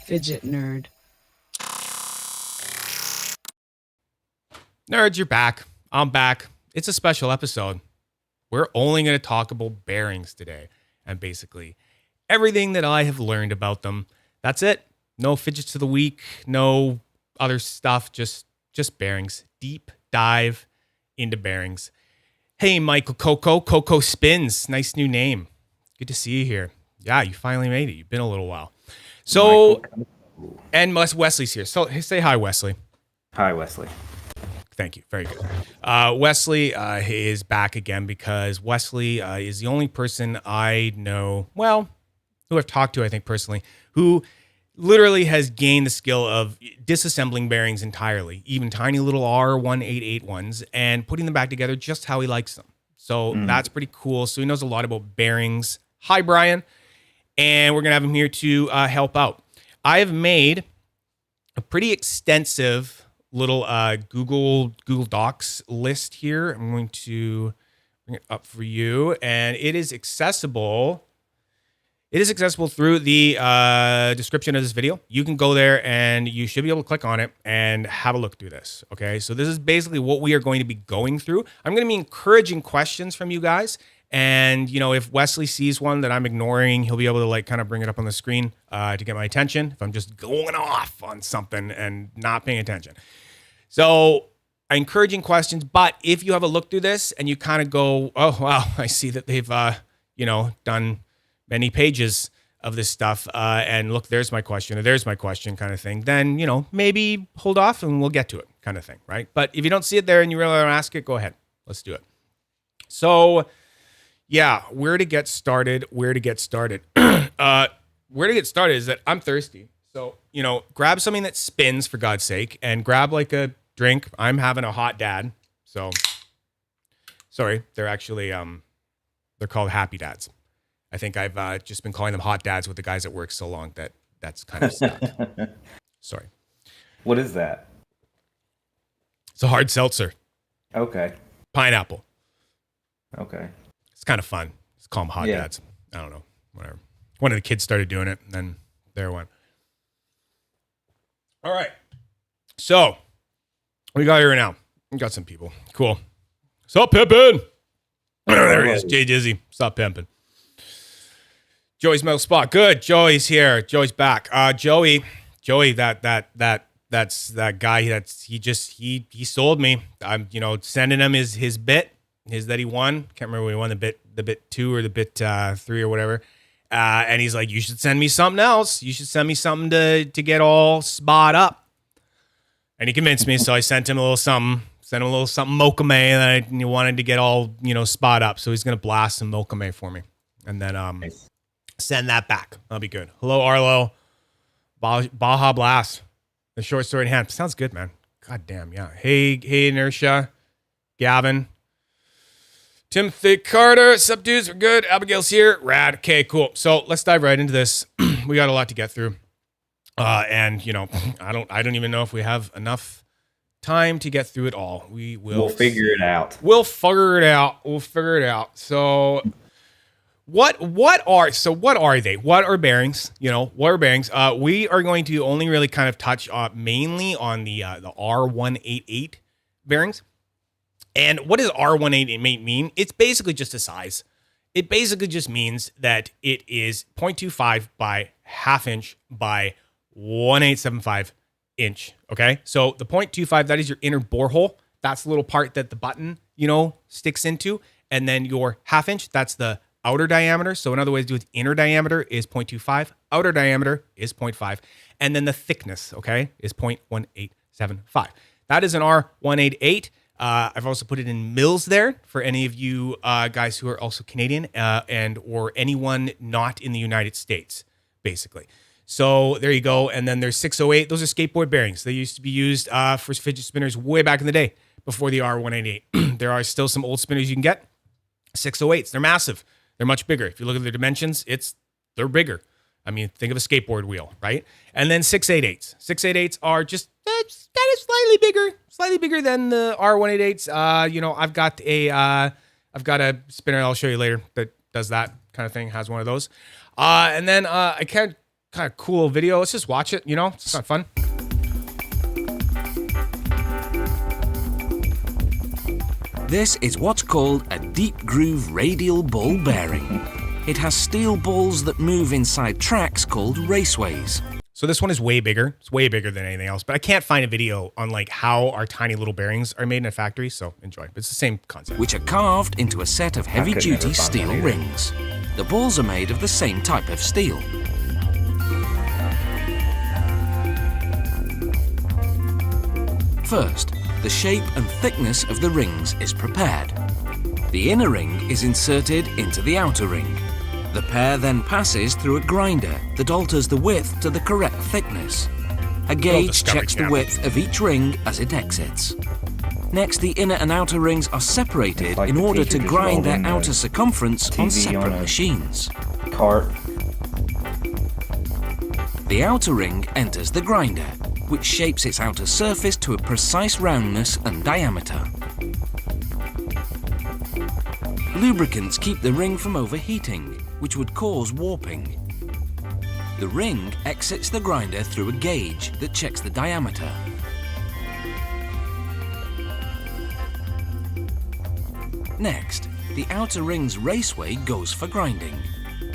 Fidget nerd. Nerds, you're back. I'm back. It's a special episode. We're only going to talk about bearings today, and basically everything that I have learned about them. That's it. No fidgets of the week, no other stuff, just bearings. Deep dive into bearings. Hey, Michael Coco Spins. Nice new name. Good to see you here. Yeah, you finally made it. You've been a little while. So, and Wesley's here. So say hi, Wesley. Hi, Wesley. Thank you. Very good. Wesley is back again because Wesley is the only person I know, well, who I've talked to, I think personally, who literally has gained the skill of disassembling bearings entirely, even tiny little R188 ones, and putting them back together just how he likes them. So that's pretty cool. So he knows a lot about bearings. Hi, Brian. And we're going to have him here to help out. I have made a pretty extensive little Google Docs list here. I'm going to bring it up for you, and it is accessible. It is accessible through the description of this video. You can go there, and you should be able to click on it and have a look through this. Okay, so this is basically what we are going to be going through. I'm going to be encouraging questions from you guys, and you know, if Wesley sees one that I'm ignoring, he'll be able to like kind of bring it up on the screen to get my attention if I'm just going off on something and not paying attention. So I encouraging questions, but if you have a look through this and you kind of go, oh, wow, I see that they've, done many pages of this stuff and look, there's my question or there's my question kind of thing, then, you know, maybe hold off and we'll get to it kind of thing, right? But if you don't see it there and you really want to ask it, go ahead. Let's do it. So, yeah, where to get started. Where to get started is that I'm thirsty. So, you know, grab something that spins for God's sake and grab like a drink. I'm having a hot dad. So, sorry, they're actually, they're called Happy Dads. I think I've just been calling them hot dads with the guys at work so long that's kind of stuck. Sorry. What is that? It's a hard seltzer. Okay. Pineapple. Okay. It's kind of fun. Let's call them hot dads. I don't know. Whatever. One of the kids started doing it, and then there went. All right. So, what we got here now? We got some people. Cool. Sup, pimpin'? There he is. Jay Dizzy. Sup, pimpin'? Joey's metal spot. Good. Joey's here. Joey's back. Joey, that's that guy he sold me. I'm, sending him his bit, that he won. Can't remember when he won the bit 2 or the bit 3 or whatever. And he's like, you should send me something else. You should send me something to get all spot up. And he convinced me, so I sent him a little something. Sent him a little something Mocha May that I wanted to get all, spot up. So he's going to blast some Mocha May for me. And then Nice. Send that back. That'll be good. Hello, Arlo. Baja Blast. The short story in hand. Sounds good, man. God damn, yeah. Hey, Inertia. Gavin. Timothy Carter. Sup, dudes? We're good. Abigail's here. Rad. Okay, cool. So let's dive right into this. We got a lot to get through. And I don't even know if we have enough time to get through it all. We'll figure it out. We'll figure it out. So what are they? What are bearings? What are bearings? We are going to only really kind of touch mainly on the R188 bearings. And what does R188 mean? It's basically just a size. It basically just means that it is 0.25 by ½ inch by 1.875 inch. Okay. So the 0.25, that is your inner bore hole. That's the little part that the button, sticks into. And then your ½ inch, that's the outer diameter. So another way to do it, inner diameter is 0.25, outer diameter is 0.5, and then the thickness, okay, is 0.1875. That is an R188. I've also put it in mils there for any of you guys who are also Canadian and or anyone not in the United States, basically. So there you go. And then there's 608. Those are skateboard bearings. They used to be used for fidget spinners way back in the day before the R188. There are still some old spinners you can get. 608s. They're massive. They're much bigger. If you look at their dimensions, they're bigger. I mean, think of a skateboard wheel, right? And then 688s. 688s are just kind of slightly bigger than the R188s. I've got a spinner I'll show you later that does that kind of thing, has one of those. And then I can't kind of cool video. Let's just watch it. You know, it's kind of fun. This is what's called a deep groove radial ball bearing. It has steel balls that move inside tracks called raceways. So this one is way bigger. It's way bigger than anything else, but I can't find a video on like how our tiny little bearings are made in a factory, so enjoy. It's the same concept. Which are carved into a set of heavy-duty steel rings. The balls are made of the same type of steel. First, the shape and thickness of the rings is prepared. The inner ring is inserted into the outer ring. The pair then passes through a grinder that alters the width to the correct thickness. A gauge checks the width of each ring as it exits. Next, the inner and outer rings are separated in order to grind their outer circumference on separate machines. Cart. The outer ring enters the grinder, which shapes its outer surface to a precise roundness and diameter. Lubricants keep the ring from overheating, which would cause warping. The ring exits the grinder through a gauge that checks the diameter. Next, the outer ring's raceway goes for grinding.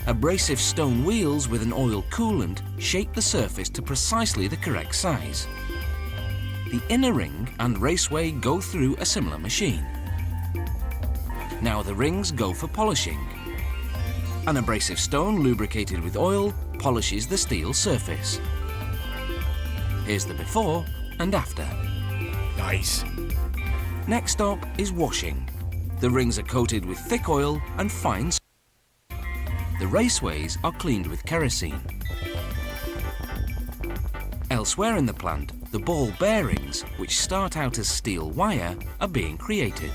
Abrasive stone wheels with an oil coolant shape the surface to precisely the correct size. The inner ring and raceway go through a similar machine. Now the rings go for polishing. An abrasive stone lubricated with oil polishes the steel surface. Here's the before and after. Nice. Next up is washing. The rings are coated with thick oil and fine. The raceways are cleaned with kerosene. Elsewhere in the plant, the ball bearings, which start out as steel wire, are being created.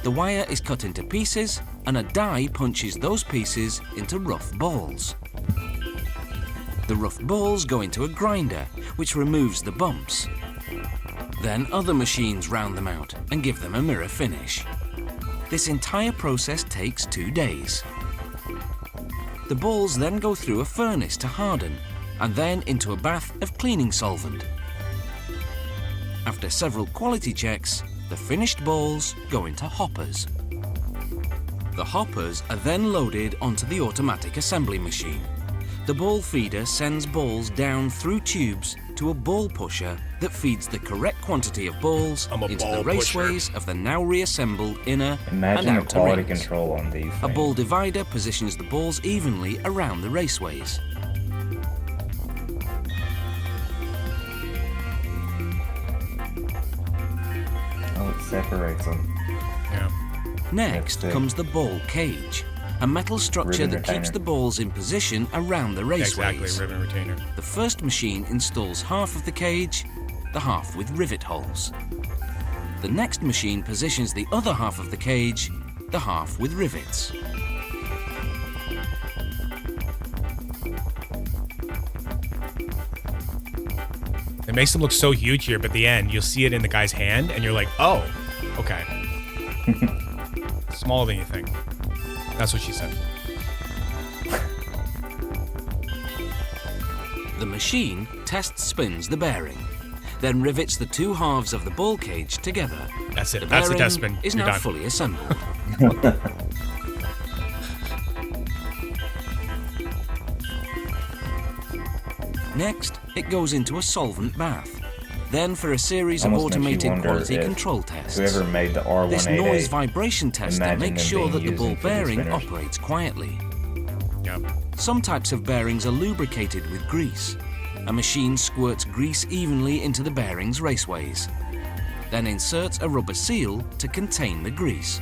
The wire is cut into pieces and a die punches those pieces into rough balls. The rough balls go into a grinder, which removes the bumps. Then other machines round them out and give them a mirror finish. This entire process takes 2 days. The balls then go through a furnace to harden and then into a bath of cleaning solvent. After several quality checks, the finished balls go into hoppers. The hoppers are then loaded onto the automatic assembly machine. The ball feeder sends balls down through tubes to a ball pusher that feeds the correct quantity of balls into the raceways of the now reassembled inner and outer quality rings. Control on these A ball divider positions the balls evenly around the raceways. Oh, it separates them. Yeah. Next comes the ball cage, a metal structure that keeps the balls in position around the raceways. Exactly, ribbon retainer. The first machine installs half of the cage, the half with rivet holes. The next machine positions the other half of the cage, the half with rivets. It makes them look so huge here, but at the end, you'll see it in the guy's hand, and you're like, oh, okay. Smaller than you think. That's what she said. The machine test spins the bearing, then rivets the two halves of the ball cage together. That's it. The That's the bearing test spin. is You're now done. fully assembled. Next, it goes into a solvent bath. Then for a series of Almost makes you automated wonder quality if control tests. Whoever made the R188, This noise vibration tester imagine makes them sure being that the used ball in Fidget bearing spinners. operates quietly. Yep. Some types of bearings are lubricated with grease. A machine squirts grease evenly into the bearing's raceways, then inserts a rubber seal to contain the grease.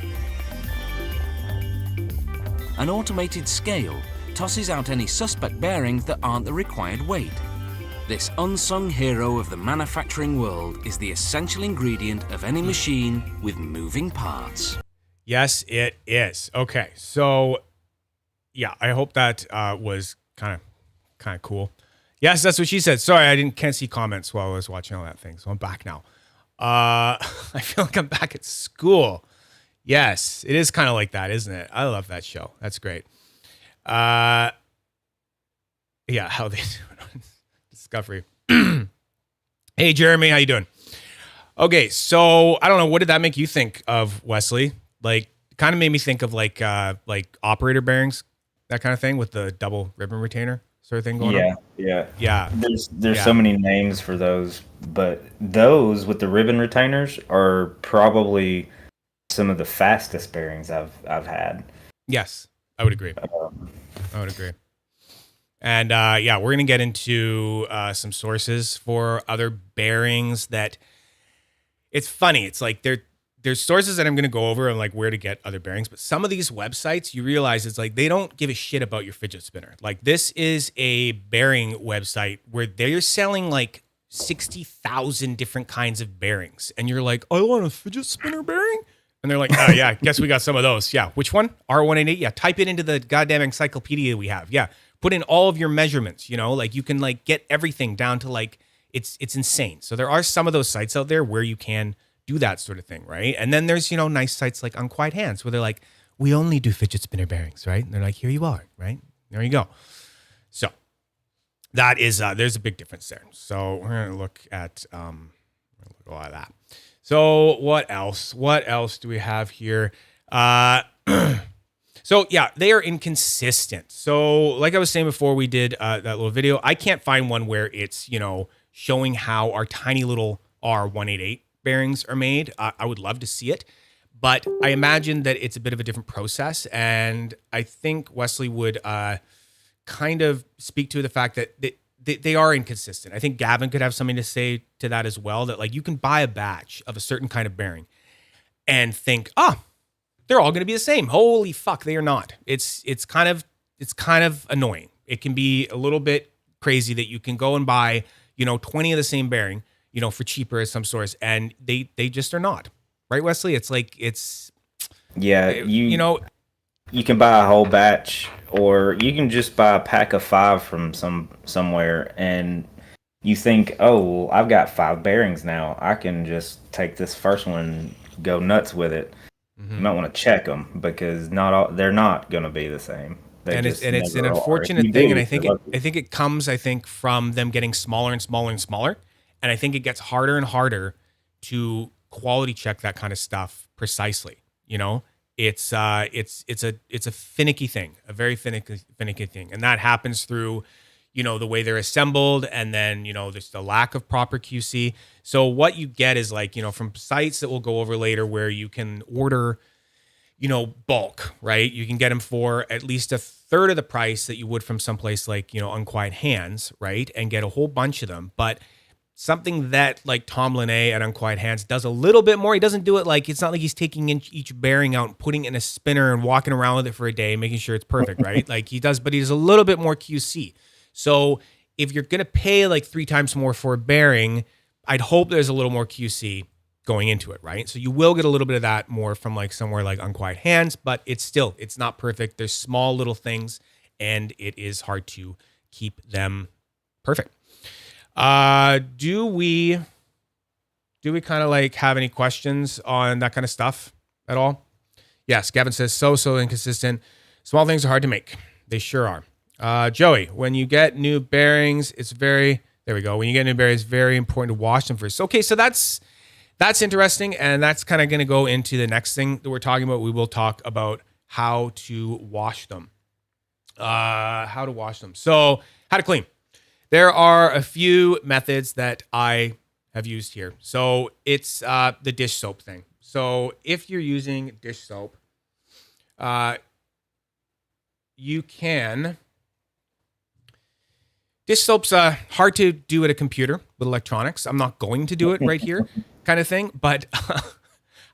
An automated scale tosses out any suspect bearings that aren't the required weight. This unsung hero of the manufacturing world is the essential ingredient of any machine with moving parts. Yes, it is. Okay, so yeah, I hope that was kind of cool. Yes, that's what she said. Sorry, I can't see comments while I was watching all that thing, so I'm back now. I feel like I'm back at school. Yes, it is kind of like that, isn't it? I love that show. That's great. Yeah, how they do it on Discovery. Hey, Jeremy, how you doing? Okay, so I don't know. What did that make you think of, Wesley? Like, kind of made me think of like operator bearings, that kind of thing with the double ribbon retainer sort of thing going on. Yeah. There's Yeah. so many names for those, but those with the ribbon retainers are probably some of the fastest bearings I've had. Yes, I would agree. And yeah, we're gonna get into some sources for other bearings that. It's funny. It's like there's sources that I'm going to go over and like where to get other bearings, but some of these websites you realize it's like they don't give a shit about your fidget spinner. Like this is a bearing website where they're selling like 60,000 different kinds of bearings, and you're like, I want a fidget spinner bearing, and they're like, oh yeah, guess we got some of those. Yeah, which one? R188. Yeah, type it into the goddamn encyclopedia we have. Yeah, put in all of your measurements. You know, like you can like get everything down to like. It's insane. So there are some of those sites out there where you can do that sort of thing, right? And then there's, you know, nice sites like Unquiet Hands where they're like, we only do fidget spinner bearings, right? And they're like, here you are, right? There you go. So that is, there's a big difference there. So we're going to look at a lot of that. So what else? What else do we have here? So yeah, they are inconsistent. So like I was saying before we did that little video, I can't find one where it's, you know, showing how our tiny little R188 bearings are made. I would love to see it, but I imagine that it's a bit of a different process. And I think Wesley would kind of speak to the fact that they are inconsistent. I think Gavin could have something to say to that as well, that like you can buy a batch of a certain kind of bearing and think, oh, they're all going to be the same. Holy fuck, they are not. It's kind of annoying. It can be a little bit crazy that you can go and buy, you know, 20 of the same bearing, you know, for cheaper at some source, and they just are not. Right, Wesley? It's like you know, you can buy a whole batch, or you can just buy a pack of 5 from somewhere, and you think, oh, well, I've got 5 bearings now. I can just take this first one and go nuts with it. You might want to check them because they're not going to be the same. It's an unfortunate thing, and I think it comes from them getting smaller and smaller and smaller, and I think it gets harder and harder to quality check that kind of stuff precisely. You know, it's a finicky thing, a very finicky thing, and that happens through, you know, the way they're assembled, and then, you know, there's the lack of proper QC. So what you get is like, you know, from sites that we'll go over later where you can order, you know, bulk, right? You can get them for at least a third of the price that you would from someplace like, you know, Unquiet Hands, right? And get a whole bunch of them. But something that like Tom Linné at Unquiet Hands does a little bit more. He doesn't do it like, it's not like he's taking in each bearing out and putting it in a spinner and walking around with it for a day, making sure it's perfect, right? Like he does, but he does a little bit more QC. So if you're going to pay like 3 times more for a bearing, I'd hope there's a little more QC going into it, right? So you will get a little bit of that more from like somewhere like Unquiet Hands, but it's not perfect. There's small little things, and it is hard to keep them perfect. Do we kind of like have any questions on that kind of stuff at all? Yes, Gavin says so inconsistent. Small things are hard to make. They sure are. Joey, when you get new bearings, there we go. When you get new bearings, it's very important to wash them first. Okay, so that's interesting, and that's kind of going to go into the next thing that we're talking about. We will talk about how to wash them. So, how to clean. There are a few methods that I have used here. So it's the dish soap thing. So if you're using dish soap, you can... Dish soap's hard to do at a computer with electronics. I'm not going to do it right here kind of thing. But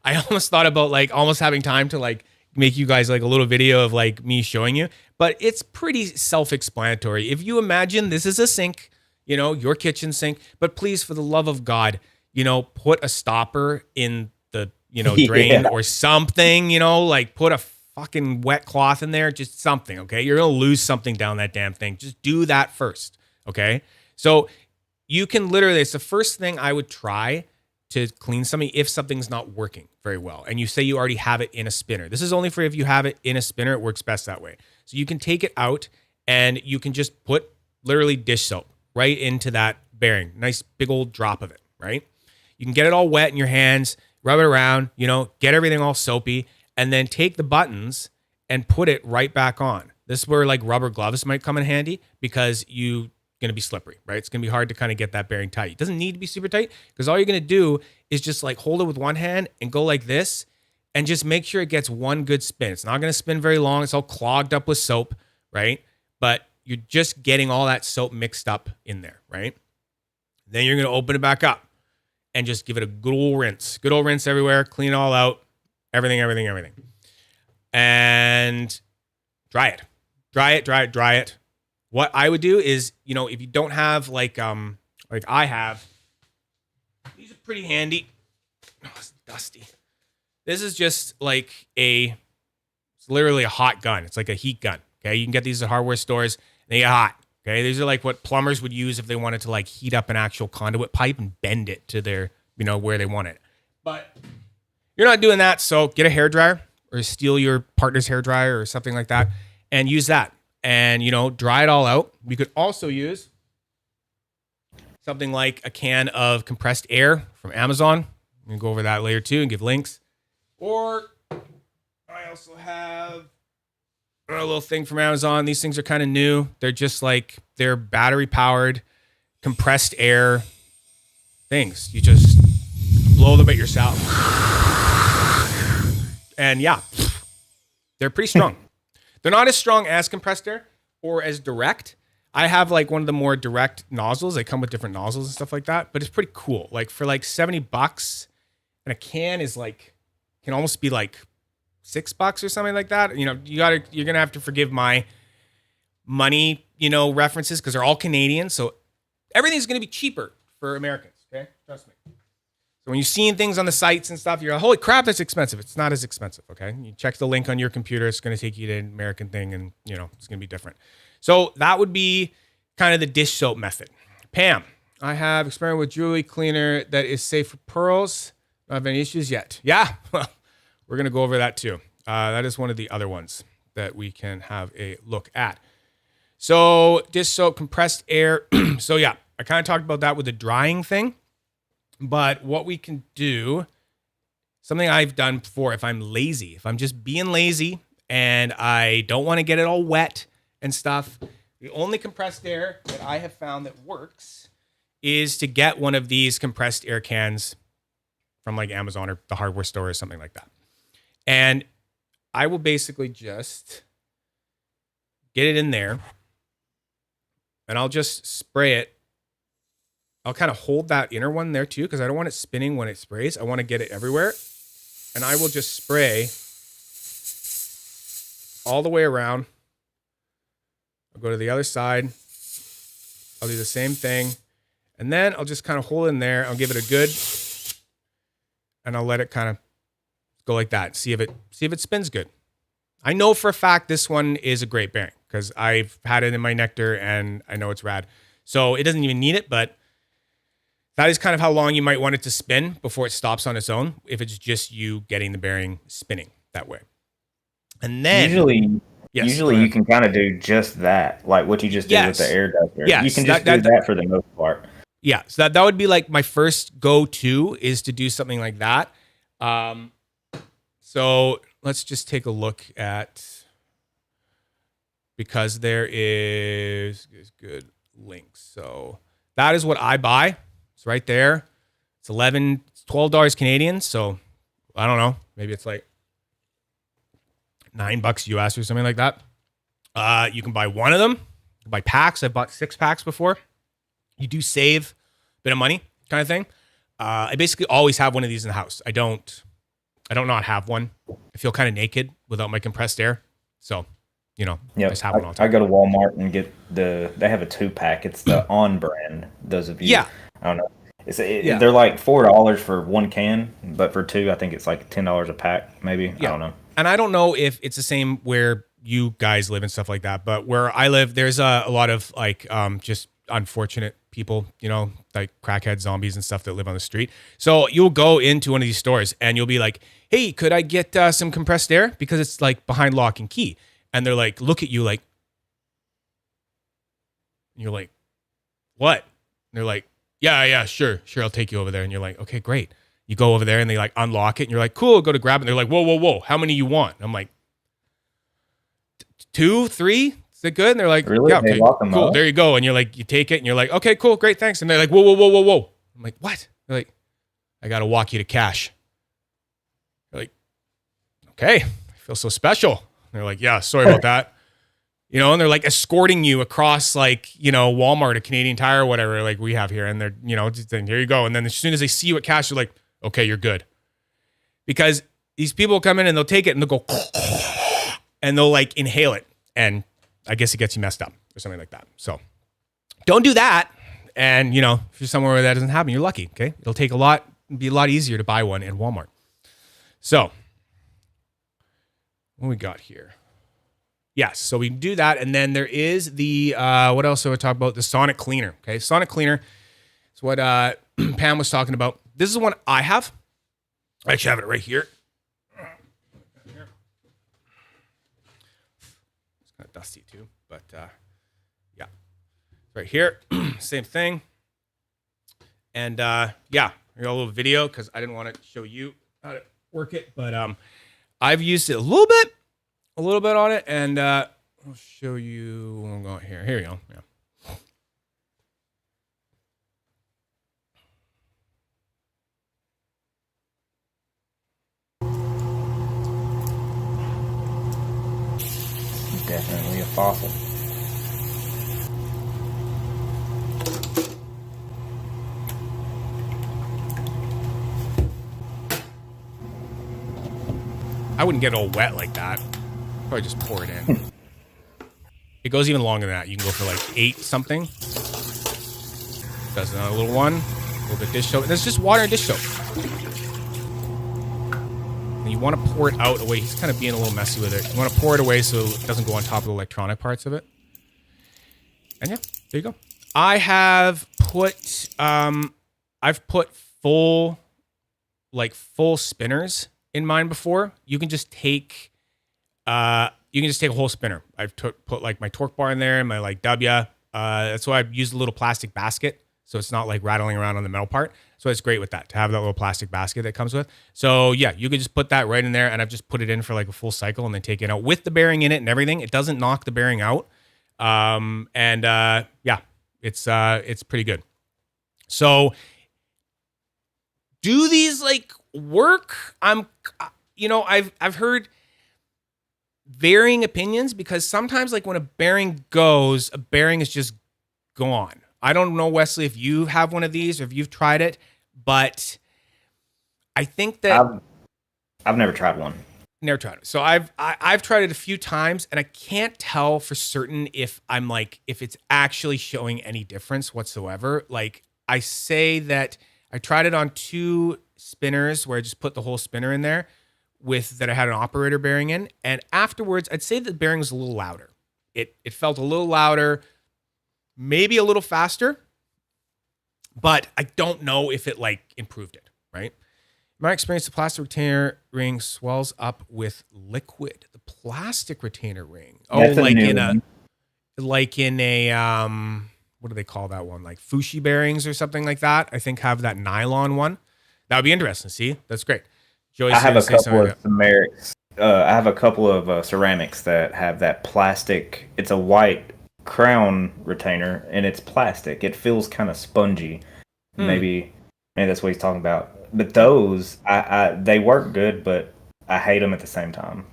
I almost thought about like almost having time to like make you guys like a little video of like me showing you. But it's pretty self-explanatory. If you imagine this is a sink, you know, your kitchen sink. But please, for the love of God, you know, put a stopper in the, you know, drain or something, you know, like put a fucking wet cloth in there, just something, okay? You're going to lose something down that damn thing. Just do that first. Okay, so you can literally, it's the first thing I would try to clean something if something's not working very well. And you say you already have it in a spinner. This is only for if you have it in a spinner, it works best that way. So you can take it out and you can just put literally dish soap right into that bearing. Nice big old drop of it, right? You can get it all wet in your hands, rub it around, get everything all soapy, and then take the buttons and put it right back on. This is where like rubber gloves might come in handy because you're going to be slippery, right? It's going to be hard to kind of get that bearing tight. It doesn't need to be super tight because all you're going to do is just like hold it with one hand and go like this and just make sure it gets one good spin. It's not going to spin very long. It's all clogged up with soap, right? But you're just getting all that soap mixed up in there, right? Then you're going to open it back up and just give it a good old rinse. Good old rinse everywhere. Clean it all out. Everything. And dry it. Dry it. What I would do is, if you don't have like I have, these are pretty handy. Oh, it's dusty. This is just like it's literally a hot gun. It's like a heat gun. Okay. You can get these at hardware stores and they get hot. Okay. These are like what plumbers would use if they wanted to like heat up an actual conduit pipe and bend it to their, where they want it. But you're not doing that. So get a hairdryer or steal your partner's hairdryer or something like that and use that and, dry it all out. You could also use something like a can of compressed air from Amazon. I'm going to go over that later too and give links. Or I also have a little thing from Amazon. These things are kind of new. They're just like, they're battery powered, compressed air things. You just blow them at yourself. And yeah, they're pretty strong. They're not as strong as compressed air or as direct. I have like one of the more direct nozzles. They come with different nozzles and stuff like that, but it's pretty cool. Like for like $70 and a can is like, can almost be like $6 or something like that. You're going to have to forgive my money, references because they're all Canadian. So everything's going to be cheaper for Americans. Okay. Trust me. So when you're seeing things on the sites and stuff, you're like, holy crap, that's expensive. It's not as expensive. Okay. You check the link on your computer. It's going to take you to an American thing and it's going to be different. So that would be kind of the dish soap method. Pam, I have experimented with jewelry cleaner that is safe for pearls. Don't have any issues yet. Yeah. Well, we're going to go over that too. That is one of the other ones that we can have a look at. So dish soap, compressed air. So yeah, I kind of talked about that with the drying thing. But what we can do, something I've done before, if I'm lazy, if I'm just being lazy and I don't want to get it all wet and stuff, the only compressed air that I have found that works is to get one of these compressed air cans from like Amazon or the hardware store or something like that. And I will basically just get it in there and I'll just spray it. I'll kind of hold that inner one there too because I don't want it spinning when it sprays. I want to get it everywhere. And I will just spray all the way around. I'll go to the other side. I'll do the same thing. And then I'll just kind of hold it in there. I'll give it a good, and I'll let it kind of go like that. See if it spins good. I know for a fact this one is a great bearing because I've had it in my Nectar and I know it's rad. So it doesn't even need it, but that is kind of how long you might want it to spin before it stops on its own if it's just you getting the bearing spinning that way. And then usually you can kind of do just that, like what you just did with the air ductor. Yes, you can just do that for the most part. Yeah, so that would be like my first go-to is to do something like that. So let's just take a look at, because there is good links. So that is what I buy. It's right there. It's $12 Canadian. So I don't know. Maybe it's like $9 US or something like that. You can buy one of them. You can buy packs. I've bought 6 packs before. You do save a bit of money kind of thing. I basically always have one of these in the house. I don't not have one. I feel kind of naked without my compressed air. So, I just have one all the time. I go to Walmart and get they have a 2-pack. It's the On brand. Those of you, I don't know. They're like $4 for one can, but for 2, I think it's like $10 a pack, maybe. Yeah. I don't know. And I don't know if it's the same where you guys live and stuff like that, but where I live, there's a lot of like just unfortunate people, like crackhead zombies and stuff that live on the street. So you'll go into one of these stores and you'll be like, hey, could I get some compressed air? Because it's like behind lock and key. And they're like, look at you like, And you're like, what? And they're like, yeah, sure, I'll take you over there. And you're like, okay, great. You go over there and they like unlock it and you're like, cool, go to grab it. And they're like, whoa, how many you want? And I'm like, 2, 3? Is it good? And they're like, Really? yeah, They okay, lock them cool. up? There you go. And you're like, you take it and you're like, okay, cool, great, thanks. And they're like, whoa. I'm like, what? They're like, I got to walk you to cash. You're like, okay, I feel so special. And they're like, yeah, sorry about that. You know, and they're like escorting you across like, you know, Walmart, a Canadian Tire, whatever, like we have here. And they're, you know, just saying, here you go. And then as soon as they see you at cash, they're like, okay, you're good. Because these people come in and they'll take it and they'll go, and they'll like inhale it. And I guess it gets you messed up or something like that. So don't do that. And, you know, if you're somewhere where that doesn't happen, you're lucky. Okay. It'll be a lot easier to buy one in Walmart. So what we got here? Yes. So we can do that. And then there is the, what else do I talk about? The Sonic Cleaner. Okay. Sonic Cleaner is what Pam was talking about. This is one I have. I actually have it right here. It's kind of dusty too, but yeah, right here, same thing. And yeah, I got a little video because I didn't want to show you how to work it, but I've used it a little bit on it, and I'll show you. I'm going here. Here we go. Yeah. Definitely a fossil. I wouldn't get it all wet like that. Probably just pour it in. It goes even longer than that. You can go for like 8 something. Does another little one. A little bit dish soap. And it's just water and dish soap. And you want to pour it out away. He's kind of being a little messy with it. You want to pour it away so it doesn't go on top of the electronic parts of it. And yeah, there you go. I have put, I've put full spinners in mine before. You can just take, a whole spinner. I've put like my torque bar in there and my like W. That's why I've used a little plastic basket. So it's not like rattling around on the metal part. So it's great with that, to have that little plastic basket that comes with. So yeah, you could just put that right in there, and I've just put it in for like a full cycle and then take it out with the bearing in it and everything. It doesn't knock the bearing out. Yeah, it's pretty good. So do these like work? I've heard varying opinions, because sometimes like when a bearing goes, a bearing is just gone. I don't know, Wesley, if you have one of these or if you've tried it, but I think that I've never tried one. Never tried it. So I've tried it a few times, and I can't tell for certain if it's actually showing any difference whatsoever. Like, I say that I tried it on 2 spinners where I just put the whole spinner in there that I had an operator bearing in, and afterwards I'd say the bearing was a little louder. It felt a little louder, maybe a little faster, but I don't know if it like improved it, right? In my experience, the plastic retainer ring swells up with liquid. The plastic retainer ring. That's like new in one. a what do they call that one? Like Fushi bearings or something like that. I think have that nylon one. That would be interesting. See, that's great. Joey's I have gonna a say couple something of ceramics. I have a couple of ceramics that have that plastic. It's a white crown retainer, and it's plastic. It feels kind of spongy. Maybe that's what he's talking about. But those, they work good, but I hate them at the same time.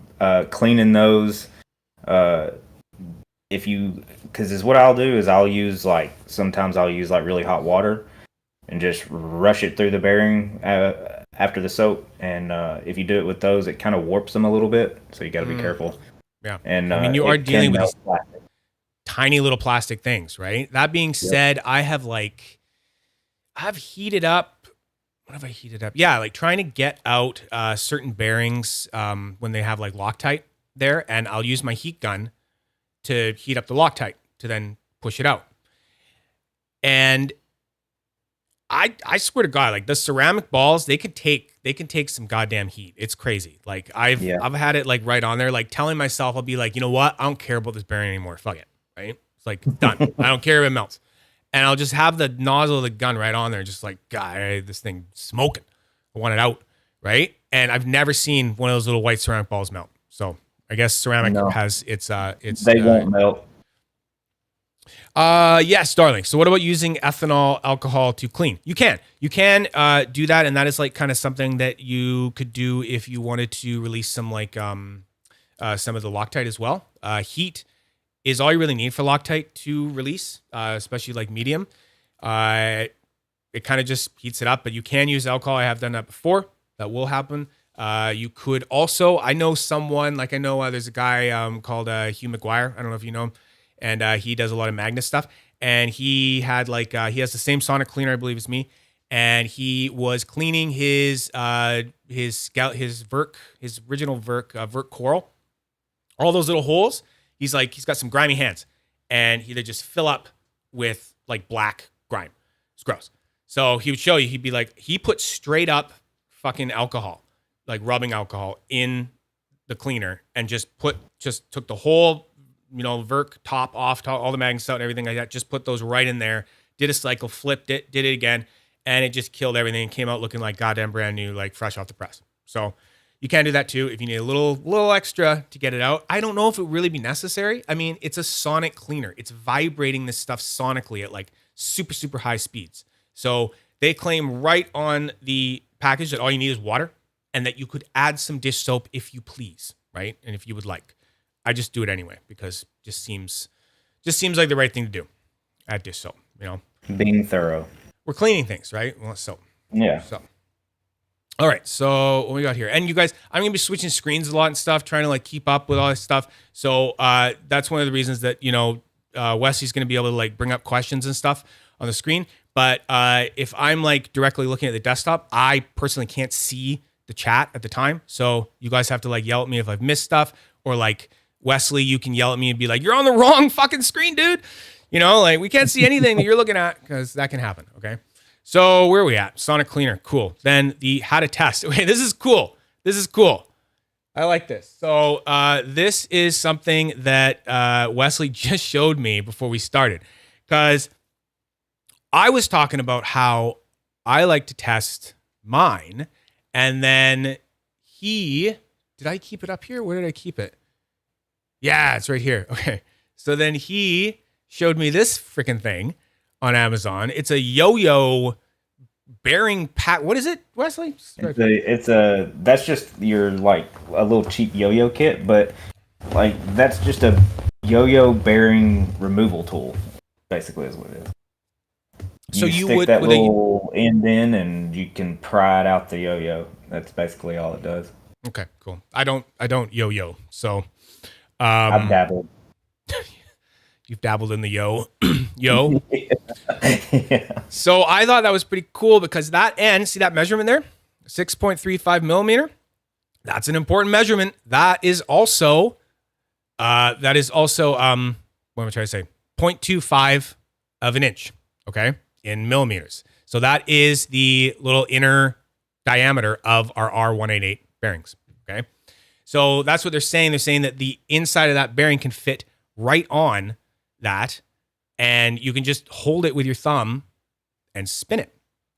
Cleaning those, because what I'll do is sometimes I'll use like really hot water and just rush it through the bearing after the soap. And if you do it with those, it kind of warps them a little bit, so you got to be careful. Yeah, and I mean, you are dealing with these plastic. tiny little plastic things, right? That being said, I've heated up. What have I heated up? Yeah, like trying to get out certain bearings when they have like Loctite there, and I'll use my heat gun to heat up the Loctite to then push it out. And I swear to God, like the ceramic balls, they can take some goddamn heat. It's crazy. Like I've had it like right on there, like telling myself, I'll be like, you know what? I don't care about this bearing anymore. Fuck it. Right. It's like done. I don't care if it melts. And I'll just have the nozzle of the gun right on there, just like, God, this thing smoking. I want it out, right? And I've never seen one of those little white ceramic balls melt. So I guess ceramic has its they won't melt. Yes, darling. So what about using ethanol alcohol to clean? You can do that, and that is like kind of something that you could do if you wanted to release some like some of the Loctite as well. Heat is all you really need for Loctite to release, especially like medium. It kind of just heats it up, but you can use alcohol. I have done that before. That will happen. You could also, I know someone, like I know there's a guy called Hugh McGuire. I don't know if you know him. And he does a lot of Magnus stuff. And he had like, he has the same sonic cleaner, I believe, as me. And he was cleaning his original Verk coral. All those little holes. He's got some grimy hands. And they just fill up with like black grime. It's gross. So he would show you, he'd be like, he put straight up fucking alcohol, like rubbing alcohol in the cleaner and just took the whole, Verk top off, all the magnets out and everything like that. Just put those right in there, did a cycle, flipped it, did it again. And it just killed everything and came out looking like goddamn brand new, like fresh off the press. So you can do that too if you need a little extra to get it out. I don't know if it would really be necessary. I mean, it's a sonic cleaner. It's vibrating this stuff sonically at like super, super high speeds. So they claim right on the package that all you need is water and that you could add some dish soap if you please, right? And if you would like. I just do it anyway because it just seems like the right thing to do. Add dish soap, Being thorough. We're cleaning things, right? Well, soap. Yeah. So, all right. So what we got here, and you guys, I'm gonna be switching screens a lot and stuff, trying to like keep up with all this stuff. So that's one of the reasons that Wesley's gonna be able to like bring up questions and stuff on the screen. But if I'm like directly looking at the desktop, I personally can't see the chat at the time. So you guys have to like yell at me if I've missed stuff, or like Wesley, you can yell at me and be like, "You're on the wrong fucking screen, dude." Like we can't see anything that you're looking at because that can happen. Okay. So where are we at? Sonic Cleaner. Cool. Then the how to test. Okay, this is cool. I like this. So this is something that Wesley just showed me before we started, because I was talking about how I like to test mine, and then did I keep it up here? Where did I keep it? Yeah, it's right here. Okay. So then he showed me this freaking thing on Amazon. It's a yo-yo bearing pack. What is it, Wesley? That's just your like a little cheap yo-yo kit, but like that's just a yo-yo bearing removal tool, basically is what it is. So you stick that little end in and you can pry it out the yo-yo. That's basically all it does. Okay, cool. I don't yo-yo, so I've dabbled. You've dabbled in the yo. Yeah. So I thought that was pretty cool because that end, see that measurement there? 6.35 millimeter. That's an important measurement. That is also what am I trying to say? 0.25 of an inch, okay, in millimeters. So that is the little inner diameter of our R188 bearings, okay? So that's what they're saying. They're saying that the inside of that bearing can fit right on that, and you can just hold it with your thumb and spin it,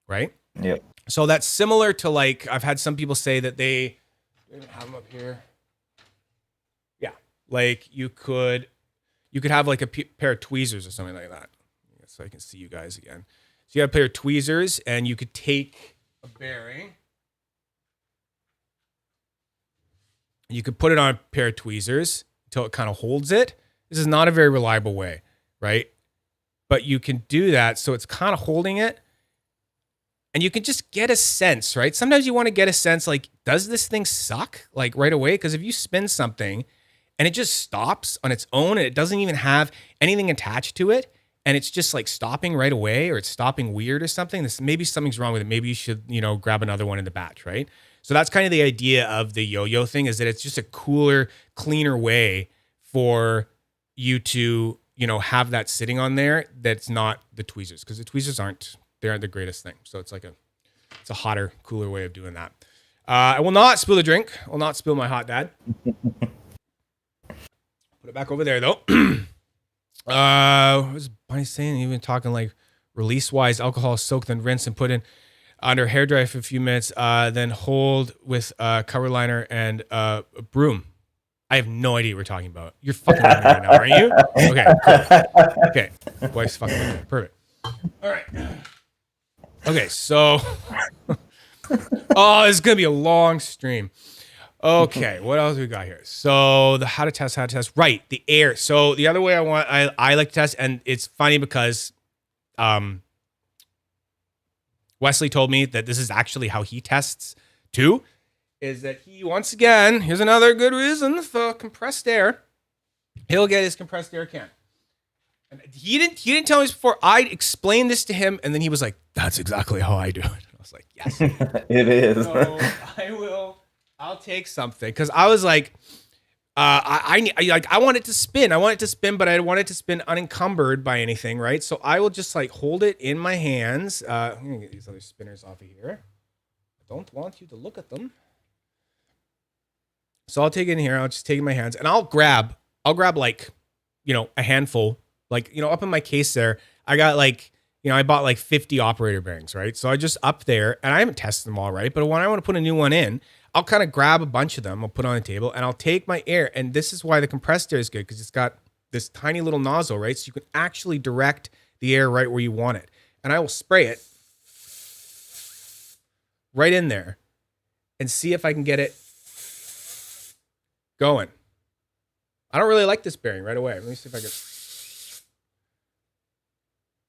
right? Yep. So that's similar to like, I've had some people say that they have them up here. Yeah. Like you could have like a pair of tweezers or something like that. So I can see you guys again. So you have a pair of tweezers and you could take a bearing. You could put it on a pair of tweezers until it kind of holds it. This is not a very reliable way, right? But you can do that so it's kind of holding it. And you can just get a sense, right? Sometimes you want to get a sense like, does this thing suck? Like right away? Because if you spin something and it just stops on its own and it doesn't even have anything attached to it, and it's just like stopping right away, or it's stopping weird or something, maybe something's wrong with it. Maybe you should, grab another one in the batch, right? So that's kind of the idea of the yo-yo thing, is that it's just a cooler, cleaner way for you to, have that sitting on there that's not the tweezers, because the tweezers aren't the greatest thing. So it's it's a hotter, cooler way of doing that. I will not spill the drink. I will not spill my hot dad. Put it back over there though. What was Bunny saying? Even talking like release-wise, alcohol soak, then rinse and put in under hair dryer for a few minutes, then hold with cover liner and a broom. I have no idea what we're talking about. You're fucking with me right now, aren't you? Okay, cool. Okay, wife's fucking with me. Perfect. All right. Okay, so oh, this is gonna be a long stream. Okay, what else we got here? So the how to test, right? The air. So the other way I like to test, and it's funny because Wesley told me that this is actually how he tests too, is that he, once again, here's another good reason for compressed air. He'll get his compressed air can. And he didn't tell me this before. I explained this to him, and then he was like, "That's exactly how I do it." I was like, "Yes, it is." So I'll take something because I was like, I want it to spin. I want it to spin, but I want it to spin unencumbered by anything, right? So I will just like hold it in my hands. I'm gonna get these other spinners off of here. I don't want you to look at them. So I'll take it in here. I'll just take it in my hands, and I'll grab like, a handful. Like, up in my case there, I got like, I bought like 50 operator bearings, right? So I just up there, and I haven't tested them all, right? But when I want to put a new one in, I'll kind of grab a bunch of them. I'll put on the table, and I'll take my air. And this is why the compressed air is good, because it's got this tiny little nozzle, right? So you can actually direct the air right where you want it. And I will spray it right in there and see if I can get it going. I don't really like this bearing right away. Let me see if I can.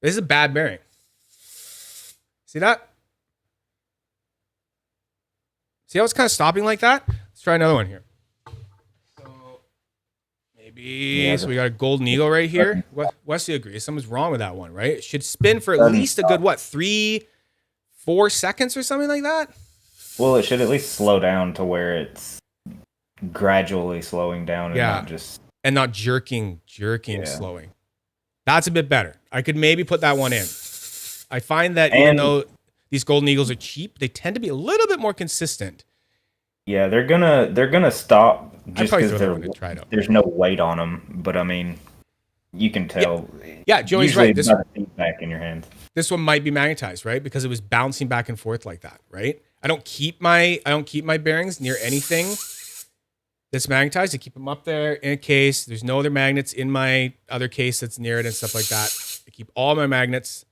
This is a bad bearing. See that? See how it's kind of stopping like that? Let's try another one here. So maybe, so we got a golden eagle right here. Wesley agrees. Something's wrong with that one, right? It should spin for at least a good, 3-4 seconds or something like that? Well, it should at least slow down to where it's gradually slowing down and not just... And not jerking, slowing. That's a bit better. I could maybe put that one in. I find that even though these golden eagles are cheap, they tend to be a little bit more consistent. Yeah, they're gonna stop just because there's no weight on them. But I mean, you can tell. Yeah, Joey's right. This feedback in your hand. This one might be magnetized, right? Because it was bouncing back and forth like that, right? I don't keep my bearings near anything that's magnetized. I keep them up there in a case. There's no other magnets in my other case that's near it and stuff like that. I keep all my magnets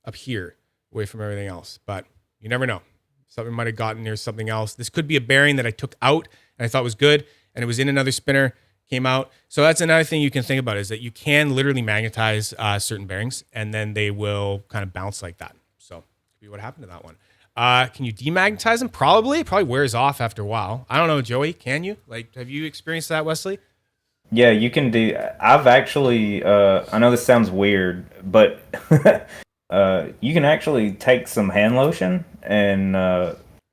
up here, away from everything else. But you never know. Something might have gotten near something else. This could be a bearing that I took out and I thought was good, and it was in another spinner, came out. So that's another thing you can think about, is that you can literally magnetize certain bearings, and then they will kind of bounce like that. So could be what happened to that one. Can you demagnetize them? Probably. It probably wears off after a while. I don't know, Joey. Can you? Like, have you experienced that, Wesley? Yeah, you can do. I've actually. I know this sounds weird, but you can actually take some hand lotion and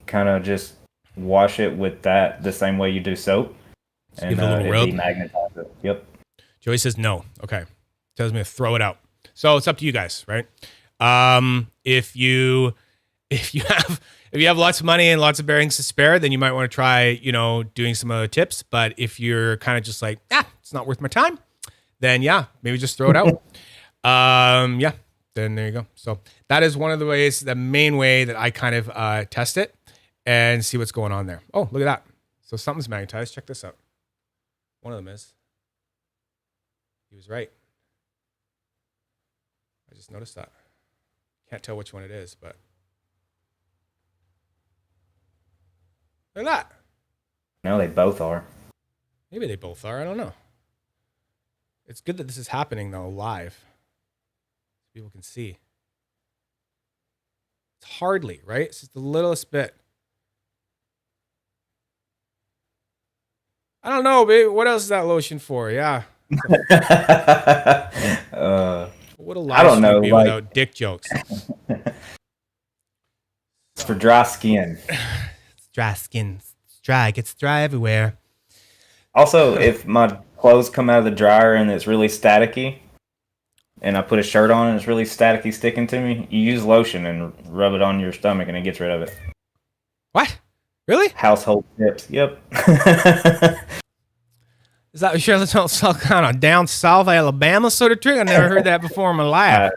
kind of just wash it with that the same way you do soap, and give it a little rub. Demagnetize it. Yep. Joey says no. Okay. Tells me to throw it out. So it's up to you guys, right? If you have lots of money and lots of bearings to spare, then you might want to try, doing some other tips. But if you're kind of just like, it's not worth my time, then maybe just throw it out. Then there you go. So that is one of the ways, the main way that I kind of test it and see what's going on there. Oh, look at that. So something's magnetized. Check this out. One of them is. He was right. I just noticed that. Can't tell which one it is, but. Look at that. No, they both are. Maybe they both are. I don't know. It's good that this is happening, though, live. So people can see. It's hardly, right? It's just the littlest bit. I don't know, babe. What else is that lotion for? Yeah. What a live I don't know, be without dick jokes. It's for dry skin. Dry skin. It's dry. It gets dry everywhere. Also, if my clothes come out of the dryer and it's really staticky, and I put a shirt on and it's really staticky sticking to me, you use lotion and rub it on your stomach and it gets rid of it. What? Really? Household tips. Yep. Is that some kind of down south Alabama sort of trick? I never heard that before in my life.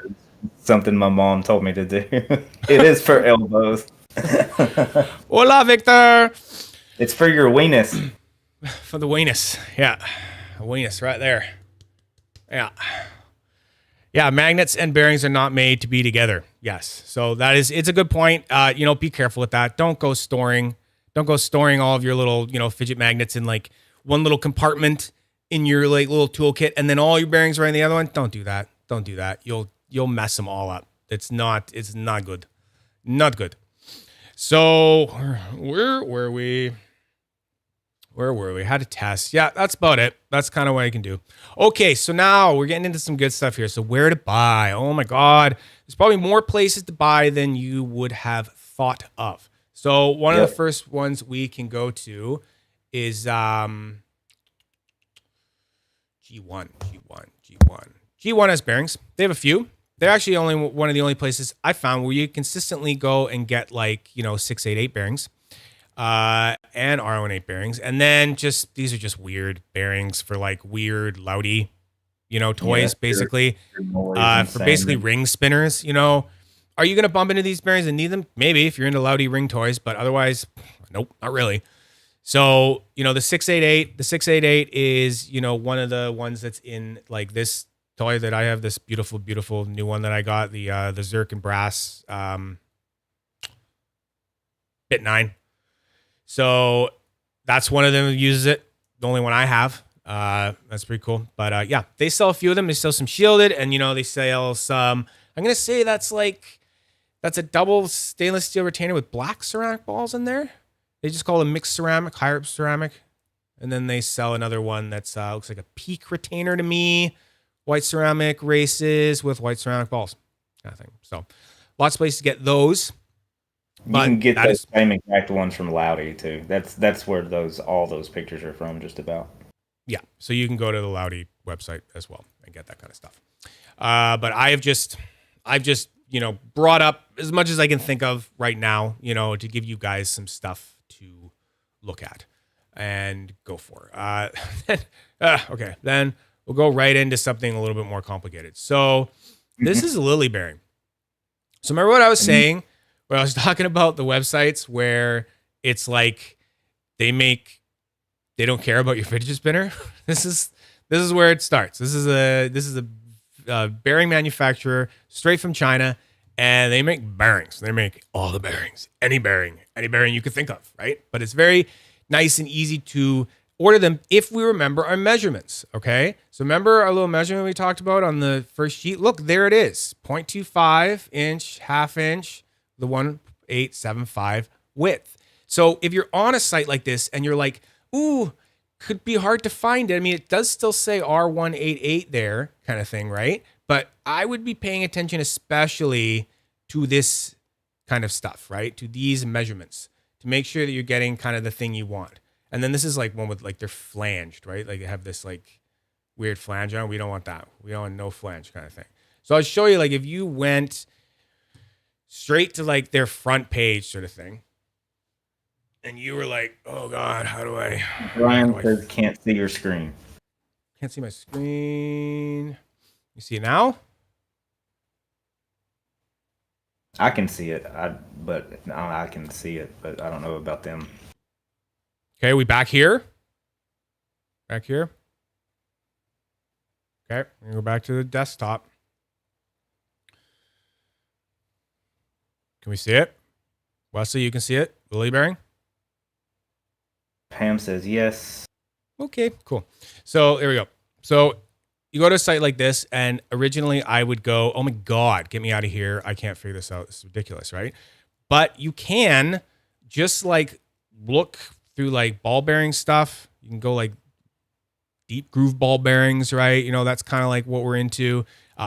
Something my mom told me to do. It is for elbows. Hola, Victor. It's for your weenus. For the weenus. Yeah. A weenus right there. Yeah. Yeah, magnets and bearings are not made to be together. Yes. So it's a good point. Be careful with that. Don't go storing all of your little, fidget magnets in like one little compartment in your like little toolkit and then all your bearings are in the other one. Don't do that. Don't do that. You'll mess them all up. It's not good. Not good. So where were we? Where were we? Had a test. Yeah, that's about it. That's kind of what I can do. Okay, so now we're getting into some good stuff here. So where to buy? Oh my God. There's probably more places to buy than you would have thought of. So one of the first ones we can go to is G1. G1 has bearings. They have a few. They're actually only one of the only places I found where you consistently go and get like, 688 bearings. And R18 bearings. And then these are just weird bearings for like weird loudy, toys, basically. For basically ring spinners, Are you going to bump into these bearings and need them? Maybe if you're into loudy ring toys, but otherwise, nope, not really. So, the 688 is, one of the ones that's in like this toy that I have, this beautiful, beautiful new one that I got, the Zirk and Brass, Bit 9. So that's one of them who uses it. The only one I have. That's pretty cool. But they sell a few of them. They sell some shielded and, they sell some, I'm going to say that's a double stainless steel retainer with black ceramic balls in there. They just call it mixed ceramic, higher ceramic. And then they sell another one that's looks like a peak retainer to me. White ceramic races with white ceramic balls kind of thing. So lots of places to get those. You can get those same exact ones from Loudy too. That's where all those pictures are from, just about. Yeah, so you can go to the Loudy website as well and get that kind of stuff. But I've just brought up as much as I can think of right now, to give you guys some stuff to look at and go for. Okay, then we'll go right into something a little bit more complicated. So this is a lily bearing. So remember what I was saying? Where I was talking about the websites where it's like they don't care about your fidget spinner. This is where it starts. This is a bearing manufacturer straight from China, and they make bearings. They make all the bearings, any bearing you could think of, right? But it's very nice and easy to order them if we remember our measurements. Okay, so remember our little measurement we talked about on the first sheet. Look, there it is: 0.25 inch, half inch. The 1875 width. So if you're on a site like this and you're like, ooh, could be hard to find it. I mean, it does still say R188 there kind of thing, right? But I would be paying attention especially to this kind of stuff, right? To these measurements to make sure that you're getting kind of the thing you want. And then this is like one with like they're flanged, right? Like they have this like weird flange on. We don't want that. We don't want no flange kind of thing. So I'll show you like if you went straight to like their front page sort of thing. And you were like, oh God, how do I... Brian says can't see your screen. Can't see my screen. You see it now? I can see it, I can see it, but I don't know about them. Okay, we back here? Back here? Okay, we're gonna go back to the desktop. Can we see it? Wesley, you can see it? Lily bearing? Pam says yes. Okay, cool. So there we go. So you go to a site like this, and originally I would go, oh my God, get me out of here. I can't figure this out. This is ridiculous, right? But you can just like look through like ball bearing stuff. You can go like deep groove ball bearings, right? That's kind of like what we're into.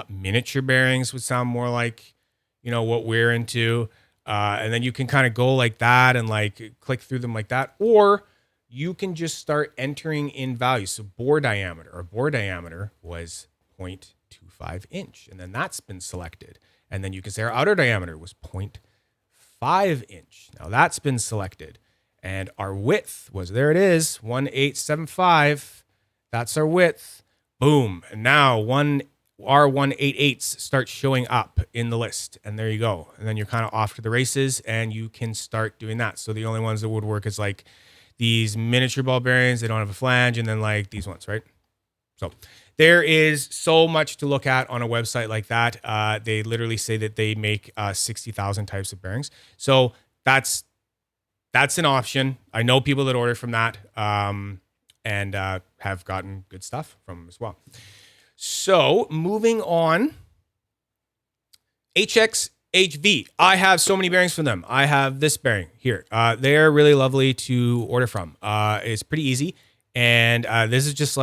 Miniature bearings would sound more like, what we're into. And then you can kind of go like that and like click through them like that. Or you can just start entering in values. So bore diameter was 0.25 inch. And then that's been selected. And then you can say our outer diameter was 0.5 inch. Now that's been selected. And our width was, there it is, 1875. That's our width. Boom. And now R188s start showing up in the list. And there you go. And then you're kind of off to the races and you can start doing that. So the only ones that would work is like these miniature ball bearings. They don't have a flange. And then like these ones, right? So there is so much to look at on a website like that. They literally say that they make 60,000 types of bearings. So that's an option. I know people that order from that and have gotten good stuff from them as well. So moving on, HXHV. I have so many bearings from them. I have this bearing here. They're really lovely to order from. It's pretty easy. And this is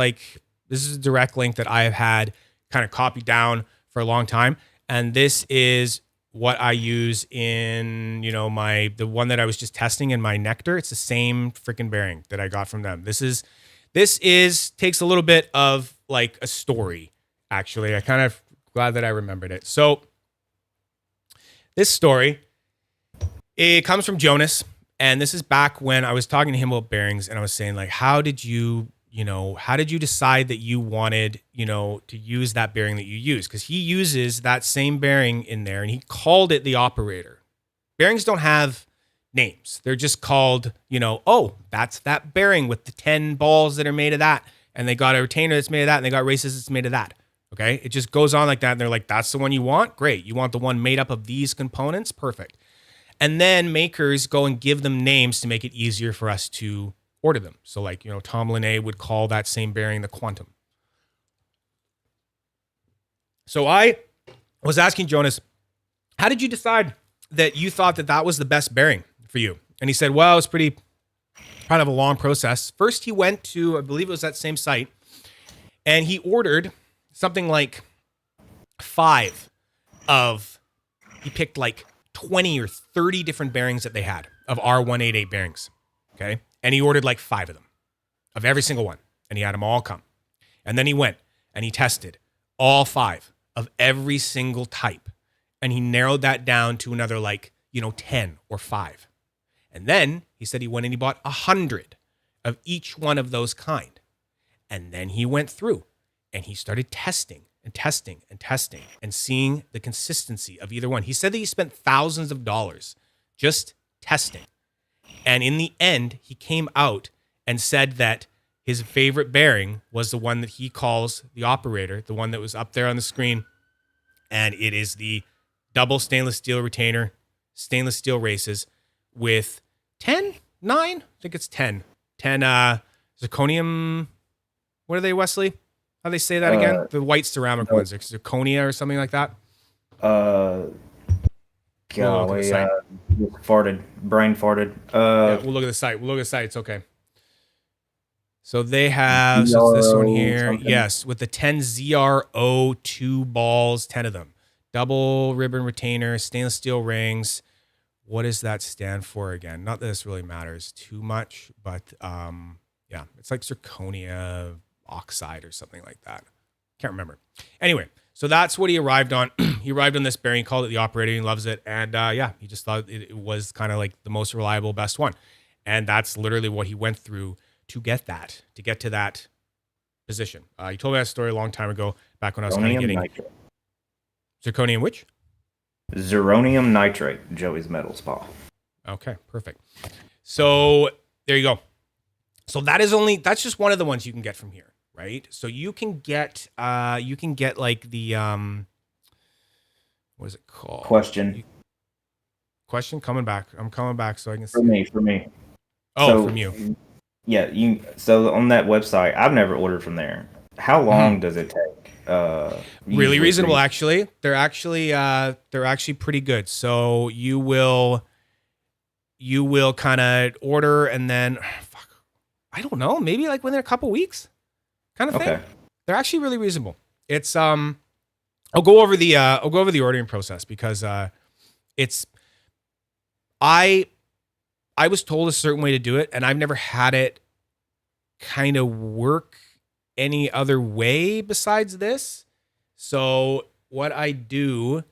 a direct link that I have had kind of copied down for a long time. And this is what I use in, the one that I was just testing in my Nectar. It's the same freaking bearing that I got from them. This takes a little bit of like a story, actually. I kind of glad that I remembered it. So this story, it comes from Jonas. And this is back when I was talking to him about bearings and I was saying like, how did you decide that you wanted, to use that bearing that you use? Because he uses that same bearing in there and he called it the operator. Bearings don't have names. They're just called, oh, that's that bearing with the 10 balls that are made of that. And they got a retainer that's made of that. And they got races that's made of that. Okay. It just goes on like that. And they're like, that's the one you want? Great. You want the one made up of these components? Perfect. And then makers go and give them names to make it easier for us to order them. So like, Tom Linné would call that same bearing the Quantum. So I was asking Jonas, how did you decide that you thought that that was the best bearing for you? And he said, well, it's pretty kind of a long process. First, he went to, I believe it was that same site, and he ordered something like he picked like 20 or 30 different bearings that they had of R188 bearings. Okay. And he ordered like 5 of them, of every single one. And he had them all come. And then he went and he tested all 5 of every single type. And he narrowed that down to another 10 or 5. And then he said he went and he bought 100 of each one of those kind. And then he went through and he started testing and seeing the consistency of either one. He said that he spent thousands of dollars just testing. And in the end, he came out and said that his favorite bearing was the one that he calls the operator, the one that was up there on the screen. And it is the double stainless steel retainer, stainless steel races with 10, 9, I think it's 10 zirconium. What are they, Wesley? How do they say that again? The white ceramic ones, like zirconia or something like that. Golly, brain farted. We'll look at the site. It's okay. So they have it's this one here. Something. Yes, with the 10 ZRO2 balls, 10 of them. Double ribbon retainer, stainless steel rings. What does that stand for again? Not that this really matters too much, but yeah, it's like zirconia oxide or something like that. Can't remember. Anyway, so that's what he arrived on. He arrived on this bearing, he called it the operator, he loves it. And yeah, he just thought it was kind of like the most reliable, best one. And that's literally what he went through to get to that position. He told me that story a long time ago, back when I was kind of getting... Nitrate. Zirconium which? Zirconium nitrate, Joey's metal spa. Okay, perfect. So there you go. So that's just one of the ones you can get from here, right? So you can get like the what is it called? Question coming back. I'm coming back so I can see. For me. Oh, so, from you. Yeah, so on that website, I've never ordered from there. How long does it take? Really reasonable, actually. They're actually pretty good. So you will kind of order and then I don't know, maybe like within a couple weeks kind of thing. Okay. They're actually really reasonable. It's I'll go over the ordering process because it's I was told a certain way to do it and I've never had it kind of work any other way besides this. So what I do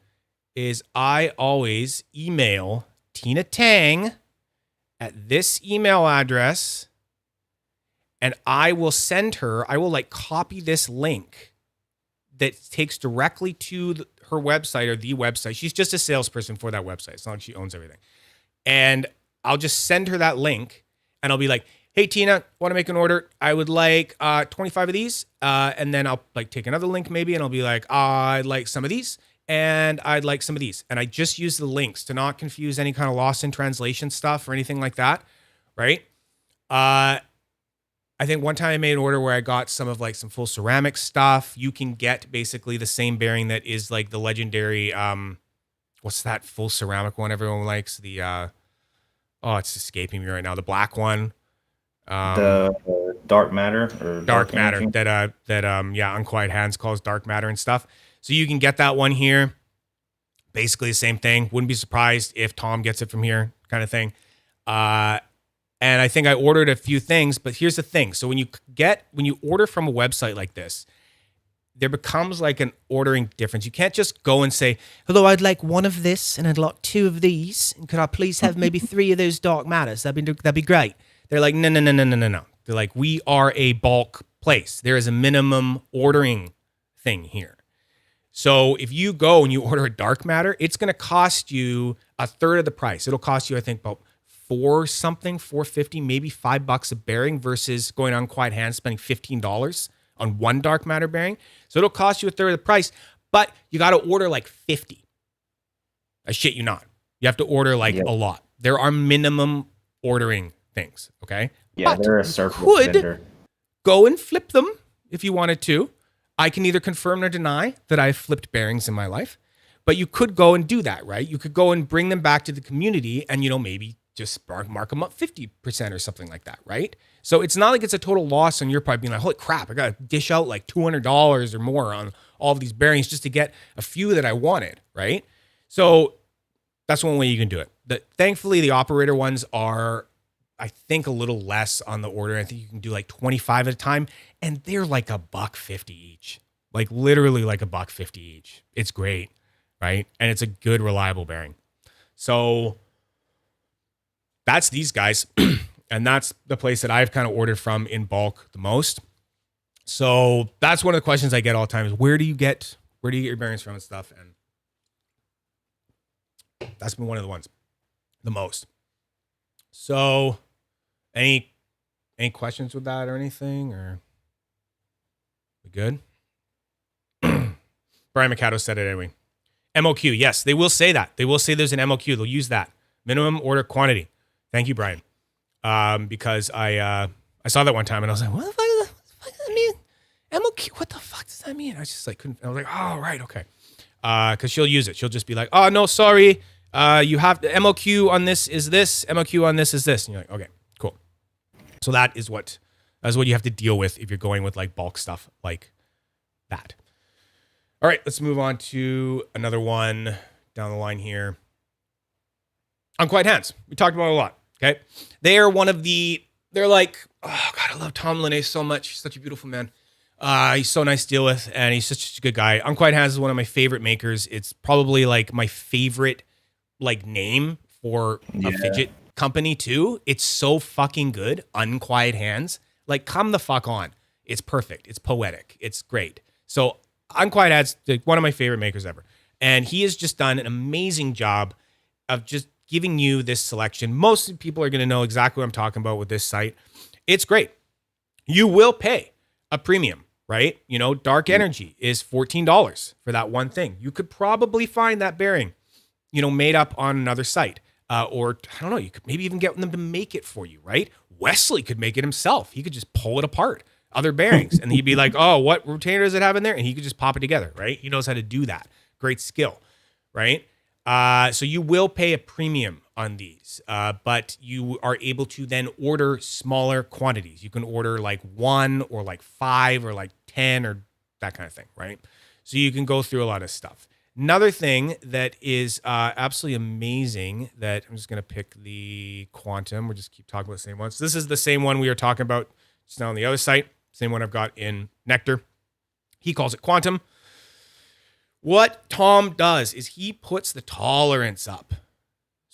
is I always email Tina Tang at this email address, and I will like copy this link that takes directly to her website or the website. She's just a salesperson for that website. It's not like she owns everything. And I'll just send her that link and I'll be like, hey, Tina, want to make an order? I would like 25 of these. And then I'll like take another link maybe and I'll be like, I'd like some of these and I'd like some of these. And I just use the links to not confuse any kind of lost in translation stuff or anything like that, right? I think one time I made an order where I got some full ceramic stuff. You can get basically the same bearing that is like the legendary, what's that full ceramic one everyone likes? The, it's escaping me right now. The black one. The dark matter or dark matter energy? that Unquiet Hands calls dark matter and stuff. So you can get that one here. Basically the same thing. Wouldn't be surprised if Tom gets it from here, kind of thing. And I think I ordered a few things, but here's the thing. So when you order from a website like this, there becomes like an ordering difference. You can't just go and say, hello, I'd like one of this and I'd like 2 of these. And could I please have maybe 3 of those dark matters? That'd be great. They're like, no. They're like, we are a bulk place. There is a minimum ordering thing here. So if you go and you order a dark matter, it's going to cost you a third of the price. It'll cost you, I think, about $4.50, maybe $5 a bearing versus going on Quiet Hands, spending $15 on one dark matter bearing. So it'll cost you a third of the price, but you got to order like 50. I shit you not. You have to order a lot. There are minimum ordering things. Okay. Yeah, but they're a surplus vendor. Go and flip them if you wanted to. I can either confirm or deny that I've flipped bearings in my life, but you could go and do that, right? You could go and bring them back to the community and, maybe just mark them up 50% or something like that, right? So it's not like it's a total loss on your part being like, holy crap, I got to dish out like $200 or more on all of these bearings just to get a few that I wanted, right? So that's one way you can do it. Thankfully, the operator ones are, I think, a little less on the order. I think you can do like 25 at a time, and they're like $1.50 each, like literally like $1.50 each. It's great, right? And it's a good, reliable bearing. So that's these guys. And that's the place that I've kind of ordered from in bulk the most. So that's one of the questions I get all the time is where do you get your bearings from and stuff? And that's been one of the ones the most. So any questions with that or anything, or we good? Brian Mikado said it anyway. MOQ. Yes, they will say that. They will say there's an MOQ. They'll use that. Minimum order quantity. Thank you, Brian. Because I saw that one time and I was like, what the fuck does that mean? MOQ, what the fuck does that mean? I just like couldn't. I was like, oh right, okay. Because she'll use it. She'll just be like, oh no, sorry. You have the MOQ on this is this. MOQ on this is this. And you're like, okay, cool. So that's what you have to deal with if you're going with like bulk stuff like that. All right, let's move on to another one down the line here. Unquiet Hands. We talked about it a lot. Okay. They are they're like, oh God, I love Tom Linné so much. He's such a beautiful man. He's so nice to deal with and he's such a good guy. Unquiet Hands is one of my favorite makers. It's probably like my favorite like name for a fidget company too. It's so fucking good. Unquiet Hands. Like come the fuck on. It's perfect. It's poetic. It's great. So Unquiet Hands, one of my favorite makers ever. And he has just done an amazing job of just giving you this selection. Most people are going to know exactly what I'm talking about with this site. It's great. You will pay a premium, right? Dark Energy is $14 for that one thing. You could probably find that bearing, made up on another site. Or I don't know, you could maybe even get them to make it for you, right? Wesley could make it himself. He could just pull it apart, other bearings. And he'd be like, oh, what retainer does it have in there? And he could just pop it together, right? He knows how to do that. Great skill, right? So you will pay a premium on these, but you are able to then order smaller quantities. You can order like 1 or like 5 or like 10 or that kind of thing, right? So you can go through a lot of stuff. Another thing that is absolutely amazing that I'm just going to pick the Quantum. We'll just keep talking about the same one. So this is the same one we were talking about just now on the other site. Same one I've got in Nectar. He calls it Quantum. What Tom does is he puts the tolerance up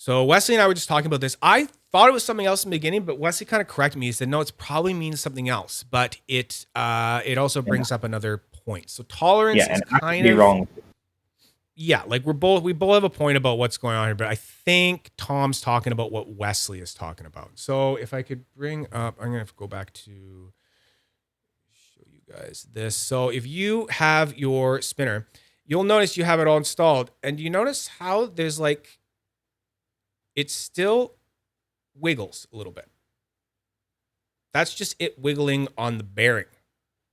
So Wesley and I were just talking about this. I thought it was something else in the beginning, but Wesley kind of corrected me. He said, no, it probably means something else, but it also brings up another point. So tolerance is and I kind could be of wrong. Yeah, like we both have a point about what's going on here, but I think Tom's talking about what Wesley is talking about. So if I could bring up, I'm gonna have to go back to show you guys this. So if you have your spinner, you'll notice you have it all installed, and you notice how there's like it still wiggles a little bit. That's just it wiggling on the bearing.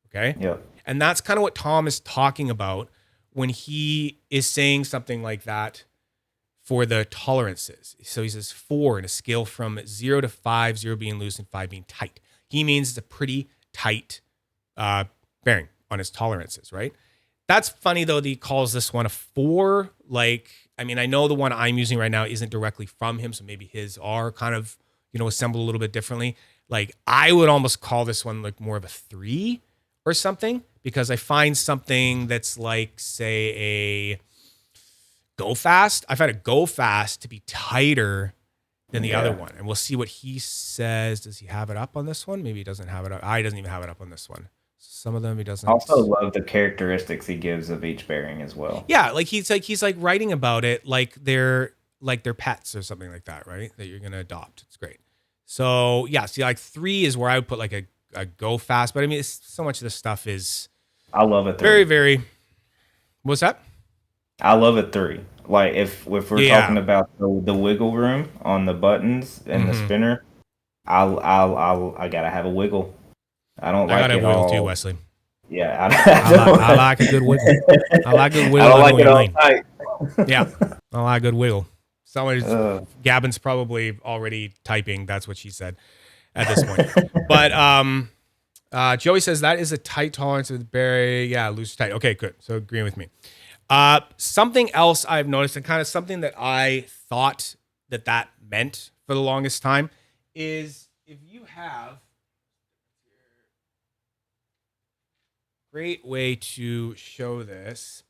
Okay. Yeah. And that's kind of what Tom is talking about when he is saying something like that for the tolerances. So he says 4 in a scale from 0 to 5, 0 being loose and 5 being tight. He means it's a pretty tight bearing on his tolerances, right? That's funny though that he calls this one a 4. Like, I mean, I know the one I'm using right now isn't directly from him, so maybe his are kind of, assembled a little bit differently. Like, I would almost call this one like more of a 3 or something, because I find something that's like, say, a Go Fast. I find a Go Fast to be tighter than the other one. And we'll see what he says. Does he have it up on this one? Maybe he doesn't have it up. He doesn't even have it up on this one. Some of them he doesn't. I also love the characteristics he gives of each bearing as well. Yeah, like he's like writing about it like they're pets or something like that, right? That you're gonna adopt. It's great. So yeah, see, like 3 is where I would put like a Go Fast, but I mean, so much of this stuff is. I love it. Very, very. What's that? I love it 3. Like if we're talking about the wiggle room on the buttons and the spinner, I gotta have a wiggle. I gotta wiggle too, Wesley. Yeah, I like a good wiggle. I like a good wiggle. I don't like it all tight. Yeah, I like a good wiggle. Gabin's probably already typing. That's what she said at this point. But Joey says that is a tight tolerance of the berry. Yeah, loose tight. Okay, good. So agreeing with me. Something else I've noticed, and kind of something that I thought that meant for the longest time, is if you have great way to show this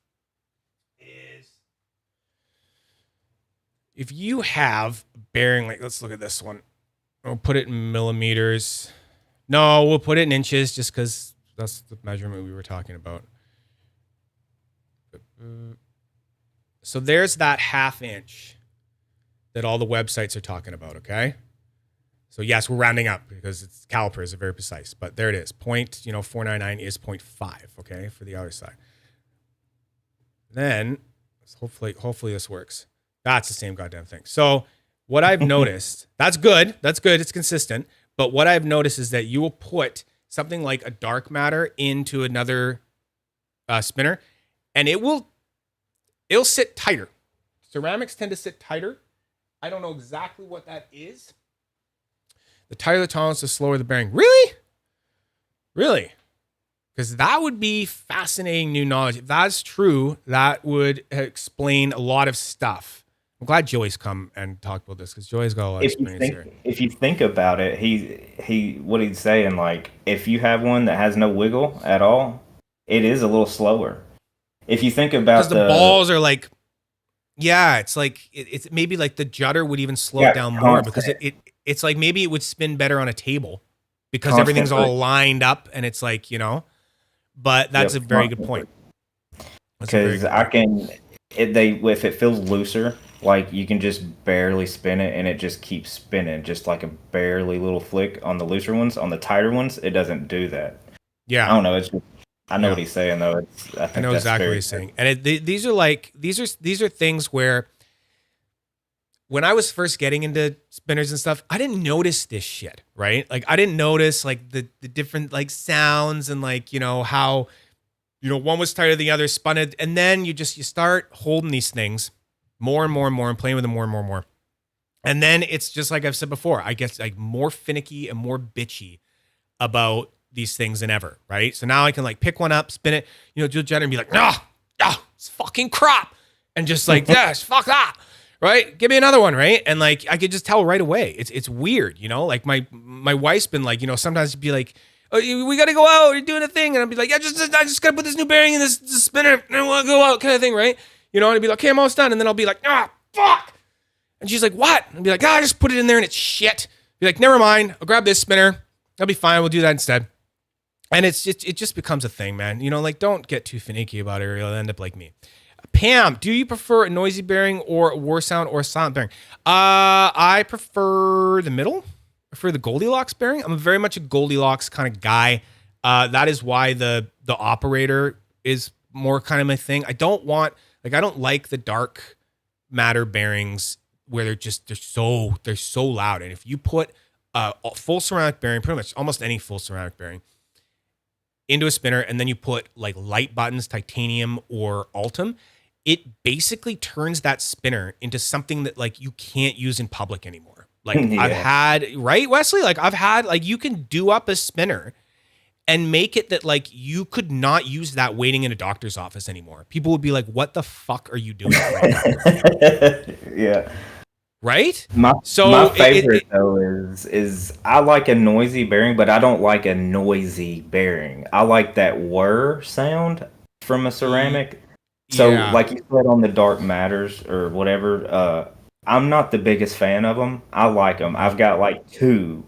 is if you have bearing, like let's look at this one. We'll put it in millimeters. No, we'll put it in inches just because that's the measurement we were talking about. So there's that 1/2 inch that all the websites are talking about, okay? So yes, we're rounding up because it's calipers are very precise, but there it is. 499 is 0.5, okay, for the other side. Then hopefully this works. That's the same goddamn thing. So what I've noticed, that's good. It's consistent. But what I've noticed is that you will put something like a dark matter into another spinner, and it'll sit tighter. Ceramics tend to sit tighter. I don't know exactly what that is. The tighter the tolerance, the slower the bearing. Really? Because that would be fascinating new knowledge. If that's true, that would explain a lot of stuff. I'm glad Joey's come and talked about this because Joey's got a lot of experience here. If you think about it, what he's saying, like if you have one that has no wiggle at all, it is a little slower. If you think about because the balls are like, yeah, it's like it's maybe like the judder would even slow it down more because it's like maybe it would spin better on a table because everything's all lined up and it's like, but that's a very good point. Because if it feels looser, like you can just barely spin it and it just keeps spinning, just like a barely little flick on the looser ones. On the tighter ones, it doesn't do that. Yeah, I don't know. I know what he's saying though. I know exactly what he's saying. And these are things where when I was first getting into spinners and stuff, I didn't notice this shit, right? Like I didn't notice like the different like sounds and like, how, one was tighter than the other, spun it. And then you start holding these things more and more and more and playing with them more and more and more. And then it's just like I've said before, I get like more finicky and more bitchy about these things than ever, right? So now I can like pick one up, spin it, do a judder and be like, nah, it's fucking crap. And just like, yes, fuck that, right? Give me another one, right? And like, I could just tell right away. It's weird, like my wife's been like, sometimes she'd be like, oh, we got to go out, we're doing a thing. And I'd be like, I just got to put this new bearing in this spinner and I want to go out kind of thing, right? And I'd be like, okay, I'm almost done. And then I'll be like, fuck. And she's like, what? And I'd be like, I just put it in there and it's shit. Be like, never mind. I'll grab this spinner. That'll be fine. We'll do that instead. And it just becomes a thing, man. You know, like, don't get too finicky about it or you'll end up like me. Pam, do you prefer a noisy bearing or a war sound or a silent bearing? I prefer the middle. I prefer the Goldilocks bearing. I'm very much a Goldilocks kind of guy. That is why the operator is more kind of my thing. I don't like the dark matter bearings where they're so loud. And if you put a full ceramic bearing, pretty much almost any full ceramic bearing, into a spinner, and then you put like light buttons, titanium or Altum, it basically turns that spinner into something that like you can't use in public anymore. Like I've had, right, Wesley? Like I've had, like you can do up a spinner and make it that like you could not use that waiting in a doctor's office anymore. People would be like, what the fuck are you doing right now? Yeah. Right? My favorite though is I like a noisy bearing, but I don't like a noisy bearing. I like that whir sound from a ceramic. So like you said on the dark matters or whatever, I'm not the biggest fan of them. I like them. I've got like 2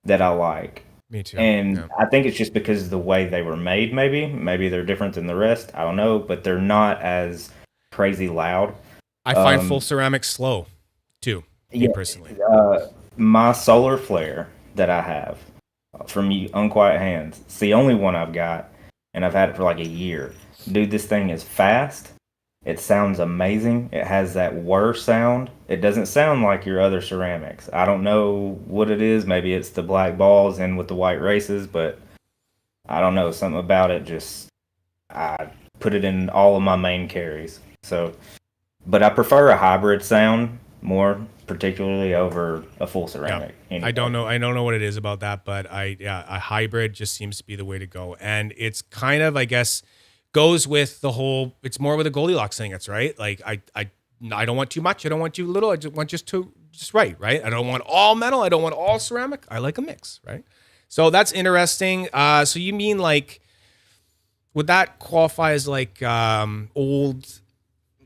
that I like. Me too. And I think it's just because of the way they were made, maybe they're different than the rest. I don't know, but they're not as crazy loud. I find full ceramic slow too, me personally. My solar flare that I have from Unquiet Hands, it's the only one I've got, and I've had it for like a year. Dude, this thing is fast. It sounds amazing. It has that whir sound. It doesn't sound like your other ceramics. I don't know what it is. Maybe it's the black balls in with the white races, but I don't know. Something about it just, I put it in all of my main carries. So, but I prefer a hybrid sound more, particularly over a full ceramic. Yeah. I don't know what it is about that, but a hybrid just seems to be the way to go. And it's kind of, I guess, goes with the whole, it's more with a Goldilocks thing. It's right. Like I don't want too much. I don't want too little. I just want just right. I don't want all metal. I don't want all ceramic. I like a mix. Right. So that's interesting. So you mean like, would that qualify as like old,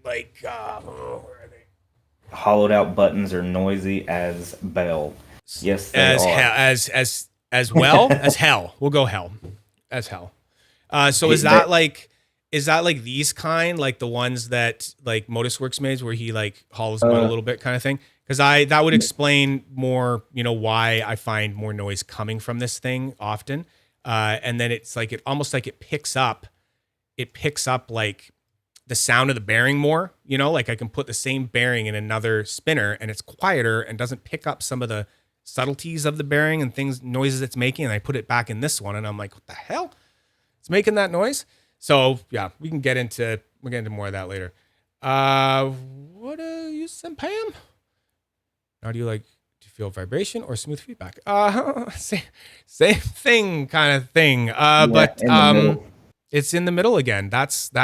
like where are they? Hollowed out buttons are noisy as bell. Yes, they as are. As well as hell. We'll go hell as hell. So is that like these kind, like the ones that like Modusworks made where he like hollows them out a little bit kind of thing? Because that would explain more, why I find more noise coming from this thing often. And then it's like, it almost like it picks up like the sound of the bearing more, like I can put the same bearing in another spinner and it's quieter and doesn't pick up some of the subtleties of the bearing and noises it's making. And I put it back in this one and I'm like, what the hell? It's making that noise. So yeah, we'll get into more of that later. What do you said, Pam? How do you like to feel vibration or smooth feedback? Same thing kind of thing. But it's in the middle again. It's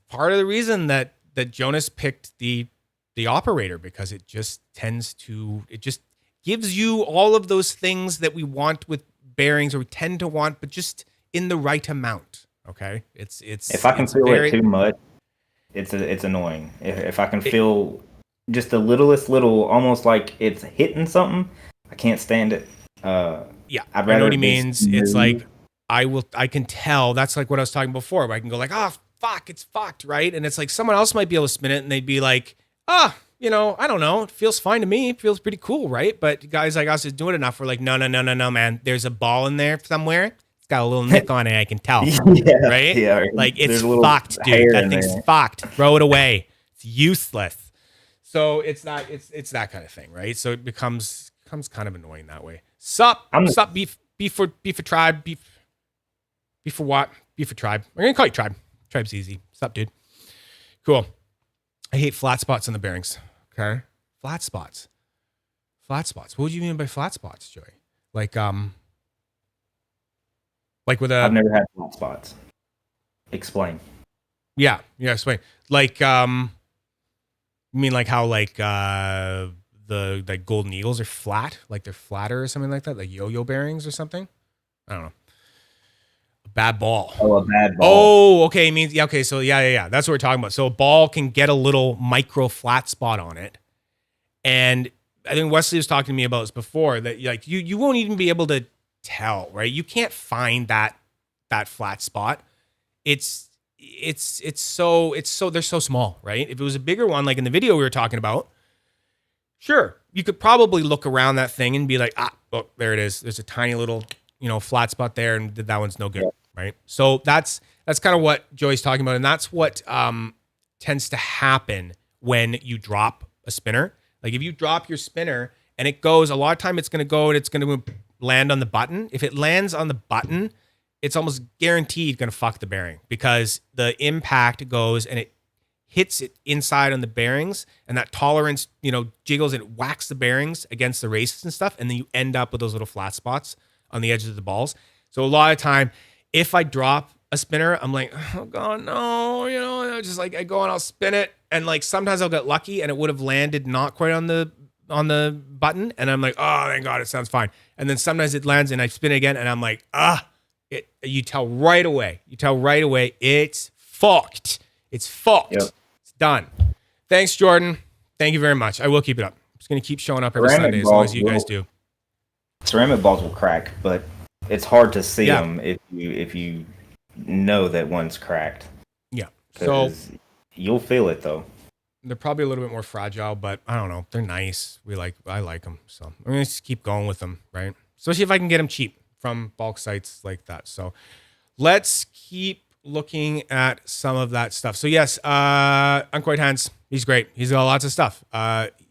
part of the reason that Jonas picked the operator, because it just gives you all of those things that we want with bearings, or we tend to want, but just in the right amount. Okay, it's if I can feel it too much, it's annoying. If I can feel just the littlest little, almost like it's hitting something, I can't stand it. Yeah, I know what he means. It's like I can tell. That's like what I was talking before, where I can go like, oh fuck, it's fucked, right? And it's like someone else might be able to spin it, and they'd be like, I don't know. It feels fine to me. It feels pretty cool, right? But guys like us is doing it enough. We're like, no, man. There's a ball in there somewhere. It's got a little nick on it. I can tell, right? Yeah, like it's fucked, dude. That thing's fucked. Throw it away. It's useless. So it's not. It's that kind of thing, right? So it becomes kind of annoying that way. Sup, beef for tribe, beef for what? Beef for tribe. We're gonna call you tribe. Tribe's easy. Sup, dude. Cool. I hate flat spots on the bearings. Okay. Flat spots. What would you mean by flat spots, Joey? Like with a... I've never had flat spots. Explain. Yeah, explain. Like, you mean like how like the like Golden Eagles are flat? Like they're flatter or something like that? Like yo-yo bearings or something? I don't know. bad ball. Oh, a bad ball. Oh, okay. Means yeah. Okay, so yeah. That's what we're talking about. So a ball can get a little micro flat spot on it, and I think Wesley was talking to me about this before that like you won't even be able to tell, right? You can't find that flat spot. It's so they're so small, right? If it was a bigger one, like in the video we were talking about, sure, you could probably look around that thing and be like, look, there it is. There's a tiny little, flat spot there, and that one's no good, right? So that's kind of what Joey's talking about, and that's what tends to happen when you drop a spinner. Like if you drop your spinner and it goes, a lot of time it's going to go and it's going to land on the button. If it lands on the button, it's almost guaranteed going to fuck the bearing because the impact goes and it hits it inside on the bearings, and that tolerance, jiggles and it whacks the bearings against the races and stuff, and then you end up with those little flat spots on the edges of the balls. So a lot of time, if I drop a spinner, I'm like, oh god, no, just like I go and I'll spin it, and like sometimes I'll get lucky and it would have landed not quite on the button, and I'm like, oh thank god, it sounds fine. And then sometimes it lands and I spin it again, and I'm like, you tell right away, it's fucked. It's fucked. Yep. It's done. Thanks, Jordan. Thank you very much. I will keep it up. I'm just going to keep showing up every Sunday as long as you guys do. Ceramic balls will crack, but it's hard to see them if you know that one's cracked. Yeah. So you'll feel it though. They're probably a little bit more fragile, but I don't know. They're nice. I like them. So I'm going to just keep going with them, right? Especially if I can get them cheap from bulk sites like that. So let's keep looking at some of that stuff. So yes, Unquite Hands, he's great. He's got lots of stuff.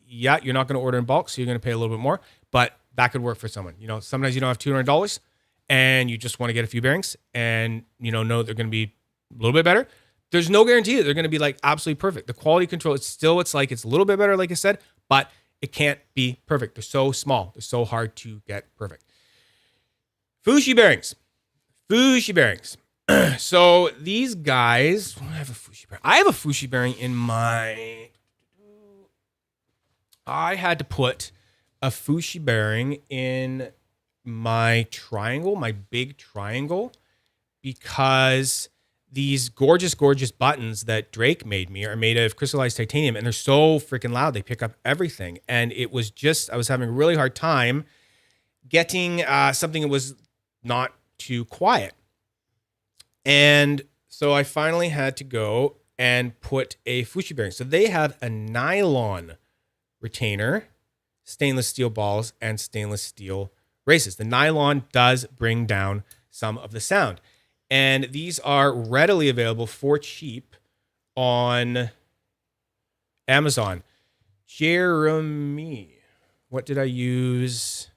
You're not going to order in bulk, so you're going to pay a little bit more, but that could work for someone. Sometimes you don't have $200 and you just want to get a few bearings and know they're going to be a little bit better. There's no guarantee that they're going to be like absolutely perfect. The quality control, it's a little bit better, like I said, but it can't be perfect. They're so small. They're so hard to get perfect. Fushi bearings. So these guys, I have a Fushi bearing in my. I had to put a Fushi bearing in my triangle, my big triangle, because these gorgeous buttons that Drake made me are made of crystallized titanium, and they're so freaking loud. They pick up everything. And it was I was having a really hard time getting something that was not too quiet. And so I finally had to go and put a Fushi bearing. So they have a nylon retainer, stainless steel balls, and stainless steel races. The nylon does bring down some of the sound. And these are readily available for cheap on Amazon. Jeremy, what did I use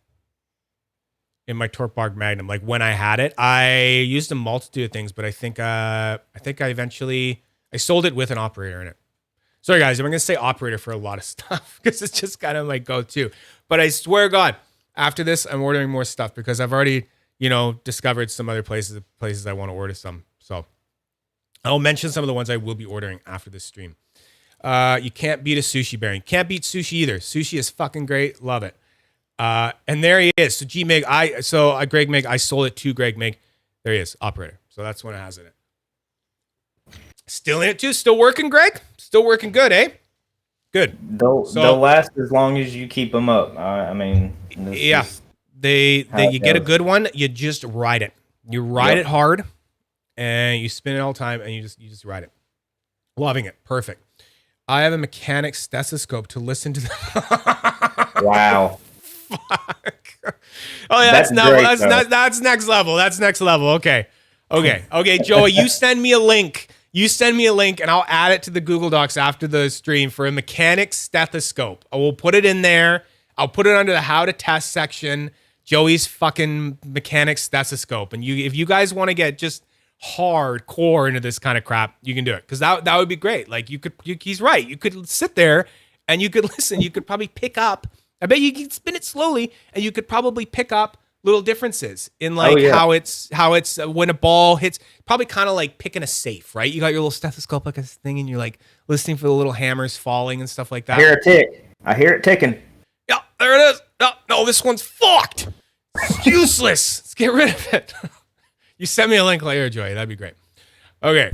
in my Torque Magnum? Like when I had it, I used a multitude of things, but I think I eventually sold it with an operator in it. Sorry guys, I'm going to say operator for a lot of stuff because it's just kind of my go-to. But I swear to God, after this, I'm ordering more stuff because I've already, discovered some other places I want to order some. So I'll mention some of the ones I will be ordering after this stream. You can't beat a sushi bearing. Can't beat sushi either. Sushi is fucking great. Love it. And there he is. So Greg Mig, I sold it to Greg Mig. There he is, operator. So that's when it has in it. Still in it too. Still working, Greg? Still working good, eh? Good. They'll last as long as you keep them up. I mean, yeah. You get a good one. You just ride it. You ride it hard, and you spin it all the time, and you just ride it. Loving it. Perfect. I have a mechanic stethoscope to listen to. Wow. Fuck. Oh yeah, that's next level. That's next level. Okay, Joey, you send me a link. And I'll add it to the Google Docs after the stream for a mechanic stethoscope. I will put it in there. I'll put it under the how to test section. Joey's fucking mechanic stethoscope. And if you guys want to get just hardcore into this kind of crap, you can do it. Because that would be great. Like he's right. You could sit there and you could listen. You could probably pick up. I bet you can spin it slowly and you could probably pick up little differences in how it's when a ball hits, probably kind of like picking a safe, right? You got your little stethoscope like a thing and you're like listening for the little hammers falling and stuff like that. I hear a tick. I hear it ticking. Yeah, there it is. No, this one's fucked. It's useless. Let's get rid of it. You send me a link later, Joy. That'd be great. Okay.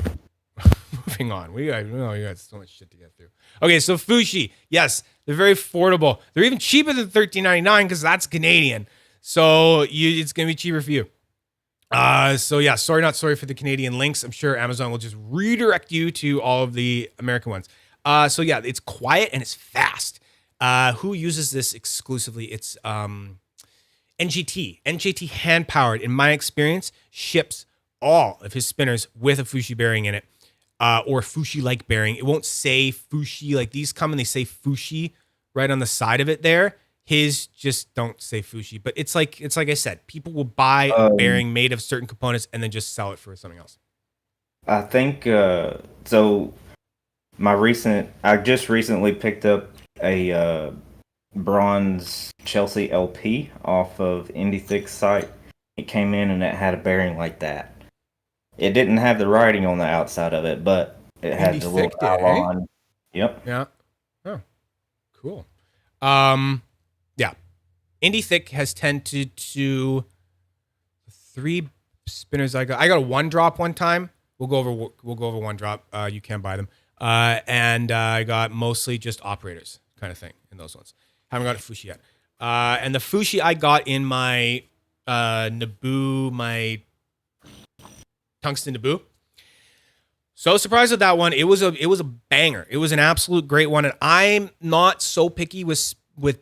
Moving on. We got so much shit to get through. Okay, so Fushi. Yes, they're very affordable. They're even cheaper than $13.99 because that's Canadian. So it's going to be cheaper for you. So yeah, sorry, not sorry for the Canadian links. I'm sure Amazon will just redirect you to all of the American ones. So yeah, it's quiet and it's fast. Who uses this exclusively? It's NGT. NGT hand powered, in my experience, ships all of his spinners with a Fushi bearing in it, or Fushi like bearing. It won't say Fushi, like these come and they say Fushi right on the side of it there. His just don't say Fushi, but it's like I said, people will buy a bearing made of certain components and then just sell it for something else. I think so. I just recently picked up a bronze Chelsea LP off of IndieThick's site. It came in and it had a bearing like that. It didn't have the writing on the outside of it, but it had the little outline. Yep. Yeah. Oh, cool. Yeah. IndieThick has tended to 3 spinners I got. I got a 1-drop one time. We'll go over 1-drop. You can buy them. And I got mostly just operators kind of thing in those ones. Haven't got a Fushi yet. And the Fushi I got in my Naboo, my tungsten Naboo. So surprised with that one. It was a banger. It was an absolute great one. And I'm not so picky with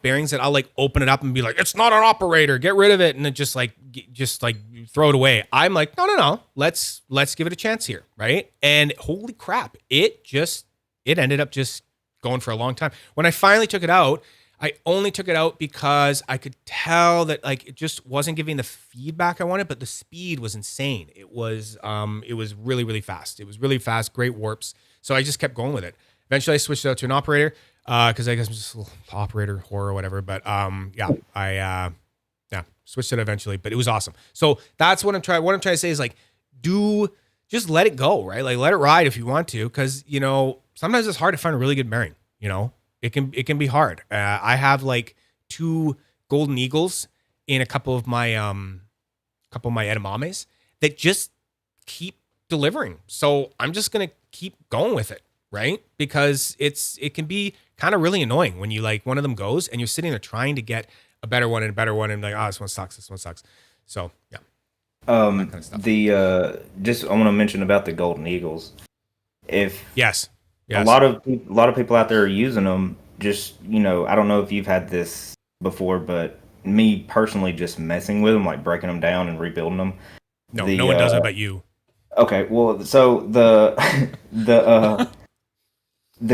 bearings that I'll like open it up and be like, it's not an operator, get rid of it, and then just like throw it away. I'm like, no. Let's give it a chance here, right? And holy crap, it ended up just going for a long time. When I finally took it out, I only took it out because I could tell that like it just wasn't giving the feedback I wanted, but the speed was insane. It was really, really fast. It was really fast, great warps. So I just kept going with it. Eventually I switched it out to an operator because I guess I'm just a little operator whore or whatever. But I switched it eventually, but it was awesome. So that's what I'm trying to say is like, just let it go, right? Like let it ride if you want to, because sometimes it's hard to find a really good bearing. It can be hard. I have like 2 golden eagles in a couple of my edamames that just keep delivering. So I'm just gonna keep going with it, right? Because it can be kind of really annoying when you like one of them goes and you're sitting there trying to get a better one and like, oh, this one sucks. So yeah. Kind of stuff. Just I want to mention about the golden eagles. Yes. A lot of people out there are using them. Just I don't know if you've had this before, but me personally, just messing with them, like breaking them down and rebuilding them. No, no one does it but you. Okay, well, so the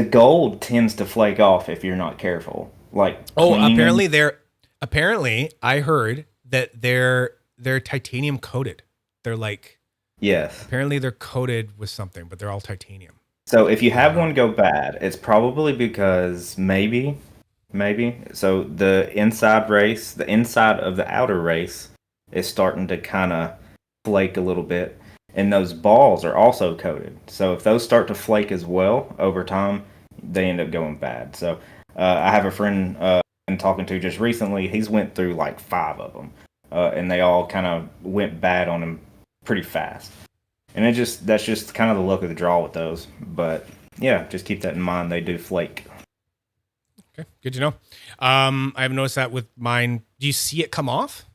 gold tends to flake off if you're not careful. Like apparently I heard that they're titanium coated. They're like yes. Apparently they're coated with something, but they're all titanium. So if you have one go bad, it's probably because maybe. So the inside of the outer race is starting to kind of flake a little bit. And those balls are also coated. So if those start to flake as well over time, they end up going bad. So I have a friend I'm talking to just recently. He's went through like 5 of them. And they all kind of went bad on him pretty fast. And that's just kind of the luck of the draw with those. But yeah, just keep that in mind. They do flake. Okay, good to know. I have noticed that with mine. Do you see it come off,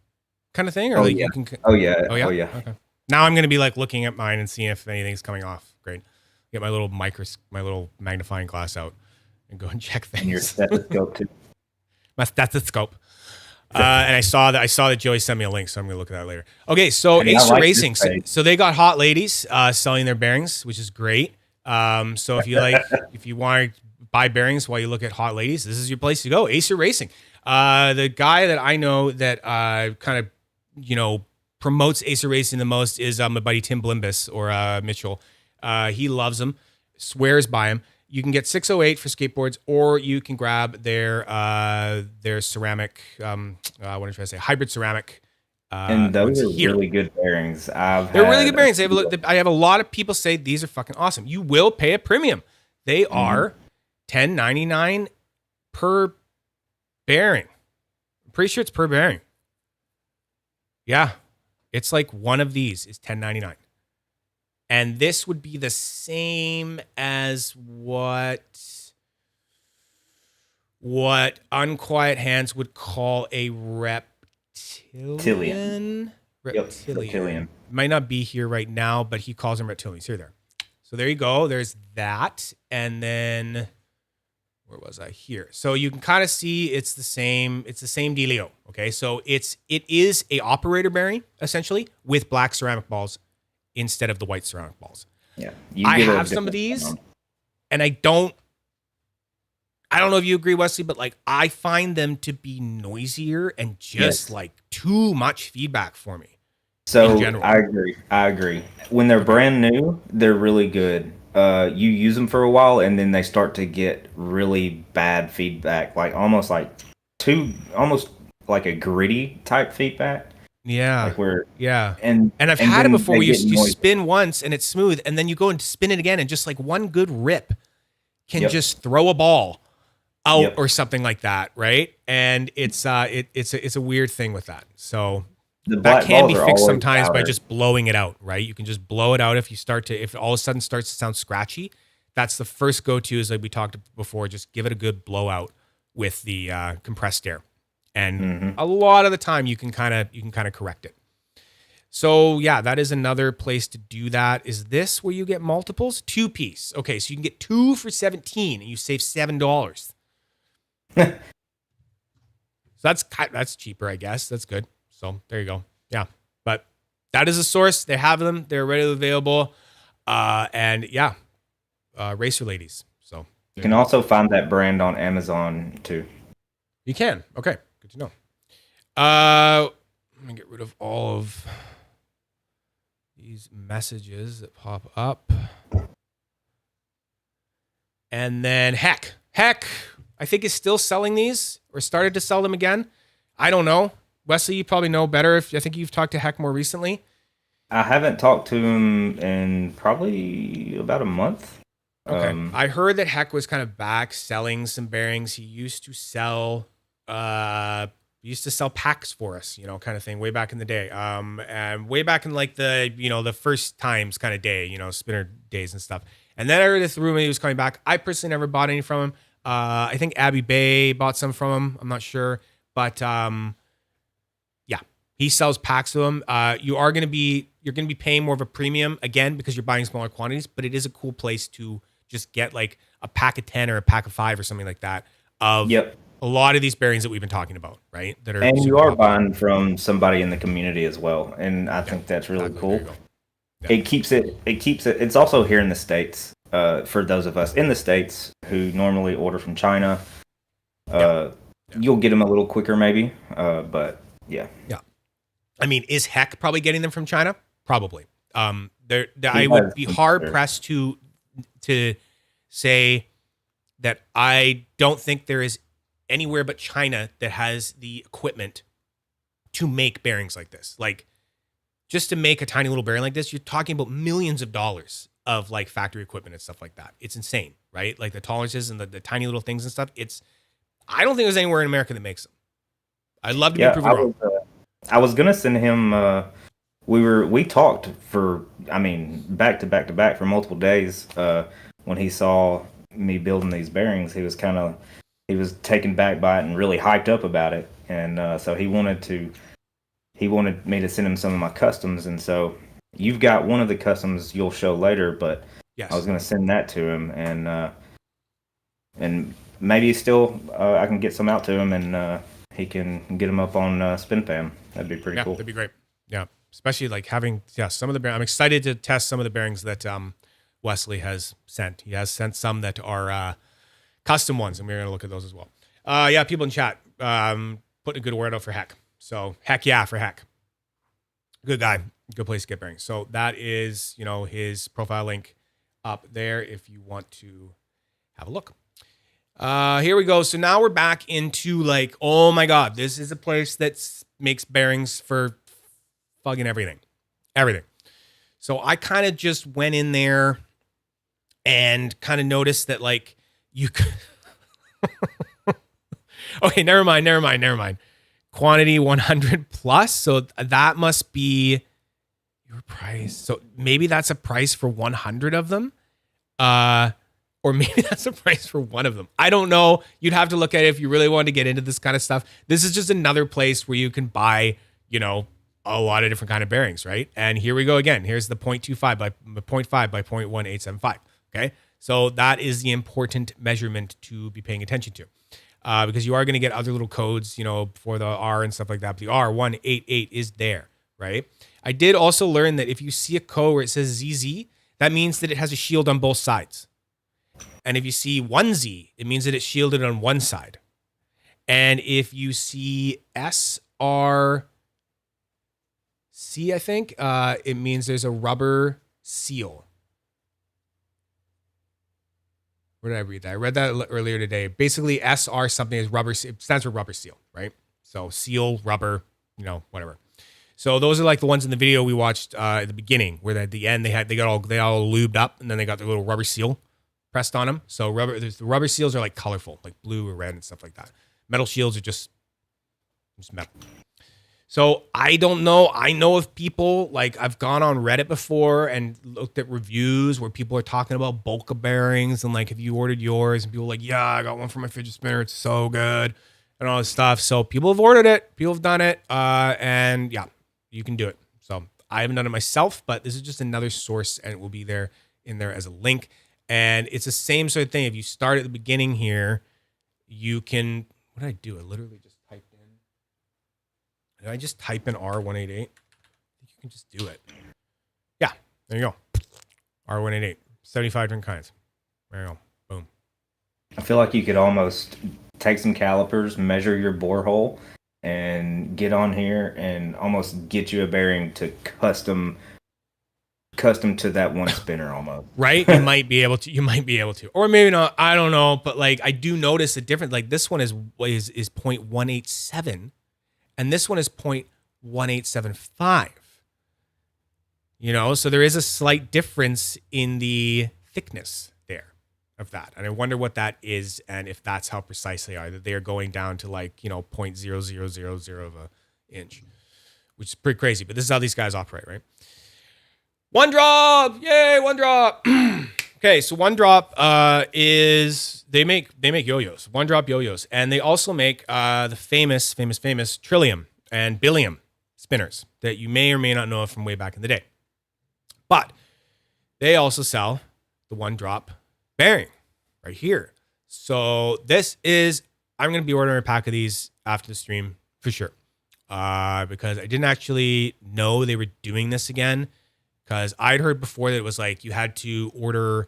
kind of thing, or yeah. Oh yeah. Okay. Now I'm gonna be like looking at mine and seeing if anything's coming off. Great. Get my little magnifying glass out and go and check things. And your stethoscope too. My stethoscope. And I saw that Joey sent me a link, so I'm gonna look at that later. Okay, so Acer Racing, so they got hot ladies selling their bearings, which is great. So if you want to buy bearings while you look at hot ladies, this is your place to go. Acer Racing. The guy that I know that kind of promotes Acer Racing the most is my buddy Tim Blimbus or Mitchell. He loves them, swears by him. You can get 608 for skateboards, or you can grab their ceramic. What did I say? Hybrid ceramic. And those are really good bearings. They're really good bearings. I have a lot of people say these are fucking awesome. You will pay a premium. They are $10.99 per bearing. I'm pretty sure it's per bearing. Yeah, It's like one of these is $10.99. And this would be the same as what Unquiet Hands would call a reptilian. Reptilian. Might not be here right now, but he calls them reptilians. Here, there. So there you go. There's that. And then where was I? Here. So you can kind of see it's the same dealio. Okay. So it is a operator bearing essentially with black ceramic balls instead of the white ceramic balls. Yeah. I have some of these and I don't know if you agree, Wesley, but like I find them to be noisier and just like too much feedback for me. So I agree. When they're brand new, they're really good. You use them for a while and then they start to get really bad feedback, like almost like a gritty type feedback. Yeah. Like and I've had it before where you spin once and it's smooth and then you go and spin it again and just like one good rip can just throw a ball out or something like that, right? And it's a weird thing with that. So that can be fixed sometimes by just blowing it out, right? You can just blow it out if it all of a sudden starts to sound scratchy. That's the first go-to is like we talked before, just give it a good blowout with the compressed air. And a lot of the time you can kind of correct it. So yeah, that is another place to do that. Is this where you get multiples? 2-piece. Okay, so you can get 2 for $17 and you save $7. So that's cheaper, I guess. That's good. So there you go. Yeah, but that is a source. They have them. They're readily available. And yeah, Racer Ladies. So you can also find that brand on Amazon too. You can. Okay, good to know. Let me get rid of all of these messages that pop up. And then Heck, I think is still selling these or started to sell them again. I don't know. Wesley, you probably know better. I think you've talked to Heck more recently. I haven't talked to him in probably about a month. Okay. I heard that Heck was kind of back selling some bearings. He used to sell packs for us, kind of thing way back in the day. And way back in like the first times kind of day, spinner days and stuff. And then I heard this rumor he was coming back. I personally never bought any from him. I think Abby Bay bought some from him. I'm not sure, but yeah, he sells packs to them. You're going to be paying more of a premium again because you're buying smaller quantities, but it is a cool place to just get like a pack of 10 or a pack of 5 or something like that of a lot of these bearings that we've been talking about, right? That are and you are buying from somebody in the community as well, and I think that's really cool. Yeah. It keeps it. It's also here in the States. For those of us in the States who normally order from China, you'll get them a little quicker maybe. But yeah. Yeah. I mean, is Heck probably getting them from China? Probably. I would be hard pressed to say that I don't think there is anywhere but China that has the equipment to make bearings like this. Like, just to make a tiny little bearing like this, you're talking about millions of dollars of like factory equipment and stuff like that. It's insane, right? Like the tolerances and the tiny little things and stuff. I don't think there's anywhere in America that makes them. I'd love to be proven wrong. I was gonna send him. We talked for back to back for multiple days. When he saw me building these bearings, he was taken back by it and really hyped up about it. And so he wanted me to send him some of my customs. And so you've got one of the customs you'll show later, but yes. I was going to send that to him, and maybe still I can get some out to him, and he can get them up on SpinFam. That'd be pretty cool. That'd be great. Yeah, especially like having some of the bearings. I'm excited to test some of the bearings that Wesley has sent. He has sent some that are custom ones, and we're going to look at those as well. People in chat putting a good word out for Heck. So heck yeah for Heck. Good guy. Good place to get bearings. So that is, his profile link up there if you want to have a look. Here we go. So now we're back into like, oh my God, this is a place that makes bearings for fucking everything. Everything. So I kind of just went in there and kind of noticed that like you could... Okay, never mind. quantity 100 plus. So that must be your price. So maybe that's a price for 100 of them. Or maybe that's a price for one of them. I don't know. You'd have to look at it if you really want to get into this kind of stuff. This is just another place where you can buy, you know, a lot of different kind of bearings, right? And here we go again. Here's the 0.25 by 0.5 by 0.1875. Okay. So that is the important measurement to be paying attention to. Because you are going to get other little codes, you know, for the R and stuff like that. But the R188 is there, right? I did also learn that if you see a code where it says ZZ, that means that it has a shield on both sides. And if you see 1Z, it means that it's shielded on one side. And if you see SRC, I think, it means there's a rubber seal. Where did I read that? I read that earlier today. Basically, SR something is rubber. It stands for rubber seal, right? So seal, rubber, you know, whatever. So those are like the ones in the video we watched at the beginning, where at the end they all lubed up, and then they got their little rubber seal pressed on them. So the rubber seals are like colorful, like blue or red and stuff like that. Metal shields are just metal. So I don't know. I know of people, like I've gone on Reddit before and looked at reviews where people are talking about Bolka bearings and like, have you ordered yours? And people are like, yeah, I got one for my fidget spinner. It's so good and all this stuff. So people have ordered it. People have done it. And yeah, you can do it. So I haven't done it myself, but this is just another source and it will be there in there as a link. And it's the same sort of thing. If you start at the beginning here, you can, what did I do? I literally just typed in. Did I just type in R188? I think you can just do it. Yeah, there you go. R188, 75 different kinds. There you go. Boom. I feel like you could almost take some calipers, measure your borehole, and get on here and almost get you a bearing to custom to that one spinner almost. Right? You might be able to. Or maybe not. I don't know. But like I do notice a difference. Like this one is 0.187 and this one is 0.1875. You know, so there is a slight difference in the thickness there of that. And I wonder what that is and if that's how precise they are, that they are going down to like, you know, 0.0000 of an inch, which is pretty crazy. But this is how these guys operate, right? One drop, yay! One drop. Okay, so One Drop is they make yo-yos, One Drop yo-yos, and they also make the famous Trillium and Billium spinners that you may or may not know of from way back in the day. But they also sell the One Drop bearing right here. So this is I'm going to be ordering a pack of these after the stream for sure, because I didn't actually know they were doing this again. Because I'd heard before that it was like you had to order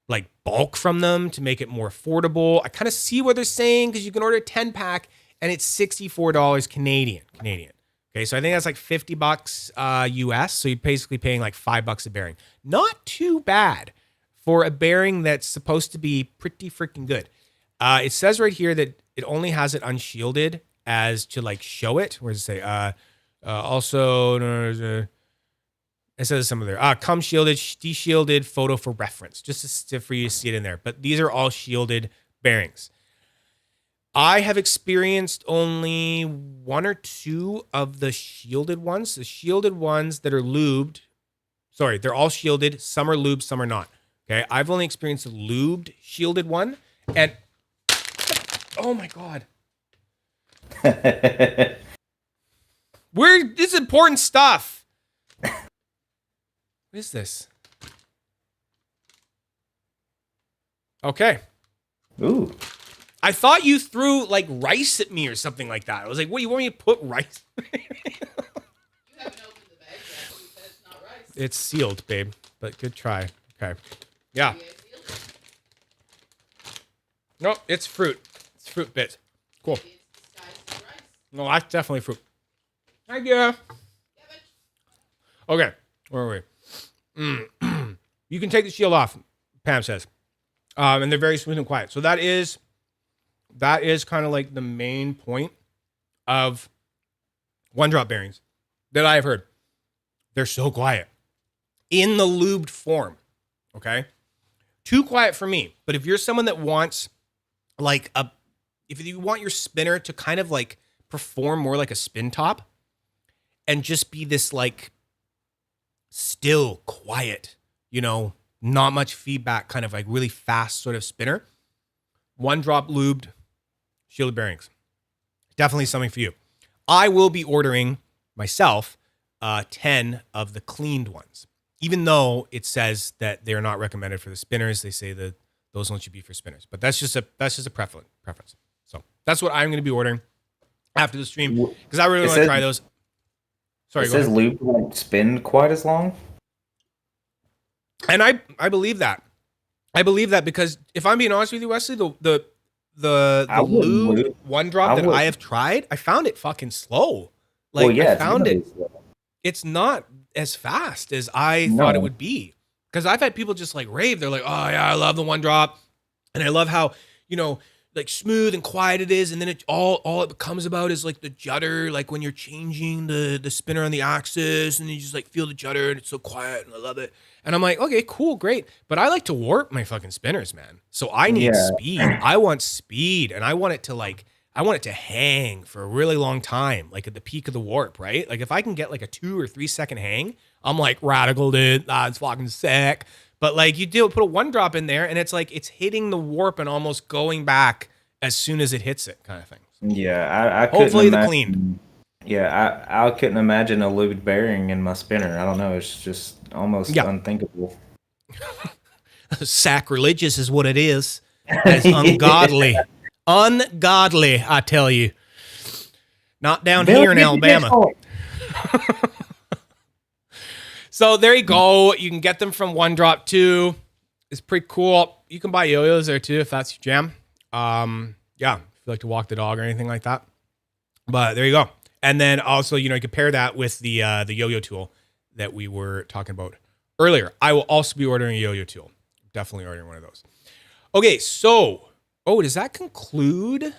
like bulk from them to make it more affordable. I kind of see what they're saying because you can order a 10-pack and it's $64 Canadian. Okay, so I think that's like $50 US. So you're basically paying like $5 a bearing. Not too bad for a bearing that's supposed to be pretty freaking good. It says right here that it only has it unshielded as to like show it. Where does it say? Also... It says some of there. Come shielded, de-shielded photo for reference, just for you to see it in there. But these are all shielded bearings. I have experienced only one or two of the shielded ones. The shielded ones that are lubed, sorry, they're all shielded. Some are lubed, some are not. Okay, I've only experienced a lubed shielded one. And, oh my God. This is important stuff. What is this? Okay. Ooh. I thought you threw like rice at me or something like that. I was like, what, you want me to put rice? You haven't opened the bag yet. You said it's not rice. It's sealed, babe, but good try. Okay. Yeah. No, it's fruit. It's fruit bits. Cool. Maybe it's disguised as rice. No, that's definitely fruit. Thank you. Yeah, bitch. Okay. Where are we? You can take the shield off, Pam says. And they're very smooth and quiet. So that is kind of like the main point of One Drop bearings that I've heard. They're so quiet in the lubed form. Okay. Too quiet for me. But if you're someone that wants like if you want your spinner to kind of like perform more like a spin top and just be this like still quiet, not much feedback, kind of like really fast sort of spinner. 1-drop lubed shielded bearings. Definitely something for you. I will be ordering myself 10 of the cleaned ones. Even though it says that they're not recommended for the spinners, they say that those ones should be for spinners. But that's just a preference. So that's what I'm going to be ordering after the stream because I really want to try those. Sorry, it says lube won't spin quite as long. And I believe that. I believe that because if I'm being honest with you, Wesley, the lube 1-drop that I have tried, I found it fucking slow. Like I found it. It's not as fast as I thought it would be. Because I've had people just like rave. They're like, oh yeah, I love the 1-drop. And I love how, like smooth and quiet it is. And then it all it becomes about is like the judder, like when you're changing the spinner on the axis and you just like feel the judder and it's so quiet and I love it. And I'm like, okay, cool, great. But I like to warp my fucking spinners, man. So I need speed. I want speed and I want it to hang for a really long time, like at the peak of the warp, right? Like if I can get like a 2 or 3 second hang, I'm like radical, dude. It's fucking sick. But like you put a 1-drop in there and it's like it's hitting the warp and almost going back as soon as it hits it, kind of thing. Yeah, I hopefully the cleaned. Yeah, I couldn't imagine a lubed bearing in my spinner. I don't know. It's just almost unthinkable. Sacrilegious is what it is. It's ungodly. Ungodly, I tell you. Not down here in Alabama. So there you go. You can get them from 1-drop too. It's pretty cool. You can buy yo-yos there too if that's your jam. If you like to walk the dog or anything like that. But there you go. And then also, you can pair that with the yo-yo tool that we were talking about earlier. I will also be ordering a yo-yo tool. Definitely ordering one of those. Okay, so does that conclude?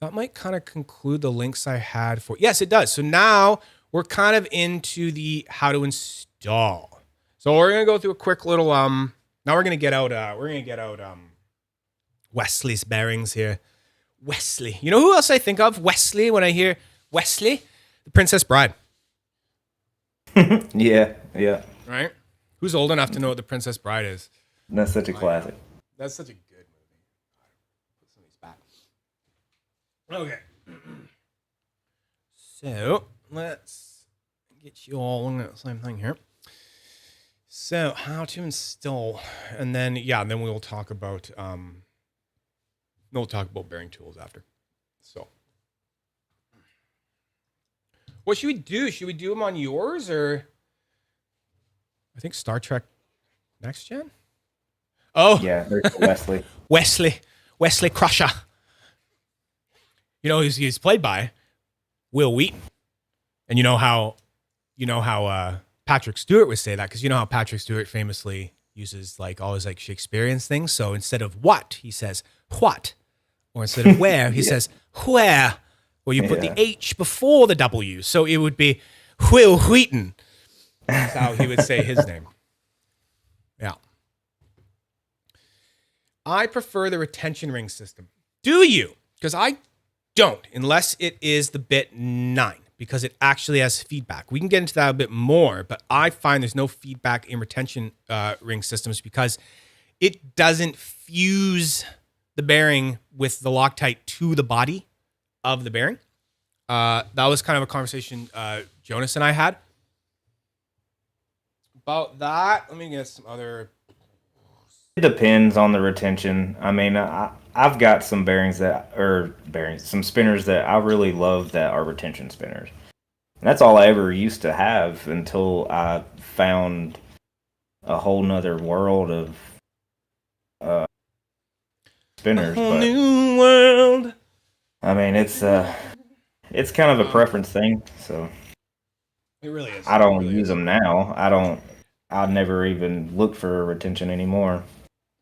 That might kind of conclude the links I had for. Yes, it does. So now we're kind of into the how to install. So we're gonna go through a quick little Now we're gonna get out. Wesley's bearings here. Wesley. You know who else I think of? Wesley when I hear Wesley, the Princess Bride. Yeah. Right. Who's old enough to know what the Princess Bride is? That's such a classic. That's such a good movie. Put some of these back. Okay. So let's get you all looking at the same thing here. So how to install, and then then we will talk about bearing tools after. So what should we do? Should we do them on yours or? I think Star Trek Next Gen. Oh yeah, there's Wesley. Wesley Crusher. He's played by Will Wheaton, and you know how Patrick Stewart would say that because you know how Patrick Stewart famously uses like all his like Shakespearean things. So instead of what, he says what, or instead of where, he says where, or you put the H before the W, so it would be Will Wheaton. That's how he would say his name. Yeah. I prefer the retention ring system. Do you? Because I don't, unless it is the bit 9, because it actually has feedback. We can get into that a bit more, but I find there's no feedback in retention ring systems because it doesn't fuse the bearing with the Loctite to the body of the bearing. That was kind of a conversation Jonas and I had about that. Let me get some other. It depends on the retention. I mean, I've got some some spinners that I really love that are retention spinners. And that's all I ever used to have until I found a whole nother world of spinners. A whole new world. I mean, it's kind of a preference thing. So it really is. I don't use them now. I never even look for a retention anymore.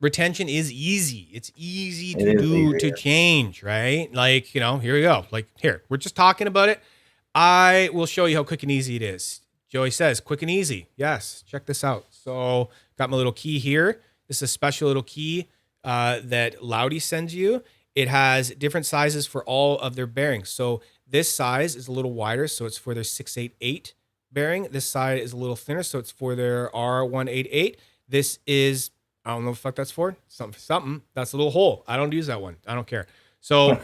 Retention is easy. It's easy to change, right? Like, here we go. Like, here, we're just talking about it. I will show you how quick and easy it is. Joey says, quick and easy. Yes, check this out. So, got my little key here. This is a special little key that Loudy sends you. it has different sizes for all of their bearings. So this size is a little wider, so it's for their 688 bearing. This side is a little thinner, so it's for their R188. This is, I don't know what the fuck that's for. Something. That's a little hole. I don't use that one. I don't care. So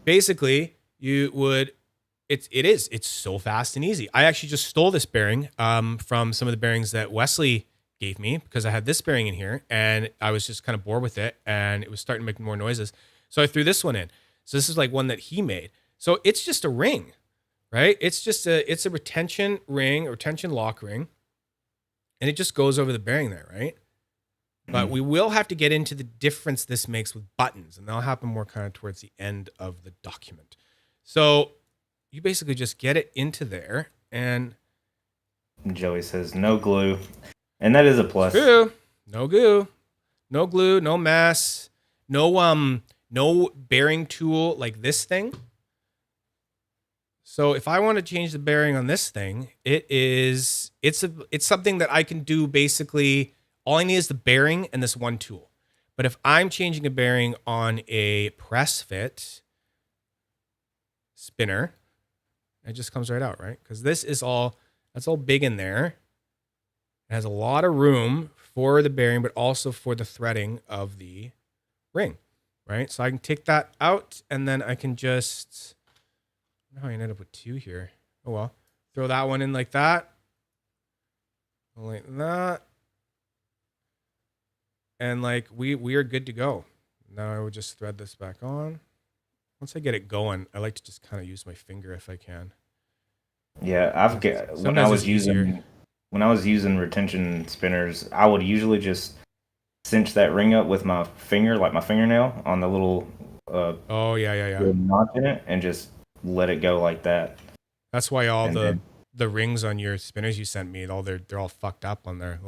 basically, it's so fast and easy. I actually just stole this bearing from some of the bearings that Wesley gave me because I had this bearing in here and I was just kind of bored with it and it was starting to make more noises. So I threw this one in. So this is like one that he made. So it's just a ring, right? It's a retention ring or retention lock ring. And it just goes over the bearing there, right? But we will have to get into the difference this makes with buttons, and that'll happen more kind of towards the end of the document. So you basically just get it into there, and Joey says no glue, and that is a plus. True. No glue, no mess, no bearing tool like this thing. So if I want to change the bearing on this thing, it's something that I can do basically. All I need is the bearing and this one tool. But if I'm changing a bearing on a press fit spinner, it just comes right out, right? Because that's all big in there. It has a lot of room for the bearing, but also for the threading of the ring, right? So I can take that out and then I can just, I don't know how I ended up with two here. Oh well, throw that one in like that. Like that. And like we are good to go. Now I would just thread this back on. Once I get it going, I like to just kind of use my finger if I can. Yeah, when I was using retention spinners, I would usually just cinch that ring up with my finger, like my fingernail, on the little notch in it, and just let it go like that. That's why the rings on your spinners you sent me, they're all fucked up on their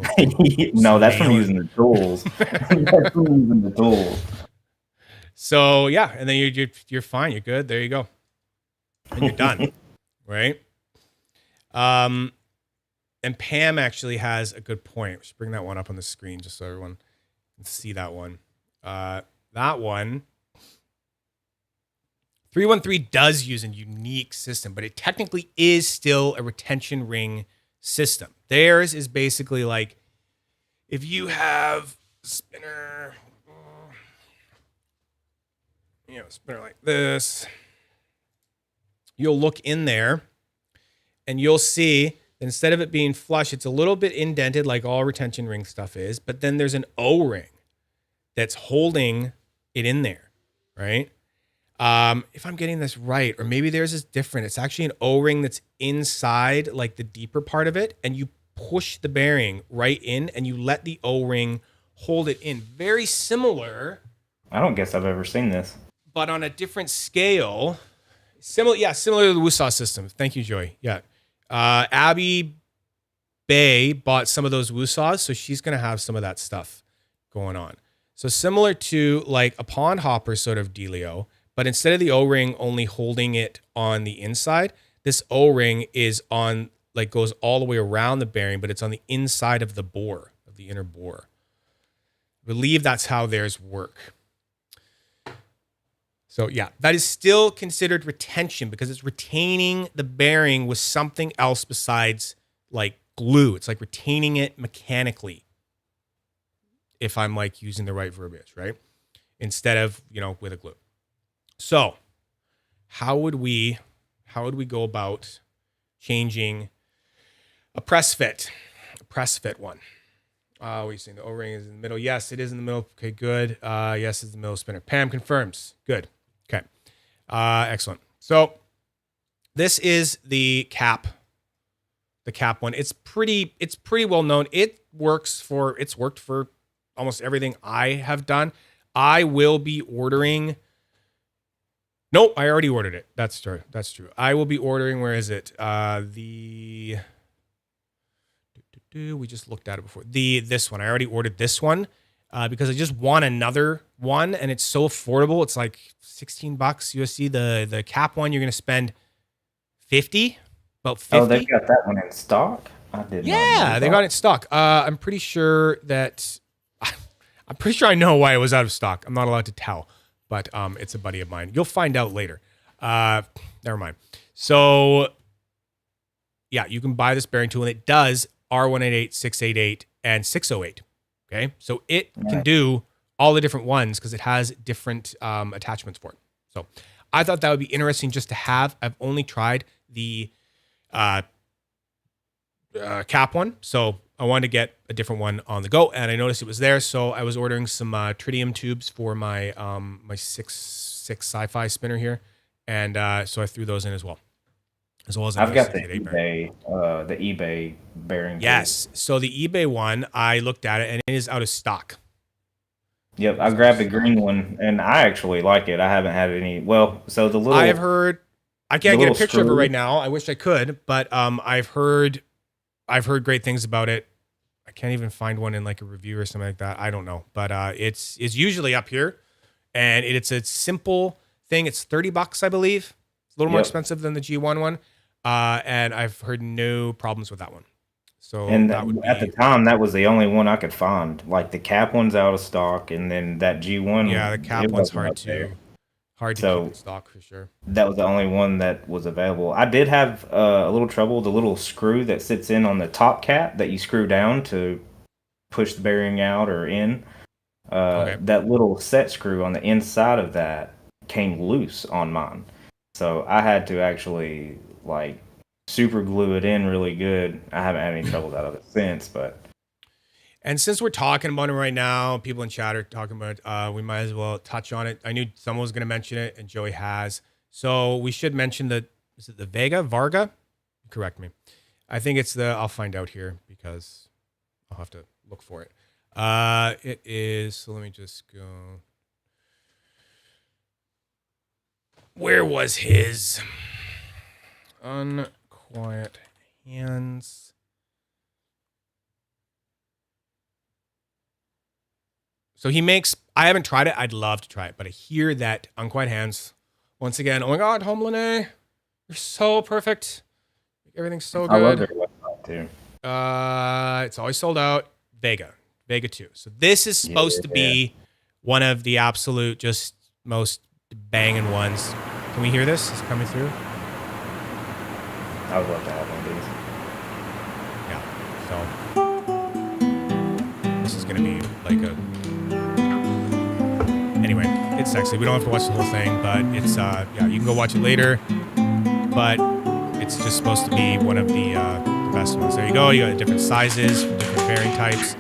no, that's from using the tools. That's from using the tools. So yeah, and then you're fine, you're good. There you go, and you're done, right? And Pam actually has a good point. We should bring that one up on the screen just so everyone can see that one. That one. 313 does use a unique system, but it technically is still a retention ring system. Theirs is basically like if you have a spinner, spinner like this, you'll look in there and you'll see that instead of it being flush, it's a little bit indented like all retention ring stuff is, but then there's an O-ring that's holding it in there, right? If I'm getting this right, or maybe theirs is different. It's actually an O-ring that's inside like the deeper part of it, and you push the bearing right in and you let the O-ring hold it in. Very similar. I don't guess I've ever seen this. But on a different scale. Similar to the Wusaw system. Thank you, Joy. Yeah. Abby Bay bought some of those Wusaws, so she's going to have some of that stuff going on. So similar to like a pond hopper sort of dealio, but instead of the O-ring only holding it on the inside, this O-ring is on, like goes all the way around the bearing, but it's on the inside of the bore, of the inner bore. I believe that's how theirs work. So yeah, that is still considered retention because it's retaining the bearing with something else besides like glue. It's like retaining it mechanically. If I'm like using the right verbiage, right? Instead of, with a glue. So how would we go about changing a press fit one? What are you saying? The O-ring is in the middle. Yes, it is in the middle. Okay, good. Yes, it's the middle spinner. Pam confirms. Good. Okay. Excellent. So this is the cap one. It's pretty well known. It's worked for almost everything I have done. I will be ordering. Nope, I already ordered it. That's true. I will be ordering. Where is it? We just looked at it before. This one. I already ordered this one because I just want another one, and it's so affordable. It's like $16 USD. The cap one, you're gonna spend $50. About $50. Oh, they've got that one in stock. I did. Yeah, they got it in stock. I'm pretty sure I know why it was out of stock. I'm not allowed to tell, but it's a buddy of mine. You'll find out later. Never mind. So yeah, you can buy this bearing tool, and it does R188, 688, and 608. Okay, so it can do all the different ones because it has different attachments for it. So I thought that would be interesting just to have. I've only tried the cap one, so I wanted to get a different one on the go, and I noticed it was there, so I was ordering some tritium tubes for my my 6 sci-fi spinner here, and so I threw those in as well as I've got the 688 eBay bearing. Yes, so the eBay one, I looked at it and it is out of stock. Yep, I grabbed the green one, and I actually like it. I haven't had any. Well, so the little I have heard. I can't get a picture of it screw. right now. I wish I could, but I've heard great things about it. I can't even find one in like a review or something like that. I don't know, but it's usually up here, and it's a simple thing. It's $30, I believe. It's a little more expensive than the G1 one, and I've heard no problems with that one. So And that would be, at the time, that was the only one I could find. Like the cap one's out of stock, and then that G1. yeah, the cap it one's wasn't hard up there. to So- keep in stock for sure. That was the only one that was available. I did have a little trouble. The little screw that sits in on the top cap that you screw down to push the bearing out or in. Okay. That little set screw on the inside of that came loose on mine, so I had to actually like super glue it in really good. I haven't had any troubles out of it since, but And since we're talking about it right now, people in chat are talking about it, we might as well touch on it. I knew someone was going to mention it, and Joey has. So we should mention is it the Varga? Correct me. I think it's I'll find out here because I'll have to look for it. It is, so let me just go. Where was his Unquiet Hands? So he makes, I haven't tried it. I'd love to try it, but I hear that Unquiet Hands, once again, oh my God, Homelanet, you're so perfect. Everything's so I love good. their website too. It's always sold out. Vega 2. So this is supposed to be one of the absolute just most banging ones. Can we hear this? It's coming through. I would love to have one of these. Yeah. So this is gonna be like a. Anyway, it's sexy. We don't have to watch the whole thing, but it's yeah, you can go watch it later. But it's just supposed to be one of the best ones. There you go. You got different sizes, different bearing types,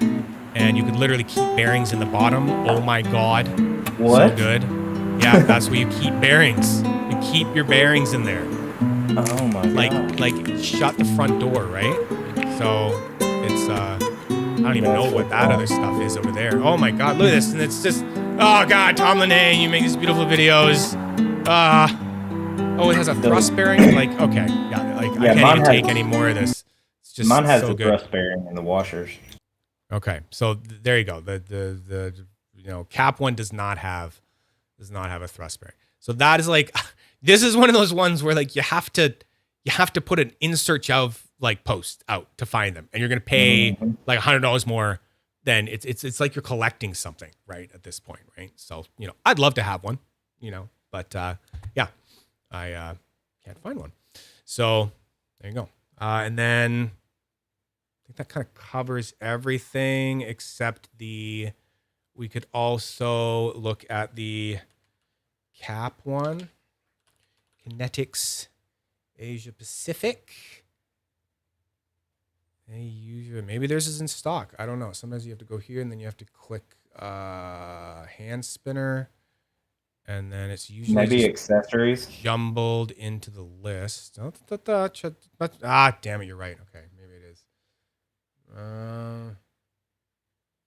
and you could literally keep bearings in the bottom. Oh my God. What? So good. Yeah, that's where you keep bearings. You keep your bearings in there. Oh my God. Like shut the front door, right? So it's I don't even know what that other stuff is over there. Oh my God, look at this. And it's just, oh God, Tom Lene, you make these beautiful videos. Oh, it has a thrust bearing. Like, okay. Yeah, like I can't even take any more of this. It's just Mine has so the good. thrust bearing and the washers. Okay. So there you go. The cap one does not have a thrust bearing. So that is like, this is one of those ones where like you have to put an in search of like post out to find them, and you're gonna pay like $100 more. Then it's like you're collecting something, right? At this point, right? So I'd love to have one, but yeah, I can't find one. So there you go. And then I think that kind of covers everything except we could also look at the cap one. Kinetics Asia Pacific. Maybe theirs is in stock. I don't know. Sometimes you have to go here and then you have to click hand spinner. And then it's usually Maybe just accessories. jumbled into the list. Damn it, you're right. Okay, maybe it is.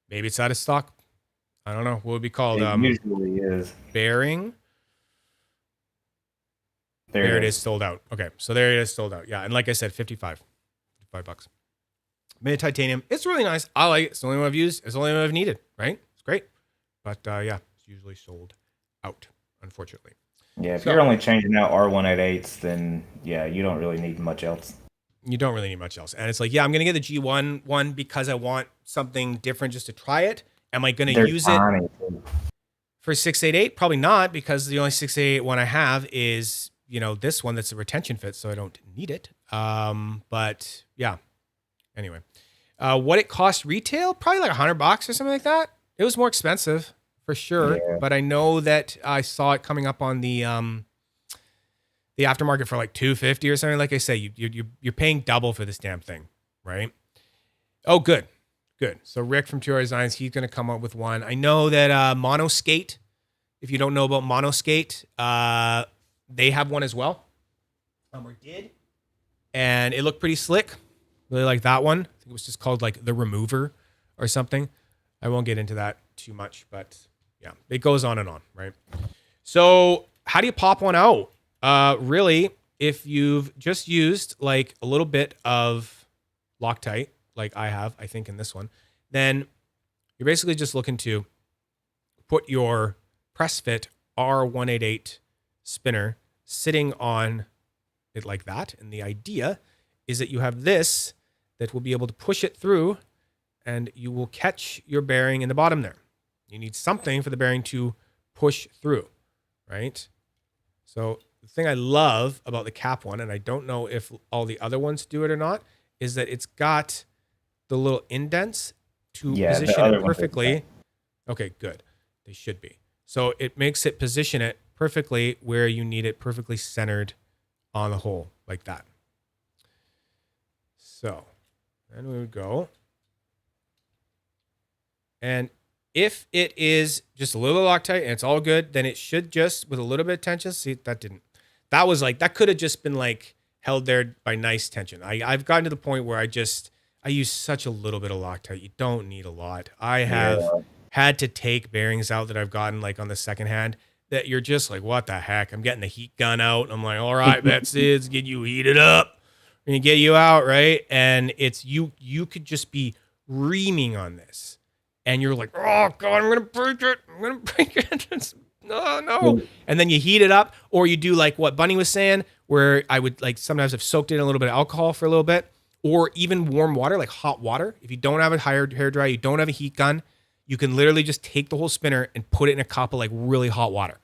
Maybe it's out of stock. I don't know. What would be called? It usually is. Bearing. There it is, sold out. Okay, so there it is, sold out. Yeah, and like I said, $55. Made of titanium. It's really nice. I like it. It's the only one I've used. It's the only one I've needed, right? It's great. But yeah, it's usually sold out, unfortunately. Yeah, if you're only changing out R188s, then yeah, you don't really need much else. You don't really need much else. And it's like, yeah, I'm going to get the G1 one because I want something different just to try it. Am I going to use it? Tiny too. For 688, probably not, because the only 688 one I have is, this one that's a retention fit, so I don't need it. But yeah. Anyway, what it cost retail? Probably like $100 or something like that. It was more expensive for sure, but I know that I saw it coming up on the aftermarket for like $250 or something. Like I say, you're paying double for this damn thing, right? Oh, good. So Rick from TR Designs, he's going to come up with one. I know that Monoskate, if you don't know about Monoskate, they have one as well. Or did. And it looked pretty slick. Really like that one. I think it was just called like the Remover or something. I won't get into that too much, but yeah, it goes on and on, right? So how do you pop one out? Really, if you've just used like a little bit of Loctite, like I have, I think in this one, then you're basically just looking to put your press fit R188 spinner sitting on it like that. And the idea is that you have this that will be able to push it through and you will catch your bearing in the bottom there. You need something for the bearing to push through, right? So the thing I love about the cap one, and I don't know if all the other ones do it or not, is that it's got the little indents to position it perfectly. Okay, good. They should be. So it makes it position it perfectly where you need it perfectly centered on the hole like that. So then we would go. And if it is just a little Loctite and it's all good, then it should just, with a little bit of tension, see, that was like, that could have just been like held there by nice tension. I've gotten to the point where I use such a little bit of Loctite. You don't need a lot. I have had to take bearings out that I've gotten like on the second hand that you're just like, what the heck? I'm getting the heat gun out. I'm like, all right, that's it. Let's get you heated up and get you out, right? And it's you could just be reaming on this. And you're like, oh God, I'm gonna break it. No. And then you heat it up, or you do like what Bunny was saying, where I would like sometimes I've soaked it in a little bit of alcohol for a little bit, or even warm water, like hot water. If you don't have a hair dryer, you don't have a heat gun, you can literally just take the whole spinner and put it in a cup of like really hot water.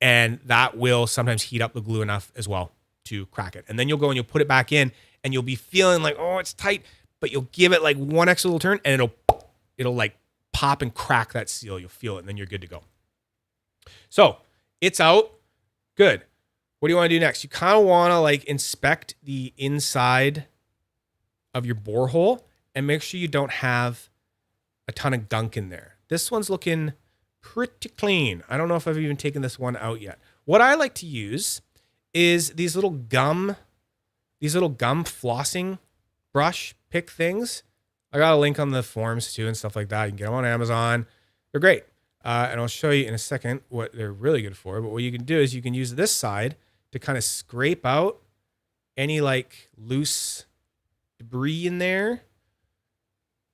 And that will sometimes heat up the glue enough as well to crack it. And then you'll go and you'll put it back in and you'll be feeling like, oh, it's tight, but you'll give it like one extra little turn and it'll like pop and crack that seal. You'll feel it and then you're good to go. So it's out. Good. What do you want to do next? You kind of want to like inspect the inside of your borehole and make sure you don't have a ton of gunk in there. This one's looking pretty clean. I don't know if I've even taken this one out yet. What I like to use is these little gum flossing brush pick things. I got a link on the forums too and stuff like that. You can get them on Amazon. They're great. And I'll show you in a second what they're really good for. But what you can do is you can use this side to kind of scrape out any like loose debris in there.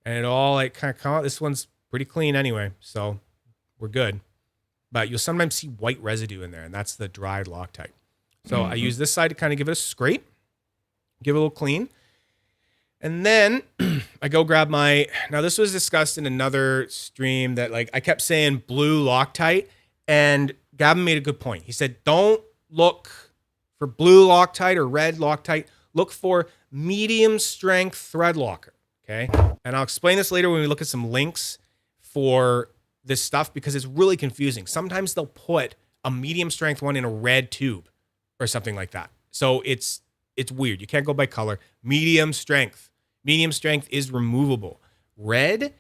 And it all like kind of come out. This one's pretty clean anyway, so we're good. But you'll sometimes see white residue in there, and that's the dried Loctite. So I use this side to kind of give it a scrape, give it a little clean. And then I go grab now this was discussed in another stream that like I kept saying blue Loctite, and Gavin made a good point. He said, don't look for blue Loctite or red Loctite. Look for medium strength thread locker. Okay. And I'll explain this later when we look at some links for this stuff because it's really confusing. Sometimes they'll put a medium strength one in a red tube or something like that. So it's weird. You can't go by color. Medium strength. Medium strength is removable. Red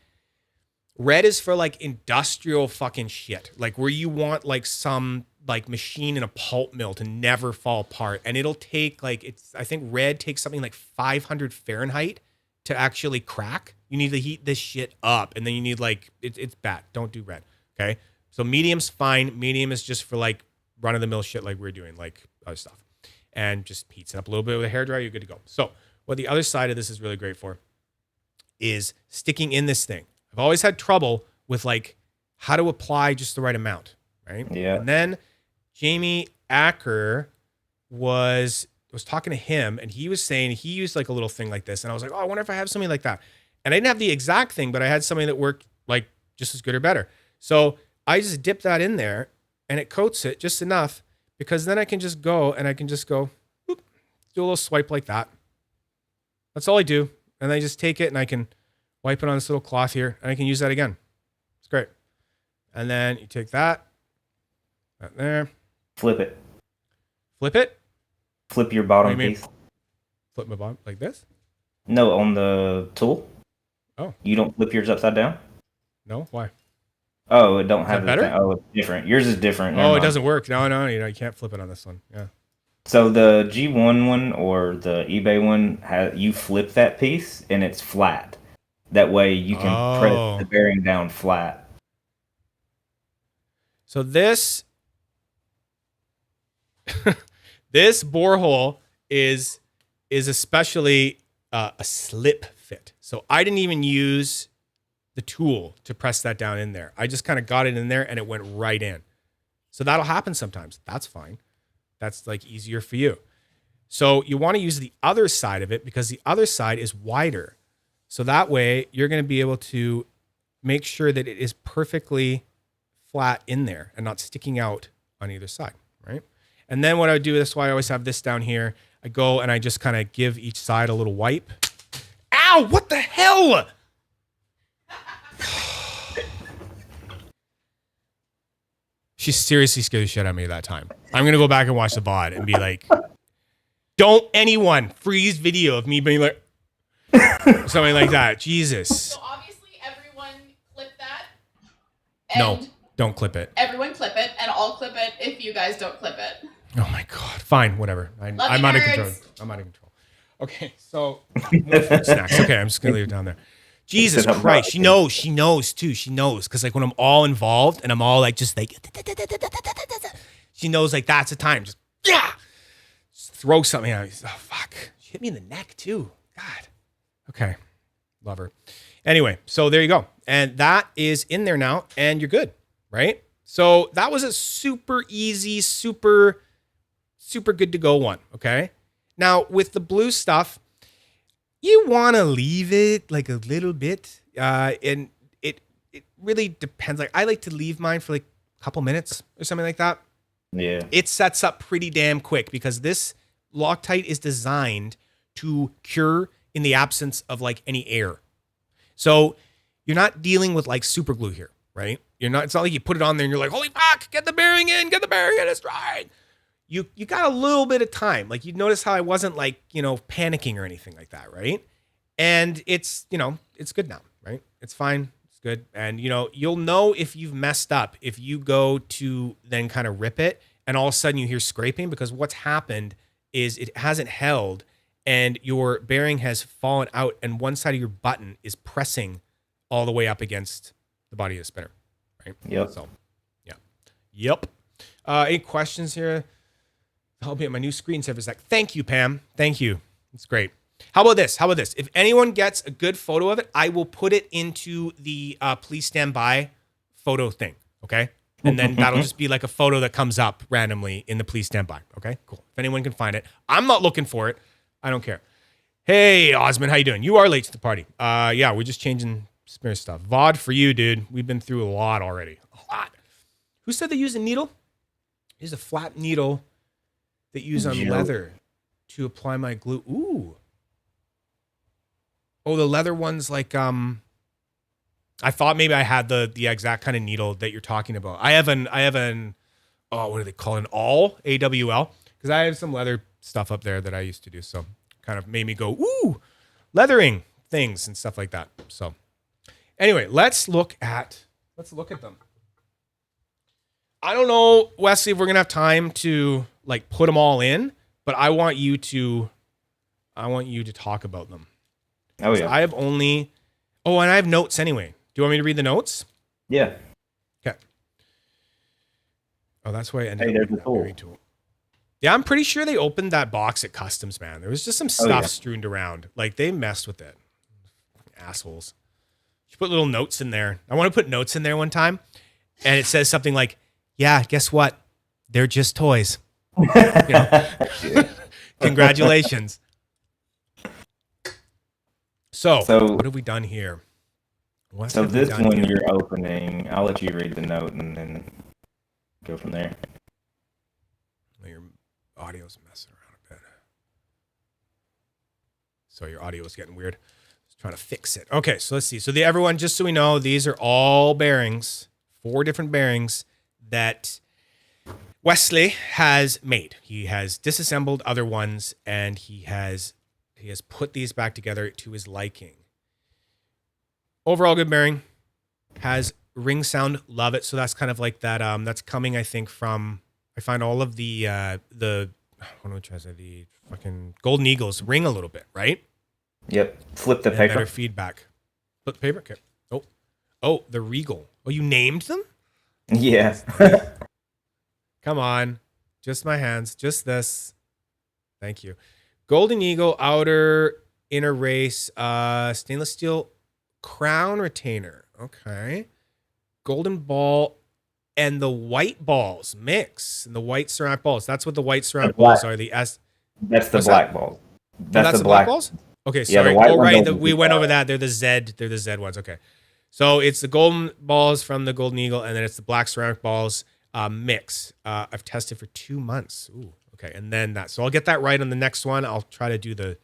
is for like industrial fucking shit. Like where you want like some like machine in a pulp mill to never fall apart. And it'll take like, I think red takes something like 500 Fahrenheit to actually crack. You need to heat this shit up. And then you need like, it's bad. Don't do red. Okay. So medium's fine. Medium is just for like run of the mill shit like we're doing, like other stuff. And just heats it up a little bit with a hairdryer. You're good to go. So what the other side of this is really great for is sticking in this thing. I've always had trouble with like how to apply just the right amount, right? Yeah. And then Jamie Acker was talking to him and he was saying he used like a little thing like this. And I was like, oh, I wonder if I have something like that. And I didn't have the exact thing, but I had something that worked like just as good or better. So I just dip that in there and it coats it just enough, because then I can just go and I can just go, boop, do a little swipe like that. That's all I do. And then I just take it and I can wipe it on this little cloth here and I can use that again. It's great. And then you take that there. Flip it. Flip it. Flip your bottom What do you mean? piece. Flip my bottom like this. No, on the tool. Oh. You don't flip yours upside down? No, why? Oh, it don't have that the better? thing. Oh, it's different. Yours is different. Never Oh, it mind. doesn't work. No, you can't flip it on this one. Yeah. So the G1 one or the eBay one, you flip that piece and it's flat. That way you can press the bearing down flat. So this this borehole is especially a slip fit. So I didn't even use the tool to press that down in there. I just kind of got it in there and it went right in. So that'll happen sometimes. That's fine. That's like easier for you. So you want to use the other side of it because the other side is wider. So that way you're going to be able to make sure that it is perfectly flat in there and not sticking out on either side, right? And then what I would do, that's why I always have this down here. I go and I just kind of give each side a little wipe. Ow, what the hell? She seriously scared the shit out of me that time. I'm going to go back and watch the VOD and be like, don't anyone freeze video of me being like, something like that. Jesus. So obviously everyone clip that. No, And don't clip it. everyone clip it, and I'll clip it if you guys don't clip it. Oh my God. Fine, whatever. I'm Love out you, of control. nerds. I'm out of control. Okay, so more food snacks. Okay, I'm just going to leave it down there. Jesus Christ. She knows too. She knows. Because like when I'm all involved and I'm all like, just like, she knows like that's the time. Just, yeah. Just throw something at me. Oh, fuck. She hit me in the neck too. God. Okay. Love her. Anyway, so there you go. And that is in there now and you're good, right? So that was a super easy, super good to go one. Okay. Now with the blue stuff, you want to leave it like a little bit. And it really depends. Like I like to leave mine for like a couple minutes or something like that. Yeah. It sets up pretty damn quick because this Loctite is designed to cure in the absence of like any air. So you're not dealing with like super glue here, right? It's not like you put it on there and you're like, holy fuck, get the bearing in, it's dry. You got a little bit of time. Like you notice how I wasn't like, panicking or anything like that, right? And it's good now, right? It's fine. It's good. And you'll know if you've messed up if you go to then kind of rip it and all of a sudden you hear scraping because what's happened is it hasn't held and your bearing has fallen out and one side of your button is pressing all the way up against the body of the spinner, right? Yep. So, yeah. Yep. Any questions here? I'll be at my new screensaver sec. Thank you, Pam. Thank you. It's great. How about this? If anyone gets a good photo of it, I will put it into the please stand by photo thing. Okay. And then that'll just be like a photo that comes up randomly in the please stand by. Okay, cool. If anyone can find it, I'm not looking for it. I don't care. Hey, Osmond, how you doing? You are late to the party. Yeah, we're just changing spare stuff. VOD for you, dude. We've been through a lot already. A lot. Who said they use a needle? Here's a flat needle that use on leather to apply my glue. Ooh. Oh, the leather one's like I thought maybe I had the exact kind of needle that you're talking about. I have an what do they call it? An AWL, because I have some leather stuff up there that I used to do. So kind of made me go, ooh, leathering things and stuff like that. So anyway, let's look at them. I don't know, Wesley, if we're gonna have time to like put them all in, but I want you to talk about them. Oh yeah. I have only. Oh, and I have notes anyway. Do you want me to read the notes? Yeah. Okay. Oh, that's why I ended Hey, up there's with the that tool. berry tool. Yeah, I'm pretty sure they opened that box at Customs, man. There was just some stuff yeah. strewn around. Like they messed with it. Assholes. You put little notes in there. I want to put notes in there one time, and it says something like, "Yeah, guess what? They're just toys." Congratulations. So what have we done here? What So have we this done one here? you're opening. I'll let you read the note and then go from there. Your audio's messing around a bit. So your audio is getting weird. Just trying to fix it. Okay, so let's see. So everyone, just so we know, these are all bearings, 4 different bearings that Wesley has made. He has disassembled other ones and he has put these back together to his liking. Overall good bearing. Has ring sound, love it. So that's kind of like that. That's coming, I think, from, I find all of the what do I try to say, the fucking Golden Eagles ring a little bit, right? Yep. Flip the And paper. better feedback. Flip the paper. Okay. Oh, the Regal. Oh, you named them? Yeah. Come on. Just my hands. Just this. Thank you. Golden Eagle outer inner race, stainless steel crown retainer. Okay. Golden ball and the white balls mix. And the white ceramic balls. That's what the white ceramic black. balls are. The S. That's the What's black that? balls. That's the black balls? Okay, Yeah, the sorry. white Oh, ones right. don't We do went that. over that. They're the Z ones. Okay. So it's the golden balls from the Golden Eagle, and then it's the black ceramic balls mix. I've tested for 2 months. Ooh, okay. And then that. So I'll get that right on the next one. I'll try to do the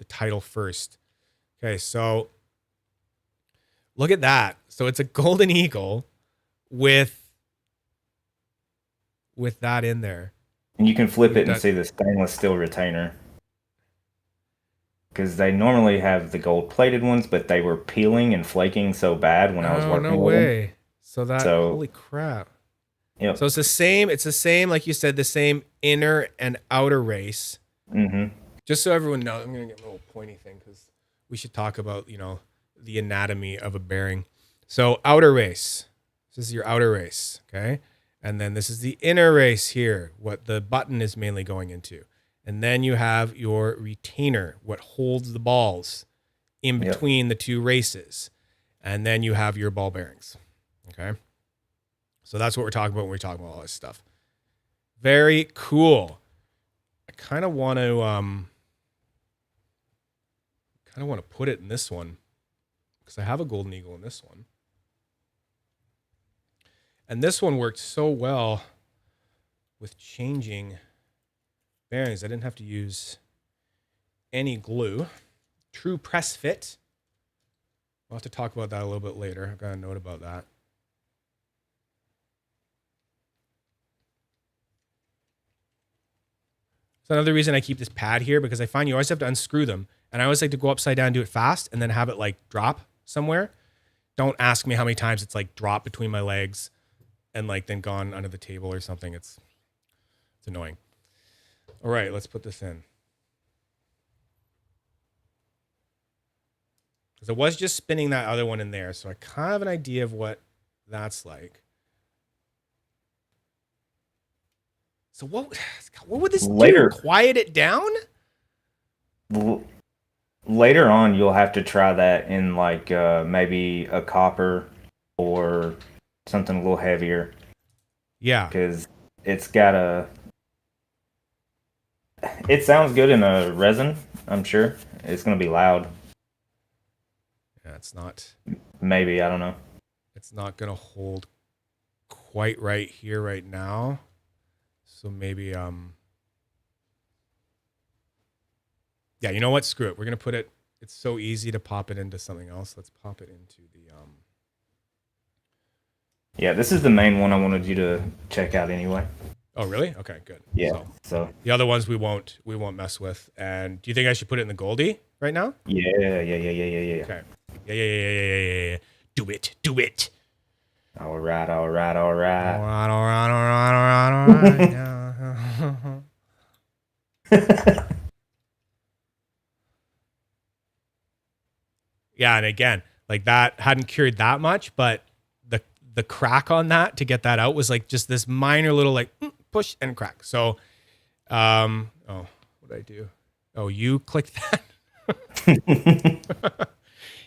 title first. Okay, so look at that. So it's a Golden Eagle with that in there. And you can flip it and That- see the stainless steel retainer. Because they normally have the gold plated ones, but they were peeling and flaking so bad when I was working no with them. way. So holy crap. Yep. So it's the same, like you said, the same inner and outer race. Mm-hmm. Just so everyone knows, I'm going to get a little pointy thing because we should talk about, the anatomy of a bearing. So outer race. This is your outer race, okay? And then this is the inner race here, what the button is mainly going into. And then you have your retainer, what holds the balls in between the 2 races. And then you have your ball bearings, okay? So that's what we're talking about when we're talking about all this stuff. Very cool. I kind of want to put it in this one because I have a Golden Eagle in this one. And this one worked so well with changing bearings. I didn't have to use any glue. True press fit. We'll have to talk about that a little bit later. I've got a note about that. So another reason I keep this pad here, because I find you always have to unscrew them. And I always like to go upside down, do it fast, and then have it like drop somewhere. Don't ask me how many times it's like dropped between my legs and like then gone under the table or something. It's annoying. All right, let's put this in. Because I was just spinning that other one in there, so I kind of have an idea of what that's like. So what would this Later. do? Quiet it down? Later on, you'll have to try that in like maybe a copper or something a little heavier. Yeah. Because it's got a... It sounds good in a resin, I'm sure. It's going to be loud. Yeah, it's not. Maybe, I don't know. It's not going to hold quite right here right now. So maybe, yeah, you know what? Screw it. We're going to put it, it's so easy to pop it into something else. Let's pop it into the, Yeah, this is the main one I wanted you to check out anyway. Oh, really? Okay, good. Yeah, so. The other ones we won't mess with. And do you think I should put it in the Goldie right now? Yeah. Okay. Yeah. Do it. All right. All right. Yeah, and again, like that hadn't cured that much, but the crack on that to get that out was like just this minor little like push and crack. So, what did I do? Oh, you clicked that.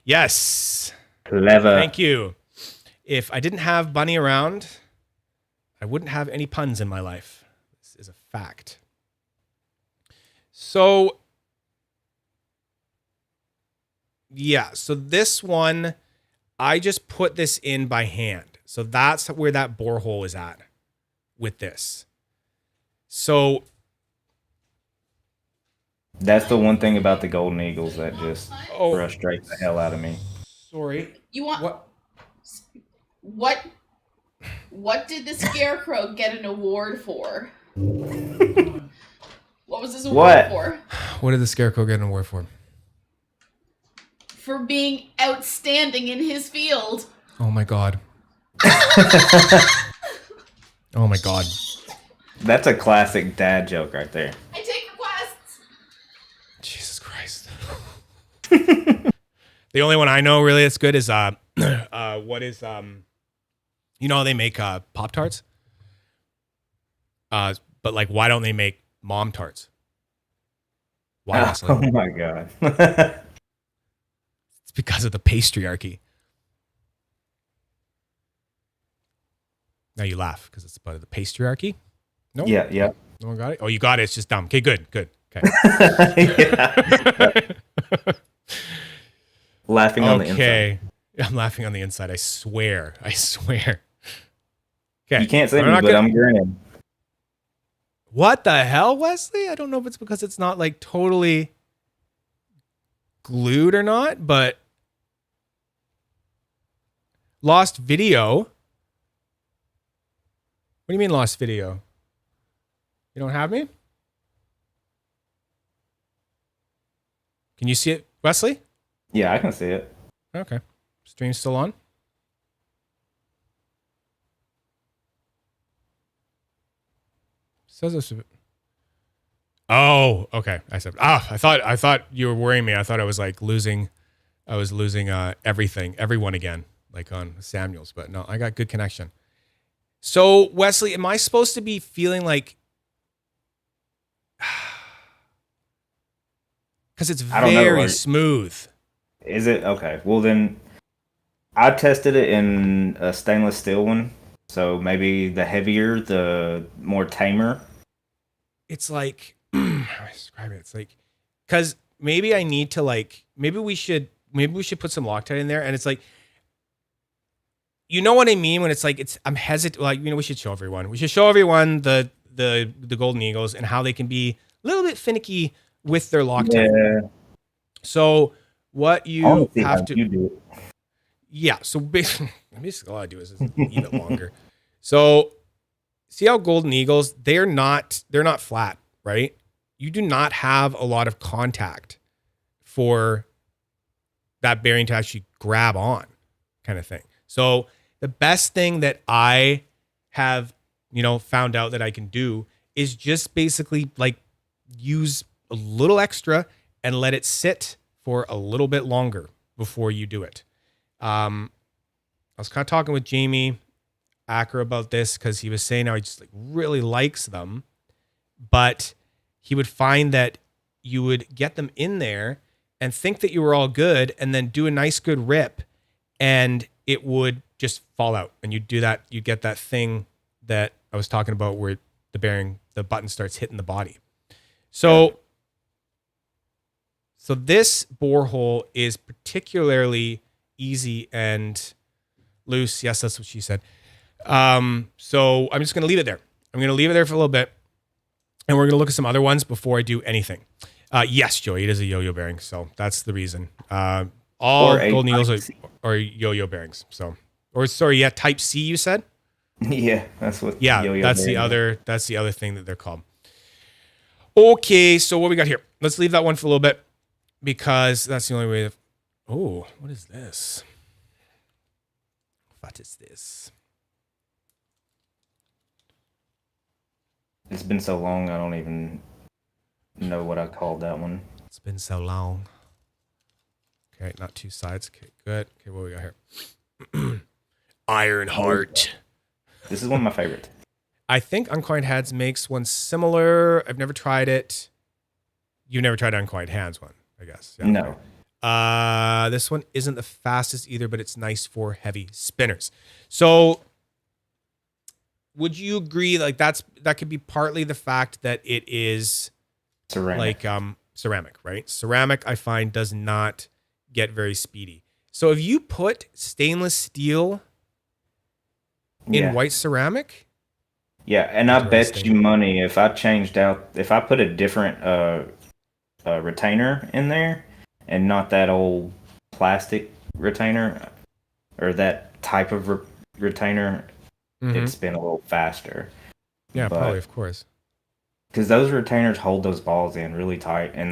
Yes. Clever. Thank you. If I didn't have Bunny around, I wouldn't have any puns in my life. This is a fact. So, yeah. So this one, I just put this in by hand. So that's where that borehole is at with this. So That's the one thing about the Golden Eagles that just Oh. frustrates the hell out of me. sorry. You want What? what did the Scarecrow get an award for? What was this award What? for? What did the Scarecrow get an award for? For being outstanding in his field. Oh my god. Oh my god. That's a classic dad joke right there. I take requests. Jesus Christ. The only one I know really that's good is what is you know how they make Pop-Tarts? But like why don't they make Mom Tarts? Why Wesley? Oh my god. It's because of the patriarchy. Now you laugh because it's about the patriarchy. No? Yeah, yeah. No one got it? Oh, you got it. It's just dumb. Okay, good. Okay. Yeah. Laughing on the inside. Okay. I'm laughing on the inside. I swear. Okay. You can't see I'm me, not but gonna- I'm grinning. What the hell, Wesley? I don't know if it's because it's not like totally glued or not, but lost video. What do you mean lost video? You don't have me? Can you see it, Wesley? Yeah, I can see it. Okay. Stream's still on? Says this. Oh, okay. I thought you were worrying me. I thought I was like losing everyone again, like on Samuel's, but no, I got good connection. So Wesley, am I supposed to be feeling like, because it's I don't know, very like- smooth. Is it? Okay. Well, then I tested it in a stainless steel one. So maybe the heavier, the more tamer. It's like, how do I describe it? It's like, because maybe I need to like, maybe we should put some Loctite in there. And it's like, you know what I mean? When it's like, I'm hesitant. Like, we should show everyone. We should show everyone the Golden Eagles and how they can be a little bit finicky with their Loctite. Yeah. So what I you wanna see have how to you do it. Yeah, so basically all I do is just leave it longer. So see how Golden Eagles, they're not flat, right? You do not have a lot of contact for that bearing to actually grab on, kind of thing. So the best thing that I have, found out that I can do is just basically like use a little extra and let it sit for a little bit longer before you do it. I was kind of talking with Jamie Acker about this because he was saying how he just like really likes them, but he would find that you would get them in there and think that you were all good and then do a nice good rip and it would just fall out. And you do that, you get that thing that I was talking about where the button starts hitting the body. So this borehole is particularly easy and loose. Yes, that's what she said. So I'm just going to leave it there. I'm going to leave it there for a little bit. And we're going to look at some other ones before I do anything. Yes, Joey, it is a yo-yo bearing. So that's the reason. All Golden Eagles are yo-yo bearings. So, Type C, you said? Yeah, that's what. Yeah, yo-yo that's the bearing is. other thing that they're called. Okay, so what we got here? Let's leave that one for a little bit because that's the only way of. Oh, what is this? What is this? It's been so long, I don't even know what I called that one. It's been so long. Okay, not two sides. Okay, good. Okay, what we got here? Iron Heart. This is one of my favorites. I think Unquiet Hands makes one similar. I've never tried it. You've never tried Unquiet Hands one, I guess. Yeah. No. This one isn't the fastest either, but it's nice for heavy spinners. So would you agree like that could be partly the fact that it is Ceramic. like ceramic, right? Ceramic I find does not get very speedy. So if you put stainless steel in white ceramic, yeah, and I bet Interesting. you money if I put a different retainer in there and not that old plastic retainer or that type of retainer, it'd spin a little faster. yeah, But probably, of course. because those retainers hold those balls in really tight, and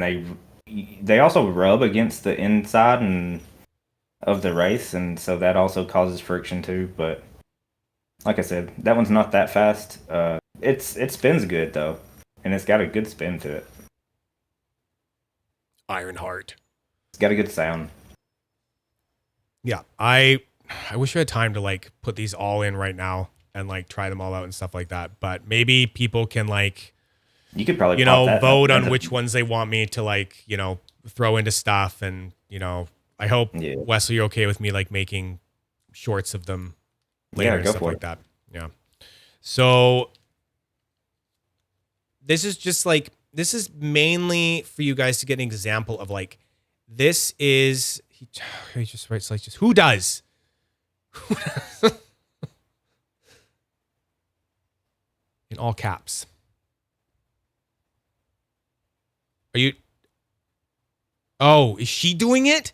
they also rub against the inside and of the race, and so that also causes friction too. But like I said, that one's not that fast. It spins good though, and it's got a good spin to it. Ironheart. It's got a good sound. Yeah, I wish I had time to like put these all in right now and like try them all out and stuff like that. But maybe people can like, You could probably you pop know, that vote up. on which ones they want me to like, you know, throw into stuff. And, you know, I hope Yeah. Wesley, you're okay with me like making shorts of them later and go stuff for like it. that. Yeah. So this is just like, this is mainly for you guys to get an example of like, this is, he just writes like, just who does? In all caps. Are you? Oh, is she doing it?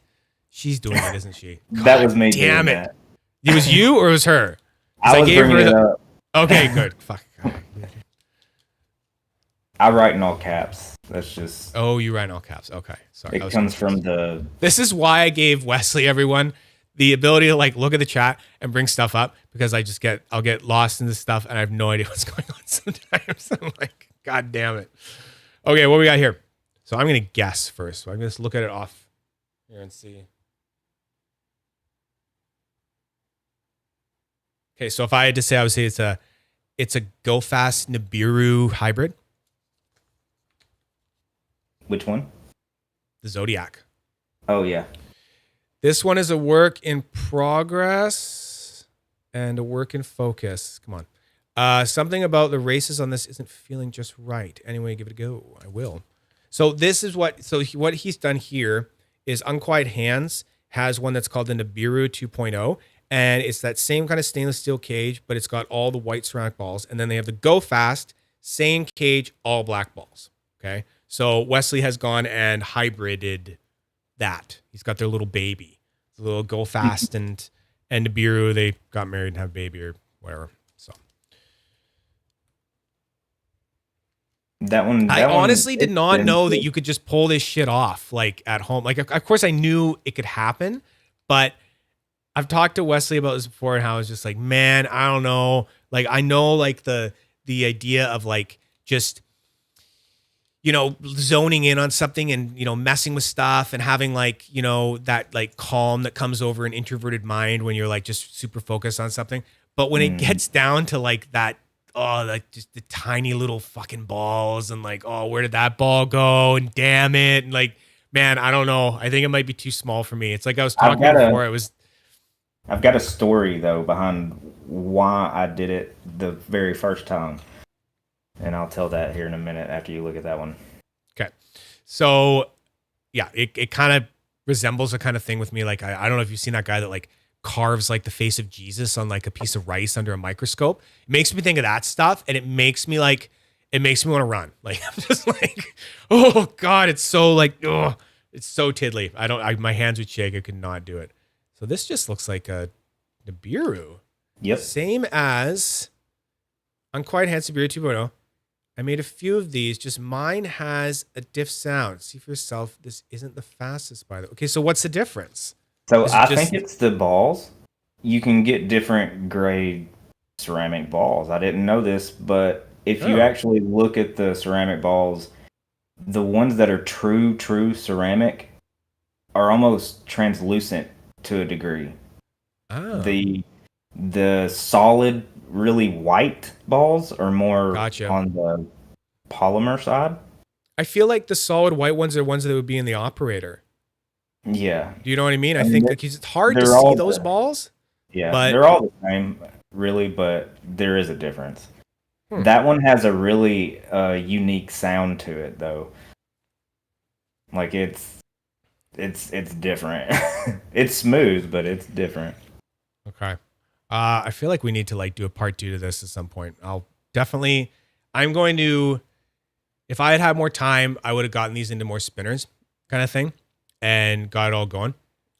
She's doing it, isn't she? That was me damn doing it. that. It was you or it was her? 'Cause I was bringing it up. Okay, good. Fuck. I write in all caps. That's just. Oh, you write in all caps. Okay, sorry. It comes from the. This is why I gave Wesley, everyone, the ability to like look at the chat and bring stuff up because I'll get lost in this stuff and I have no idea what's going on sometimes. I'm like, God damn it. Okay, what we got here? So I'm gonna guess first. So I'm gonna just look at it off here and see. Okay, so if I had to say, I would say it's a Go Fast Nibiru hybrid. Which one? The Zodiac. Oh yeah. This one is a work in progress and a work in focus. Come on. Something about the races on this isn't feeling just right. Anyway, give it a go. I will. So this is what he's done here is Unquiet Hands has one that's called the Nibiru 2.0. And it's that same kind of stainless steel cage, but it's got all the white ceramic balls. And then they have the Go Fast, same cage, all black balls. Okay. So Wesley has gone and hybrided that. He's got their little baby, the little Go Fast and Nibiru. They got married and have a baby or whatever. So I honestly did not know that you could just pull this shit off like at home. Like, of course I knew it could happen, but I've talked to Wesley about this before and how I was just like, man, I don't know. Like, I know like the idea of like just, you know, zoning in on something and, you know, messing with stuff and having like, you know, that like calm that comes over an introverted mind when you're like just super focused on something. But when it gets down to like that, oh, like just the tiny little fucking balls and like, oh, where did that ball go? And damn it. And like, man, I don't know. I think it might be too small for me. It's like I was talking before. I've got a story though behind why I did it the very first time. And I'll tell that here in a minute after you look at that one. Okay. So yeah, it kind of resembles a kind of thing with me. Like, I don't know if you've seen that guy that like carves like the face of Jesus on like a piece of rice under a microscope. It makes me think of that stuff. And it makes me want to run. Like, I'm just like, oh God, it's so like, oh, it's so tiddly. My hands would shake. I could not do it. So this just looks like a Nibiru. Yep. Same as Unquiet Hands Nibiru 2.0. I made a few of these. Just mine has a diff sound. See for yourself. This isn't the fastest, by the way. Okay, so what's the difference? So I think it's the balls. You can get different grade ceramic balls. I didn't know this, but if you actually look at the ceramic balls, the ones that are true ceramic are almost translucent to a degree. Oh. The solid, really white balls are more Gotcha. on the polymer side. I feel like the solid white ones are ones that would be in the operator. Yeah. Do you know what I mean? I think like it's hard to they're all see those balls. Yeah, but they're all the same, really, but there is a difference. That one has a really unique sound to it, though. Like it's it's different. It's smooth, but it's different. Okay. I feel like we need to like do a part 2 to this at some point. I'm going to, if I had had more time, I would have gotten these into more spinners kind of thing and got it all going.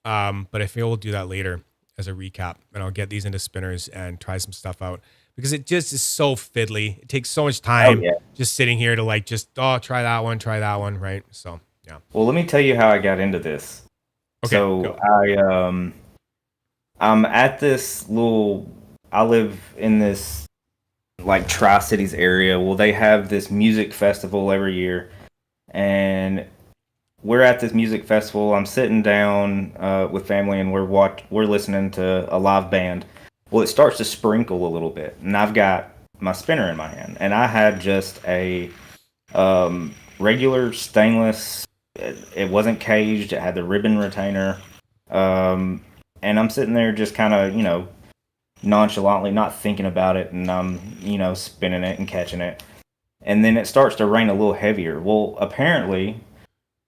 But I feel we'll do that later as a recap, and I'll get these into spinners and try some stuff out because it just is so fiddly. It takes so much time just sitting here to like, try that one. Right. So, yeah. Well, let me tell you how I got into this. Okay, So go. I'm at this I live in this like Tri-Cities area. Well, they have this music festival every year, and we're at this music festival. I'm sitting down with family, and we're listening to a live band. Well, it starts to sprinkle a little bit, and I've got my spinner in my hand, and I had just a regular stainless. It wasn't caged. It had the ribbon retainer. And I'm sitting there just kind of, nonchalantly, not thinking about it, and I'm, spinning it and catching it. And then it starts to rain a little heavier. Well, apparently,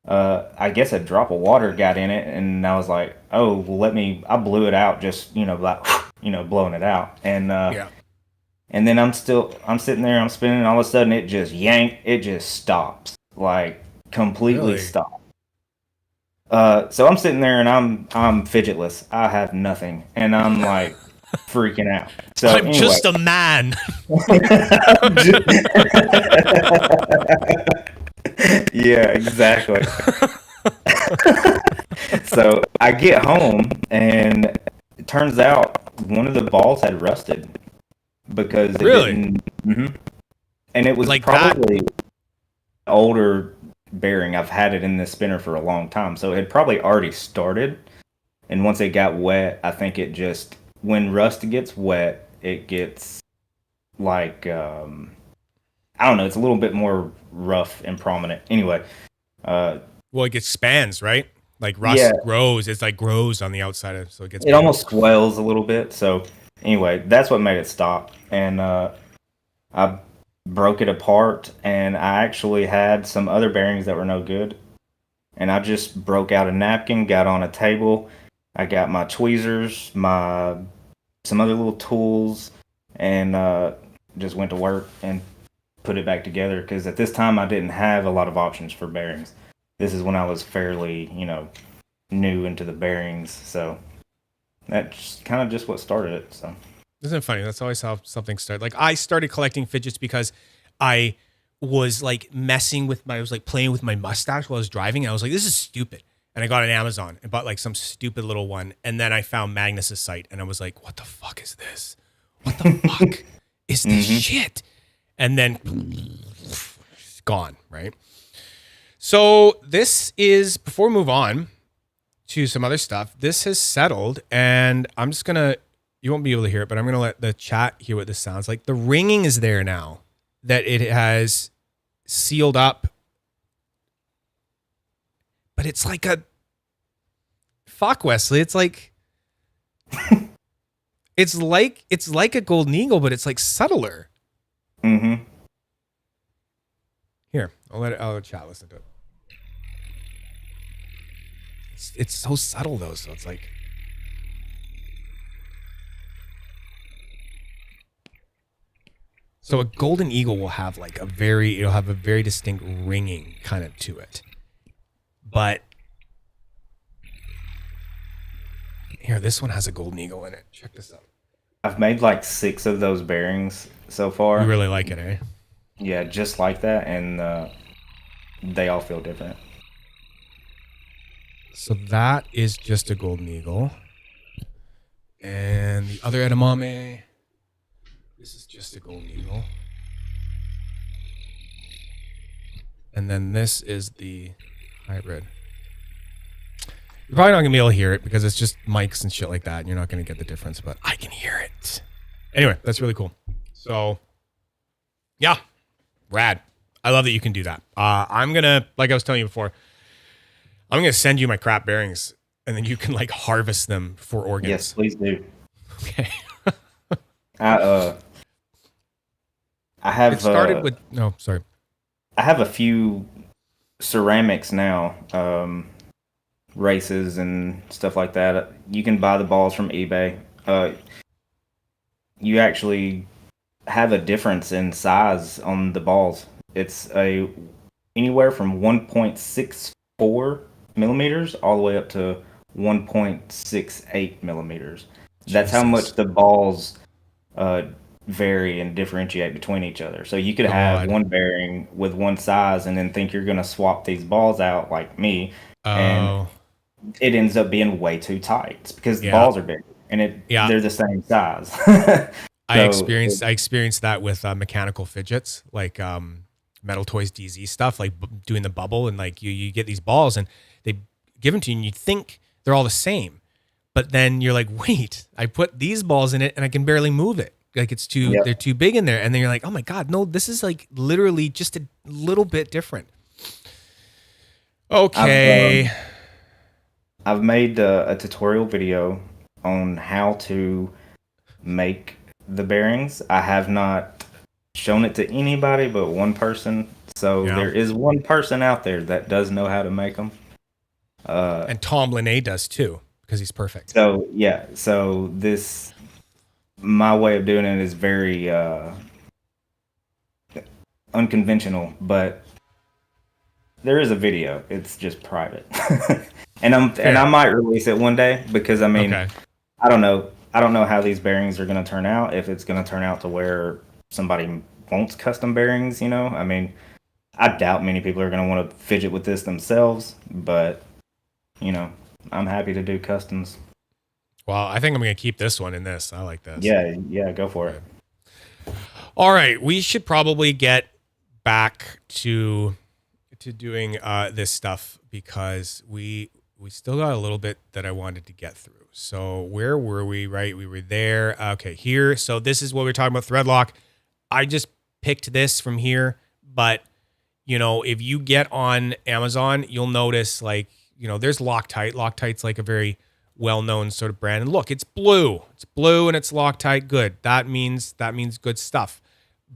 I guess a drop of water got in it, and I was like, oh, well, I blew it out just, like, blowing it out. And, and then I'm sitting there, I'm spinning, and all of a sudden it just stops. Like, completely stops. So I'm sitting there and I'm fidgetless. I have nothing, and I'm like freaking out. So I'm just a man. Yeah, exactly. So I get home, and it turns out one of the balls had rusted because it didn't. And it was like probably older bearing. I've had it in this spinner for a long time, so it had probably already started, and once it got wet, I think it just, when rust gets wet, it gets like I don't know, it's a little bit more rough and prominent. Anyway, well, it gets spans, right? Like rust grows, it's like grows on the outside of, so it almost swells a little bit. So anyway, that's what made it stop, and I broke it apart, and I actually had some other bearings that were no good, and I just broke out a napkin, got on a table, I got my tweezers, some other little tools, and just went to work and put it back together, because at this time I didn't have a lot of options for bearings. This is when I was fairly, new into the bearings, so that's kind of just what started it. So isn't it funny? That's always how something started. Like, I started collecting fidgets because I was like I was like playing with my mustache while I was driving. And I was like, this is stupid. And I got on Amazon and bought like some stupid little one. And then I found Magnus's site, and I was like, what the fuck is this? What the fuck is this shit? And then it's gone, right? So this is, before we move on to some other stuff, this has settled, and I'm just going to, you won't be able to hear it, but I'm going to let the chat hear what this sounds like. The ringing is there now that it has sealed up, but it's like fuck, Wesley. It's like, it's like a golden eagle, but it's like subtler. Mm-hmm. Here, I'll let chat listen to it. It's so subtle though, so it's like, so a golden eagle will have like it'll have a very distinct ringing kind of to it. But here, this one has a golden eagle in it. Check this out. I've made like 6 of those bearings so far. You really like it, eh? Yeah, just like that, and they all feel different. So that is just a golden eagle. And the other edamame, this is just a golden eagle. And then this is the hybrid. You're probably not going to be able to hear it because it's just mics and shit like that, and you're not going to get the difference, but I can hear it. Anyway, that's really cool. So, yeah, rad. I love that you can do that. I'm going to, like I was telling you before, I'm going to send you my crap bearings, and then you can like harvest them for organs. Yes, please do. Okay. I have. It started with, no, sorry. I have a few ceramics now. races and stuff like that. You can buy the balls from eBay. You actually have a difference in size on the balls. It's a anywhere from 1.64 millimeters all the way up to 1.68 millimeters. That's how much Jesus. the balls vary and differentiate between each other. So you could have God. one bearing with one size and then think you're going to swap these balls out like me, and Oh, it ends up being way too tight. It's because the yeah. balls are big and Yeah. they're the same size. I So experienced that with mechanical fidgets, like Metal Toys DZ stuff, like doing the bubble, and like you get these balls and they give them to you and you think they're all the same, but then you're like, wait, I put these balls in it and I can barely move it. Like Yep. they're too big in there. And then you're like, oh my God, no, this is like literally just a little bit different. Okay. I've made a tutorial video on how to make the bearings. I have not shown it to anybody but one person. So Yeah. there is one person out there that does know how to make them. And Tom Linné does too, because he's perfect. So yeah, so this my way of doing it is very unconventional, but there is a video. It's just private, and I might release it one day because I mean, Okay. I don't know. I don't know how these bearings are going to turn out. If it's going to turn out to where somebody wants custom bearings, you know. I mean, I doubt many people are going to want to fidget with this themselves, but you know, I'm happy to do customs. Well, I think I'm going to keep this one in this. I like this. Yeah, go for it. All right, we should probably get back to doing this stuff because we still got a little bit that I wanted to get through. So where were we? Right, we were there. Okay, here. So this is what we're talking about, thread lock. I just picked this from here, but you know, if you get on Amazon, you'll notice like, you know, there's Loctite. Loctite's like a very well-known sort of brand. And look, it's blue. It's blue and it's Loctite. Good. That means good stuff.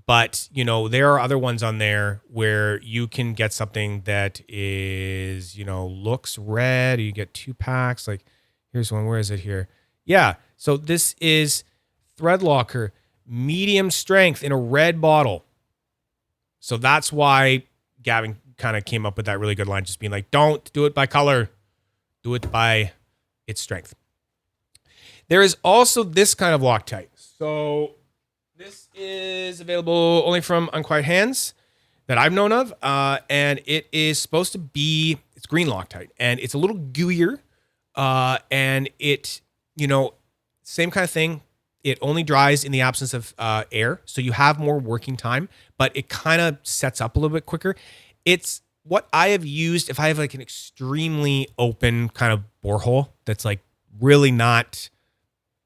But, you know, there are other ones on there where you can get something that is, you know, looks red. You get 2 packs. Like, here's one. Where is it here? Yeah. So this is Thread Locker, medium strength in a red bottle. So that's why Gavin kind of came up with that really good line, just being like, don't do it by color. Do it by its strength. There is also this kind of Loctite. So this is available only from Unquiet Hands that I've known of. And it is supposed to be, it's green Loctite. And it's a little gooier. And it, you know, same kind of thing. It only dries in the absence of air. So you have more working time, but it kind of sets up a little bit quicker. It's what I have used if I have like an extremely open kind of borehole that's like really not,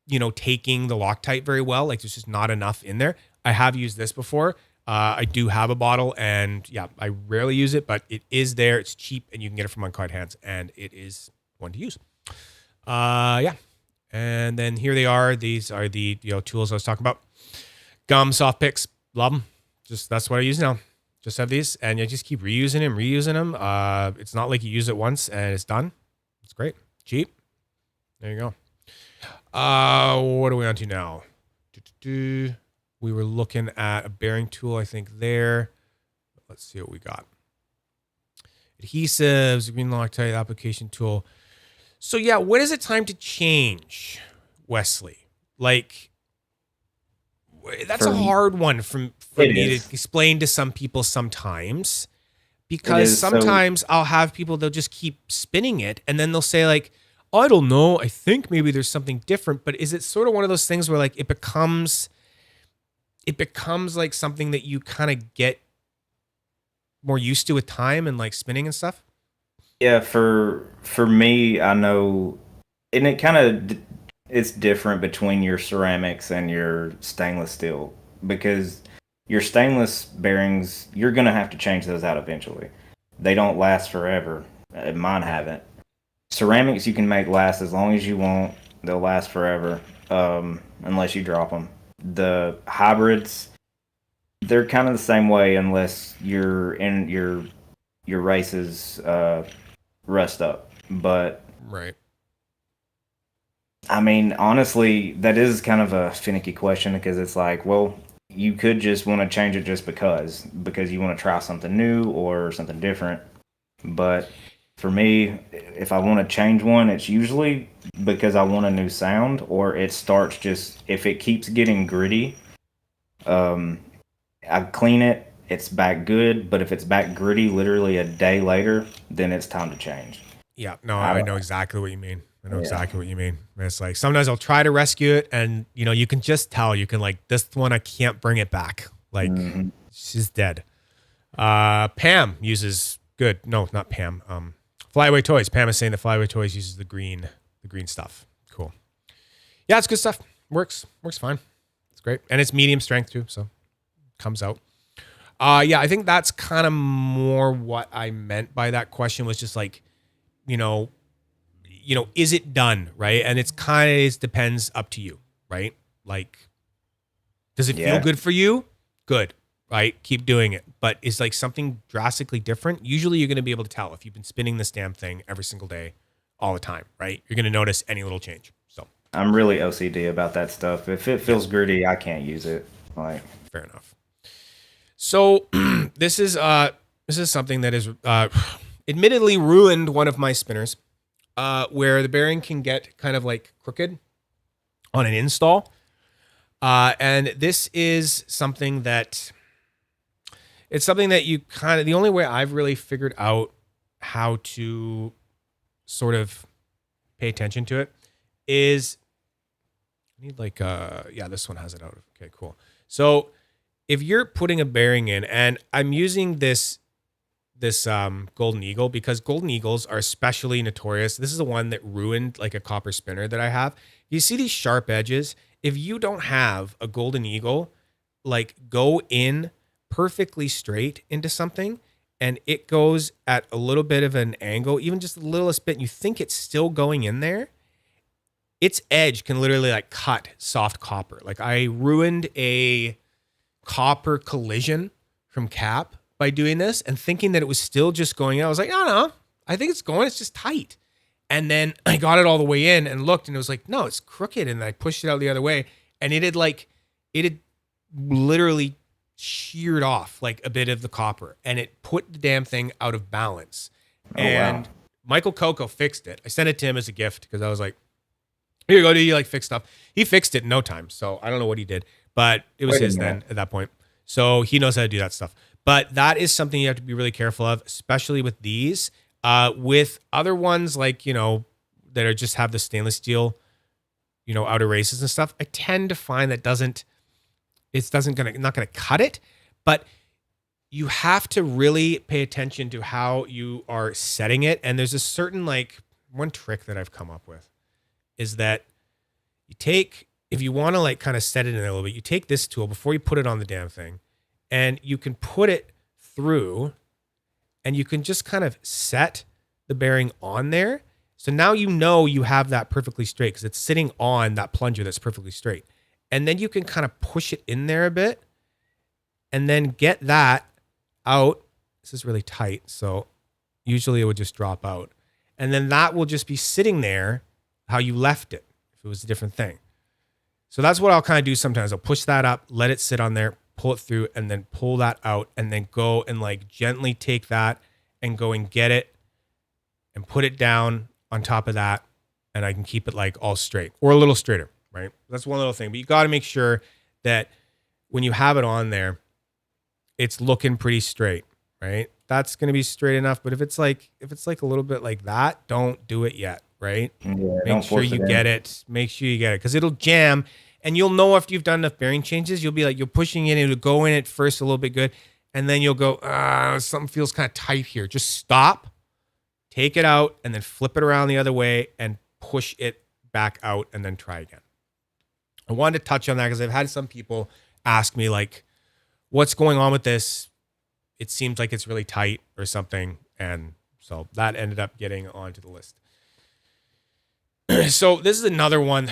you know, taking the Loctite very well. Like there's just not enough in there. I have used this before. I do have a bottle and yeah, I rarely use it, but it is there. It's cheap and you can get it from Unquiet Hands and it is one to use. Yeah. And then here they are. These are the, you know, tools I was talking about. Gum, soft picks, love them. Just, that's what I use now. Just have these and you just keep reusing them. It's not like you use it once and it's done. It's great. Cheap. There you go. What are we on to now? We were looking at a bearing tool, I think there. Let's see what we got. Adhesives, green Loctite application tool. So yeah, when is it time to change, Wesley? Like, that's a hard one for me to explain to some people sometimes, because sometimes I'll have people, they'll just keep spinning it and then they'll say like, I don't know, I think maybe there's something different. But is it sort of one of those things where like it becomes like something that you kind of get more used to with time and like spinning and stuff? Yeah, for me, I know, and it kind of it's different between your ceramics and your stainless steel, because your stainless bearings, you're gonna have to change those out eventually. They don't last forever. Mine haven't. Ceramics you can make last as long as you want. They'll last forever, unless you drop them. The hybrids, they're kind of the same way unless you're in your races rust up. But Right. I mean, honestly, that is kind of a finicky question because it's like, well, you could just want to change it just because you want to try something new or something different. But for me, if I want to change one, it's usually because I want a new sound or it starts just if it keeps getting gritty, um, I clean it, it's back good. But if it's back gritty literally a day later, then it's time to change. Yeah, no, I I don't- know exactly what you mean. I know Yeah. exactly what you mean. It's like sometimes I'll try to rescue it, and you can just tell. You can like this one, I can't bring it back. Like she's dead. Pam uses good. No, not Pam. Flyaway Toys. Pam is saying the Flyaway Toys uses the green stuff. Cool. Yeah, it's good stuff. Works fine. It's great, and it's medium strength too, so comes out. Yeah, I think that's kind of more what I meant by that question was just like, is it done, right? And it's kind of depends up to you, right? Like, does it feel good for you? Good, right? Keep doing it. But is like something drastically different? Usually you're going to be able to tell if you've been spinning this damn thing every single day, all the time, right? You're going to notice any little change. So I'm really OCD about that stuff. If it feels gritty, I can't use it. Like, fair enough. So this is something that is admittedly ruined one of my spinners, where the bearing can get kind of like crooked on an install. And this is something that you kind of, the only way I've really figured out how to sort of pay attention to it is I need like, this one has it out. Okay, cool. So if you're putting a bearing in, and I'm using this Golden Eagle because Golden Eagles are especially notorious. This is the one that ruined like a copper spinner that I have. You see these sharp edges? If you don't have a Golden Eagle, like go in perfectly straight into something and it goes at a little bit of an angle, even just the littlest bit, and you think it's still going in there, its edge can literally like cut soft copper. Like I ruined a copper collision from Cap by doing this and thinking that it was still just going out. I was like, no, I think it's going, it's just tight. And then I got it all the way in and looked and it was like, no, it's crooked. And I pushed it out the other way and it had literally sheared off like a bit of the copper and it put the damn thing out of balance. Wow. Michael Coco fixed it. I sent it to him as a gift because I was like, here you go, do you like fix stuff? He fixed it in no time. So I don't know what he did, but it was his then at that point. So he knows how to do that stuff. But that is something you have to be really careful of, especially with these. With other ones like, that are just have the stainless steel, outer races and stuff, I tend to find that not gonna cut it, but you have to really pay attention to how you are setting it. And there's a certain one trick that I've come up with is that if you want to like kind of set it in a little bit, you take this tool before you put it on the damn thing and you can put it through and you can just kind of set the bearing on there. So now you have that perfectly straight because it's sitting on that plunger that's perfectly straight. And then you can kind of push it in there a bit and then get that out. This is really tight, so usually it would just drop out. And then that will just be sitting there how you left it if it was a different thing. So that's what I'll kind of do sometimes. I'll push that up, let it sit on there, pull it through, and then pull that out, and then go and like gently take that and go and get it and put it down on top of that, and I can keep it like all straight or a little straighter, right? That's one little thing. But you got to make sure that when you have it on there, it's looking pretty straight, right? That's going to be straight enough. But if it's like a little bit like that, don't do it yet, right? Yeah, Make sure you get it. Make sure you get it because it'll jam. And you'll know after you've done enough bearing changes, you'll be like, you're pushing it, it'll go in at first a little bit good. And then you'll go, something feels kind of tight here. Just stop, take it out, and then flip it around the other way and push it back out and then try again. I wanted to touch on that because I've had some people ask me like, what's going on with this? It seems like it's really tight or something. And so that ended up getting onto the list. So this is another one.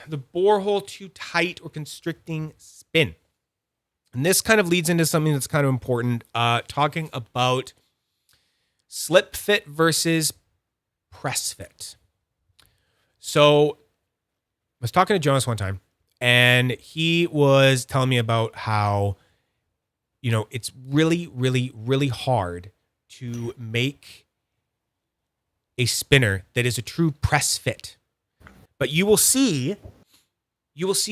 The borehole too tight or constricting spin. And this kind of leads into something that's kind of important. Talking about slip fit versus press fit. So I was talking to Jonas one time, and he was telling me about how, you know, it's really, really, really hard to make a spinner that is a true press fit. But you will see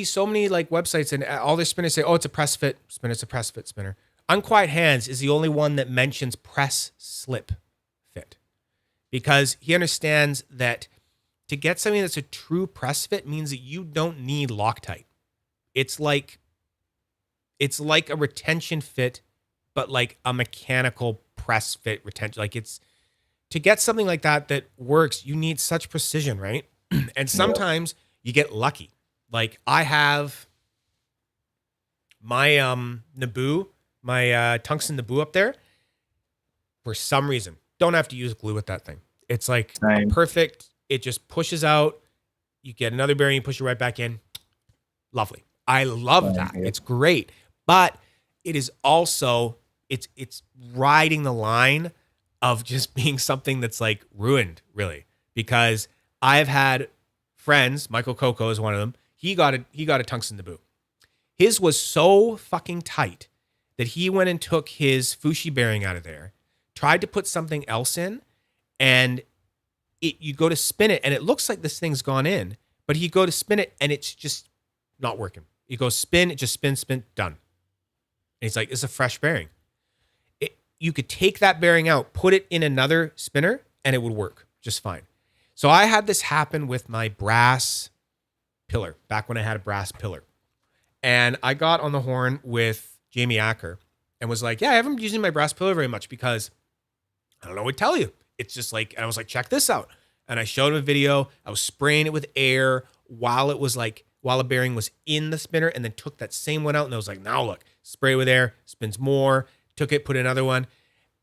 so many like websites and all their spinners say, oh, it's a press fit spinner, it's a press fit spinner. Unquiet Hands is the only one that mentions press slip fit, because he understands that to get something that's a true press fit means that you don't need Loctite. It's like a retention fit, but like a mechanical press fit retention. Like it's, to get something like that works, you need such precision, right? And sometimes you get lucky. Like I have my Naboo, my tungsten Naboo up there. For some reason, don't have to use glue with that thing. It's like perfect. It just pushes out. You get another bearing, you push it right back in. Lovely. I love that. It's great. But it is also, it's riding the line of just being something that's like ruined, really. Because I've had friends, Michael Coco is one of them. He got a tungsten Naboo. His was so fucking tight that he went and took his Fushi bearing out of there, tried to put something else in, and you go to spin it, and it looks like this thing's gone in, but you go to spin it, and it's just not working. You go spin, it just spin, done. And he's like, it's a fresh bearing. You could take that bearing out, put it in another spinner, and it would work just fine. So I had this happen with my brass pillar, back when I had a brass pillar. And I got on the horn with Jamie Acker and was like, yeah, I haven't been using my brass pillar very much because I don't know what to tell you. It's just like, and I was like, check this out. And I showed him a video. I was spraying it with air while the bearing was in the spinner, and then took that same one out. And I was like, now look, spray with air, spins more, took it, put another one.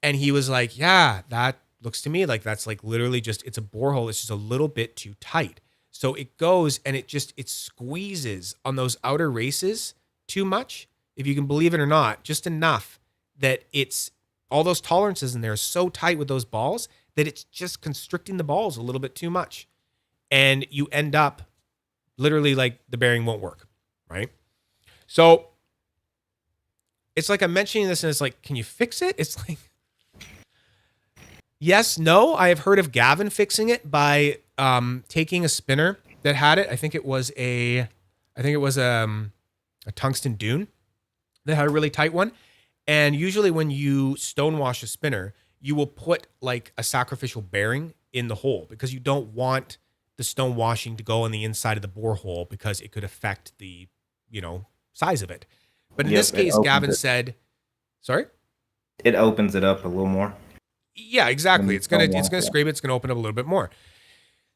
And he was like, yeah, that looks to me like that's like literally just, it's a borehole. It's just a little bit too tight. So it goes and it squeezes on those outer races too much, if you can believe it or not, just enough that it's, all those tolerances in there are so tight with those balls that it's just constricting the balls a little bit too much. And you end up literally like the bearing won't work, right? So it's like I'm mentioning this and it's like, can you fix it? It's like, yes, no. I have heard of Gavin fixing it by taking a spinner that had it. I think it was a tungsten dune that had a really tight one. And usually when you stonewash a spinner, you will put like a sacrificial bearing in the hole because you don't want the stone washing to go on the inside of the borehole because it could affect the, size of it. But in this case, Gavin said, sorry? It opens it up a little more. Yeah, exactly. It's gonna scrape it. It's gonna open up a little bit more.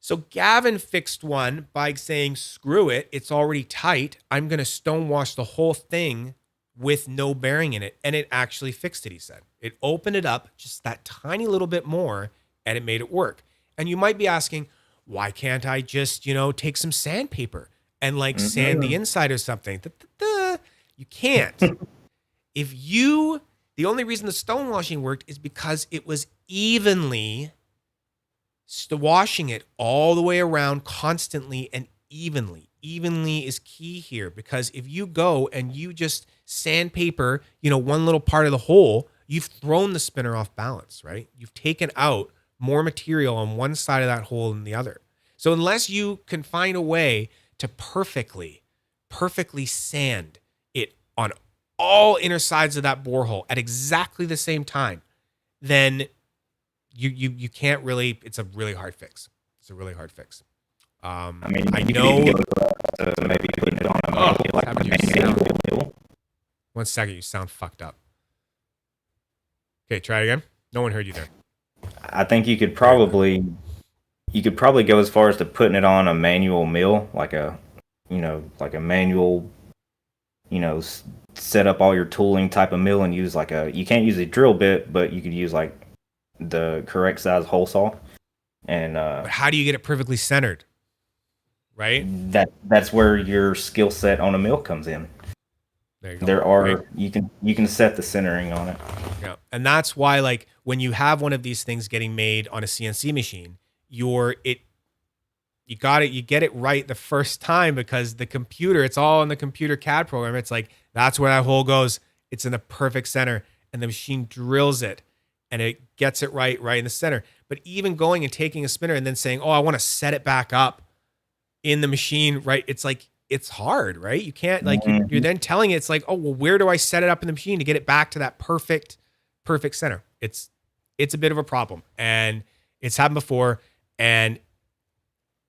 So Gavin fixed one by saying, screw it. It's already tight. I'm gonna stonewash the whole thing with no bearing in it. And it actually fixed it, he said. It opened it up just that tiny little bit more and it made it work. And you might be asking, why can't I just, take some sandpaper and like sand the inside or something? You can't. The only reason the stonewashing worked is because it was evenly washing it all the way around constantly and evenly. Evenly is key here, because if you go and you just sandpaper, one little part of the hole, you've thrown the spinner off balance, right? You've taken out more material on one side of that hole than the other. So unless you can find a way to perfectly sand it on all inner sides of that borehole at exactly the same time, then you can't really, it's a really hard fix. It's a really hard fix. I know. Maybe putting it on a manual mill. 1 second, you sound fucked up. Okay, try it again. No one heard you there. I think you could probably go as far as to putting it on a manual mill, like a manual, set up all your tooling type of mill and use you can't use a drill bit, but you could use like the correct size hole saw. And but how do you get it perfectly centered? Right? That's where your skill set on a mill comes in. There you go. There are right? you can set the centering on it. Yeah. And that's why, like, when you have one of these things getting made on a CNC machine, you got it, you get it right the first time, because the computer, it's all in the computer CAD program. It's like, that's where that hole goes. It's in the perfect center, and the machine drills it and it gets it right in the center. But even going and taking a spinner and then saying, oh, I want to set it back up in the machine, right? It's like, it's hard, right? You can't, like, you're then telling it, it's like, oh, well, where do I set it up in the machine to get it back to that perfect center? It's a bit of a problem, and it's happened before. And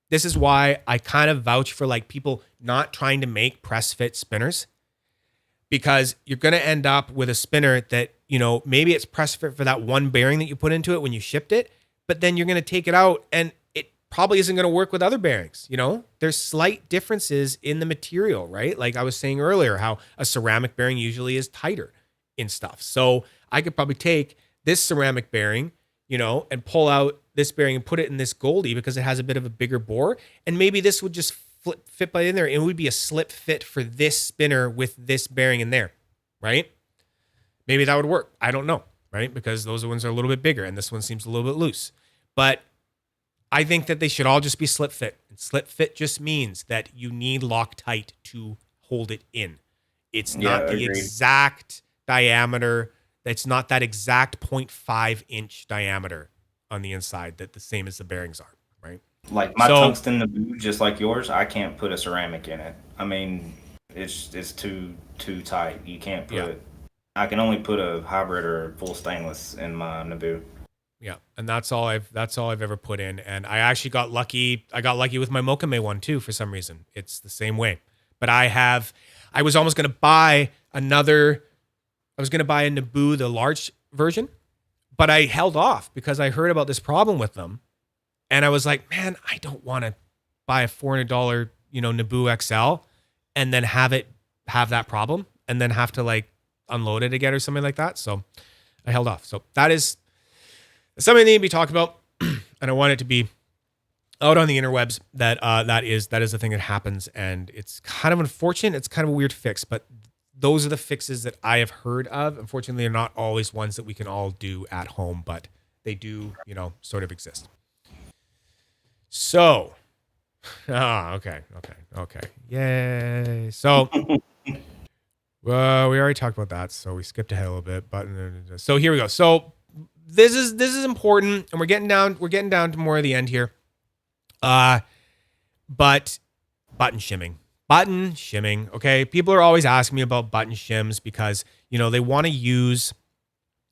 this is why I kind of vouch for like people not trying to make press fit spinners, because you're going to end up with a spinner that, you know, maybe it's press fit for that one bearing that you put into it when you shipped it, but then you're going to take it out and it probably isn't going to work with other bearings. You know, there's slight differences in the material, right? Like I was saying earlier, how a ceramic bearing usually is tighter in stuff. So I could probably take this ceramic bearing, you know, and pull out this bearing and put it in this Goldie because it has a bit of a bigger bore. And maybe this would just fit by in there. It would be a slip fit for this spinner with this bearing in there, right? Maybe that would work. I don't know, right? Because those ones are a little bit bigger and this one seems a little bit loose. But I think that they should all just be slip fit. And slip fit just means that you need Loctite to hold it in. It's not the exact diameter. It's not that exact 0.5 inch diameter on the inside that the same as the bearings are, right? Like my tungsten Naboo, just like yours, I can't put a ceramic in it. I mean, it's too tight. You can't put. I can only put a hybrid or full stainless in my Naboo. Yeah, and that's all I've ever put in. And I actually got lucky. I got lucky with my Mokame one too. For some reason, it's the same way. But I was almost going to buy another. I was going to buy a Naboo, the large version, but I held off because I heard about this problem with them. And I was like, man, I don't want to buy a $400, you know, Naboo XL and then have that problem and then have to like unload it again or something like that. So I held off. So that is something that needs to be talked about. And I want it to be out on the interwebs that that is the thing that happens. And it's kind of unfortunate. It's kind of a weird fix, but those are the fixes that I have heard of. Unfortunately, they're not always ones that we can all do at home, but they do, you know, sort of exist. So, okay. Yay. So, well, we already talked about that, so we skipped ahead a little bit, but so here we go. So this is important, and we're getting down to more of the end here. But button shimming. Okay. People are always asking me about button shims because, you know, they want to use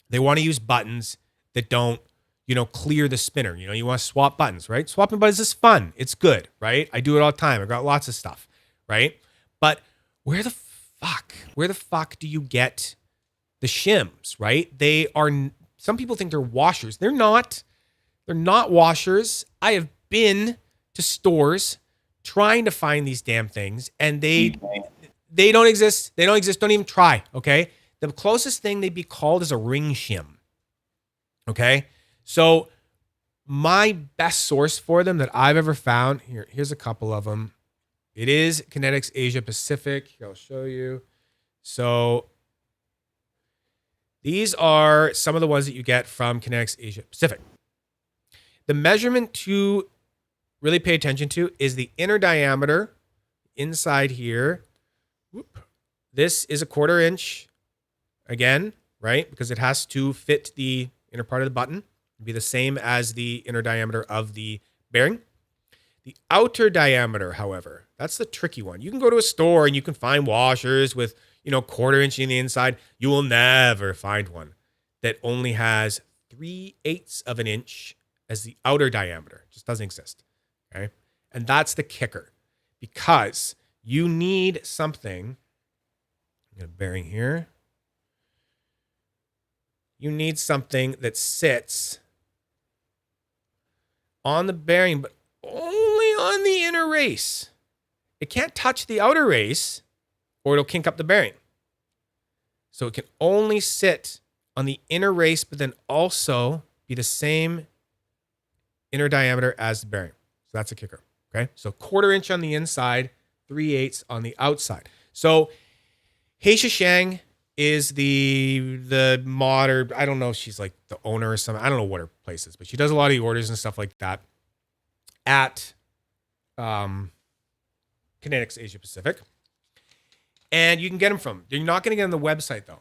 buttons that don't, you know, clear the spinner. You know, you want to swap buttons, right? Swapping buttons is fun. It's good, right? I do it all the time. I've got lots of stuff, right? But where the fuck do you get the shims, right? Some people think they're washers. They're not washers. I have been to stores trying to find these damn things, and they don't exist. They don't exist. Don't even try. Okay. The closest thing they'd be called is a ring shim. Okay. So my best source for them that I've ever found here's a couple of them. It is Kinetics Asia Pacific. I'll show you. So these are some of the ones that you get from Kinetics Asia Pacific. The measurement to really pay attention to is the inner diameter inside here. Whoop. This is a 1/4 inch again, right? Because it has to fit the inner part of the button, be the same as the inner diameter of the bearing. The outer diameter, however, that's the tricky one. You can go to a store and you can find washers with, you know, 1/4 inch in the inside. You will never find one that only has 3/8 of an inch as the outer diameter. It just doesn't exist. Okay. And that's the kicker, because you need something. I'm going to bearing here. You need something that sits on the bearing, but only on the inner race. It can't touch the outer race or it'll kink up the bearing. So it can only sit on the inner race, but then also be the same inner diameter as the bearing. So that's a kicker. Okay. So 1/4 inch on the inside, 3/8 on the outside. So Heisha Shang is the mod, or I don't know if she's like the owner or something. I don't know what her place is, but she does a lot of the orders and stuff like that. at Kinetics Asia Pacific. And you can get them from. You're not going to get on the website, though.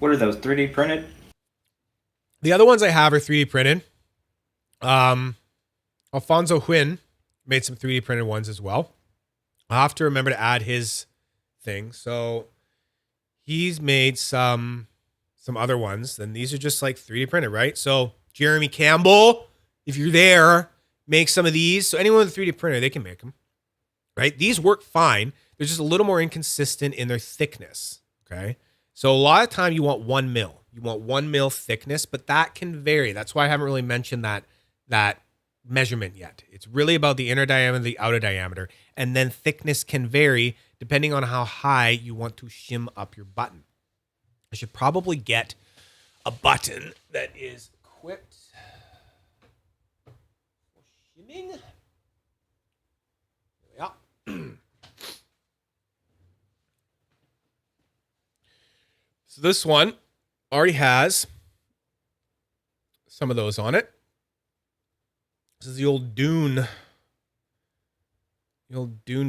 What are those, 3D printed? The other ones I have are 3D printed. Alfonso Huyn made some 3D printed ones as well. I'll have to remember to add his thing. So he's made some other ones. Then these are just like 3D printed, right? So Jeremy Campbell, if you're there, make some of these. So anyone with a 3D printer, they can make them, right? These work fine. They're just a little more inconsistent in their thickness, okay? So a lot of time you want 1 mil. You want 1 mil thickness, but that can vary. That's why I haven't really mentioned that measurement yet. It's really about the inner diameter, the outer diameter, and then thickness can vary depending on how high you want to shim up your button. I should probably get a button that is equipped for shimming. There we are. So this one already has some of those on it. This is the old Dune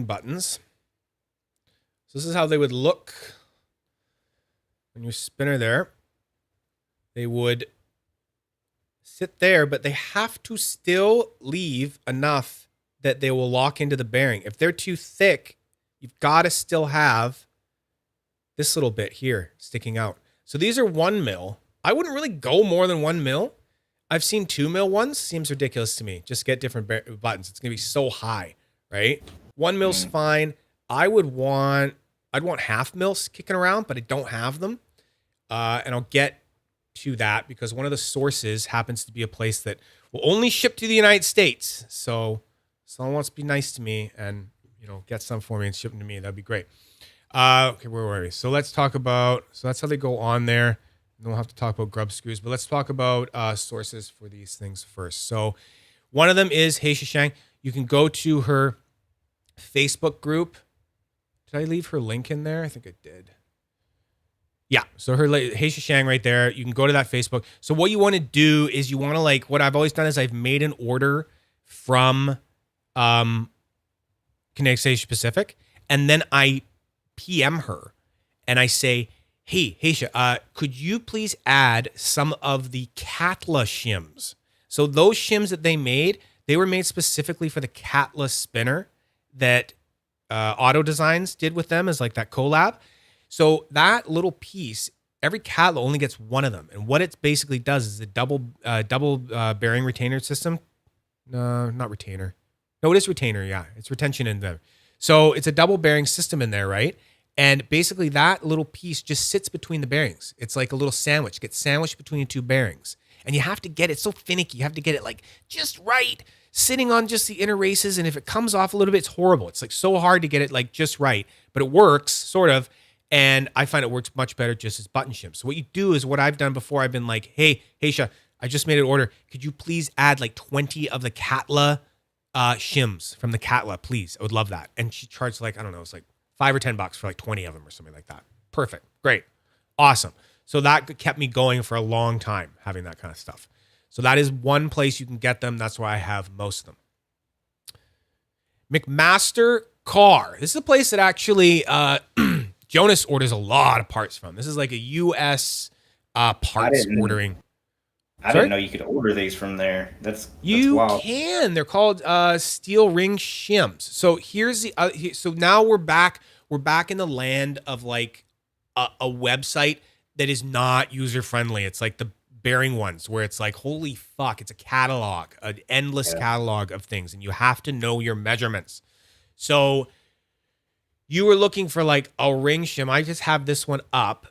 buttons. So this is how they would look on your spinner there. They would sit there, but they have to still leave enough that they will lock into the bearing. If they're too thick, you've got to still have this little bit here sticking out. So these are 1 mil. I wouldn't really go more than 1 mil. I've seen 2 mil ones. Seems ridiculous to me. Just get different buttons. It's going to be so high, right? 1 mil's fine. I'd want half mils kicking around, but I don't have them. And I'll get to that because one of the sources happens to be a place that will only ship to the United States. So someone wants to be nice to me and, get some for me and ship them to me. That'd be great. Okay, where were we? So let's talk about, so that's how they go on there. And then we'll have to talk about grub screws, but let's talk about sources for these things first. So one of them is Hei Shishang. You can go to her Facebook group. Did I leave her link in there? I think I did. Yeah, so her Hei Shishang right there. You can go to that Facebook. So what you want to do is you want to what I've always done is I've made an order from Kinetics Asia Pacific, and then I PM her and I say, hey, Heisha, could you please add some of the Catla shims? So those shims that they were made specifically for the Catla spinner that Auto Designs did with them as like that collab. So that little piece, every Catla only gets one of them. And what it basically does is a double bearing retainer system. No, not retainer. No, it is retainer. Yeah, it's retention in there. So it's a double bearing system in there, right? And basically that little piece just sits between the bearings. It's like a little sandwich. It gets sandwiched between the two bearings. And you have to get it so finicky. You have to get it like just right, sitting on just the inner races. And if it comes off a little bit, it's horrible. It's like so hard to get it like just right. But it works, sort of. And I find it works much better just as button shims. So what you do is what I've done before. I've been like, hey, Heisha, I just made an order. Could you please add like 20 of the Catla shims from the Catla, please? I would love that. And she charged like, I don't know, it's like $5 or $10 for like 20 of them or something like that. Perfect. Great. Awesome. So that kept me going for a long time, having that kind of stuff. So that is one place you can get them. That's where I have most of them. McMaster Car. This is a place that actually Jonas orders a lot of parts from. This is like a U.S. Parts ordering. I didn't know you could order these from there. That's wild. You can. They're called steel ring shims. So here's the so now we're back in the land of like a website that is not user friendly. It's like the bearing ones where it's like, holy fuck, it's a catalog, an endless catalog of things, and you have to know your measurements. So you were looking for like a ring shim. I just have this one up.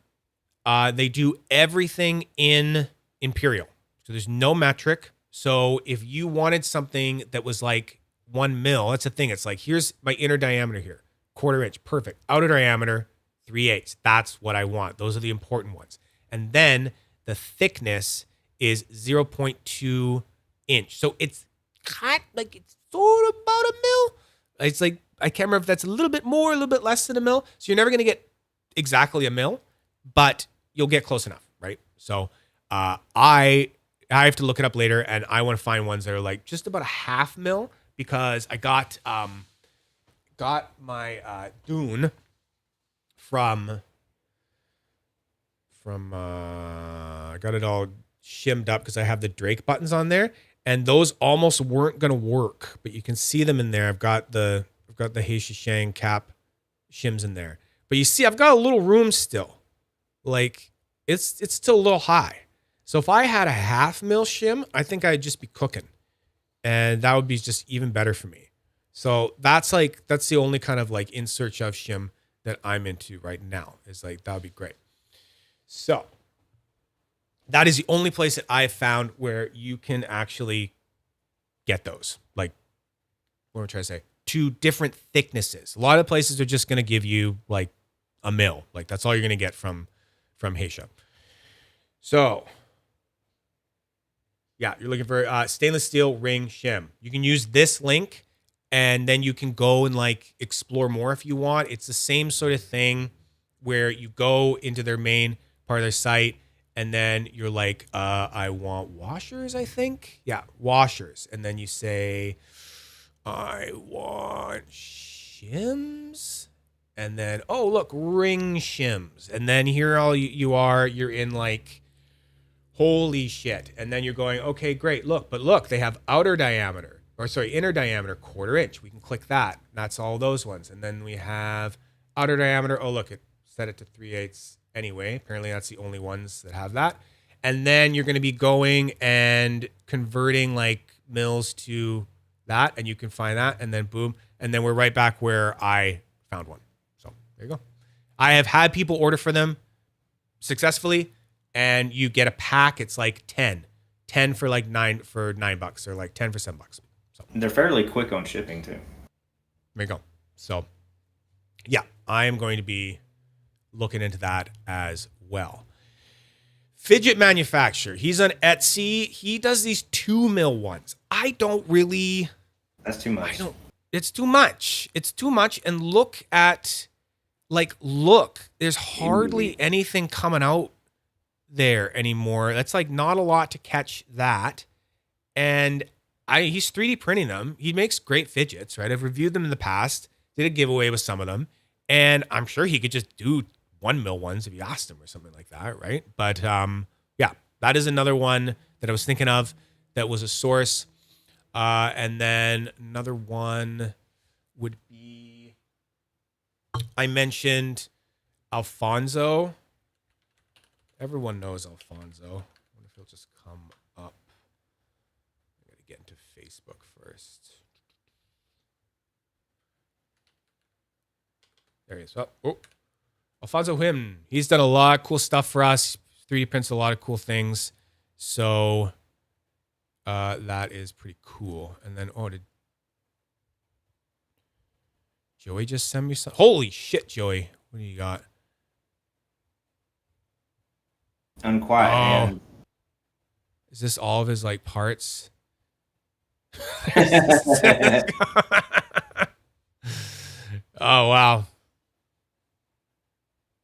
They do everything in imperial. So there's no metric. So if you wanted something that was like 1 mil, that's the thing. It's like, here's my inner diameter here, 1/4 inch, perfect. Outer diameter, 3/8. That's what I want. Those are the important ones. And then the thickness is 0.2 inch. So it's kind like it's sort of about a mil. It's like, I can't remember if that's a little bit more, a little bit less than a mil. So you're never going to get exactly a mil, but you'll get close enough, right? So I have to look it up later, and I want to find ones that are like just about a half mil, because I got my Dune from I got it all shimmed up because I have the Drake buttons on there, and those almost weren't gonna work, but you can see them in there. I've got the Heisha Shang cap shims in there, but you see I've got a little room still. Like it's still a little high. So if I had a half mil shim, I think I'd just be cooking, and that would be just even better for me. So that's the only kind of like in search of shim that I'm into right now. Is like that would be great. So that is the only place that I've found where you can actually get those. Like, what am I trying to say? 2 different thicknesses. A lot of places are just going to give you like a mil. Like that's all you're going to get from Heisha. So yeah, you're looking for stainless steel ring shim. You can use this link, and then you can go and like explore more if you want. It's the same sort of thing where you go into their main part of their site, and then you're like, I want washers, I think. Yeah, washers. And then you say, I want shims. And then, oh, look, ring shims. And then here you're in like, holy shit. And then you're going, okay, great. Look, they have inner diameter, 1/4 inch. We can click that. That's all those ones. And then we have outer diameter. Oh, look, it set it to 3/8 anyway. Apparently that's the only ones that have that. And then you're going to be going and converting like mils to that, and you can find that, and then boom. And then we're right back where I found one. So there you go. I have had people order for them successfully, and you get a pack. It's like 10 for like $9 or like 10 for $7. So They're fairly quick on shipping too. there you go. So yeah, I am going to be looking into that as well. Fidget manufacturer. He's on Etsy. He does these 2 mil ones. I don't really. That's too much. It's too much. It's too much. And look, there's hardly anything coming out there anymore. That's like not a lot to catch that. And he's 3D printing them. He makes great fidgets, right? I've reviewed them in the past. Did a giveaway with some of them. And I'm sure he could just do 1 mil ones if you asked him or something like that, right? But yeah, that is another one that I was thinking of that was a source. And then another one would be, I mentioned Alfonso. Everyone knows Alfonso. I wonder if he'll just come up. I gotta get into Facebook first. There he is. Oh. Alfonso Him. He's done a lot of cool stuff for us. 3D prints a lot of cool things. So that is pretty cool. And then, did Joey just send me some? Holy shit, Joey. What do you got? Unquiet hand. Is this all of his like parts? Oh, wow.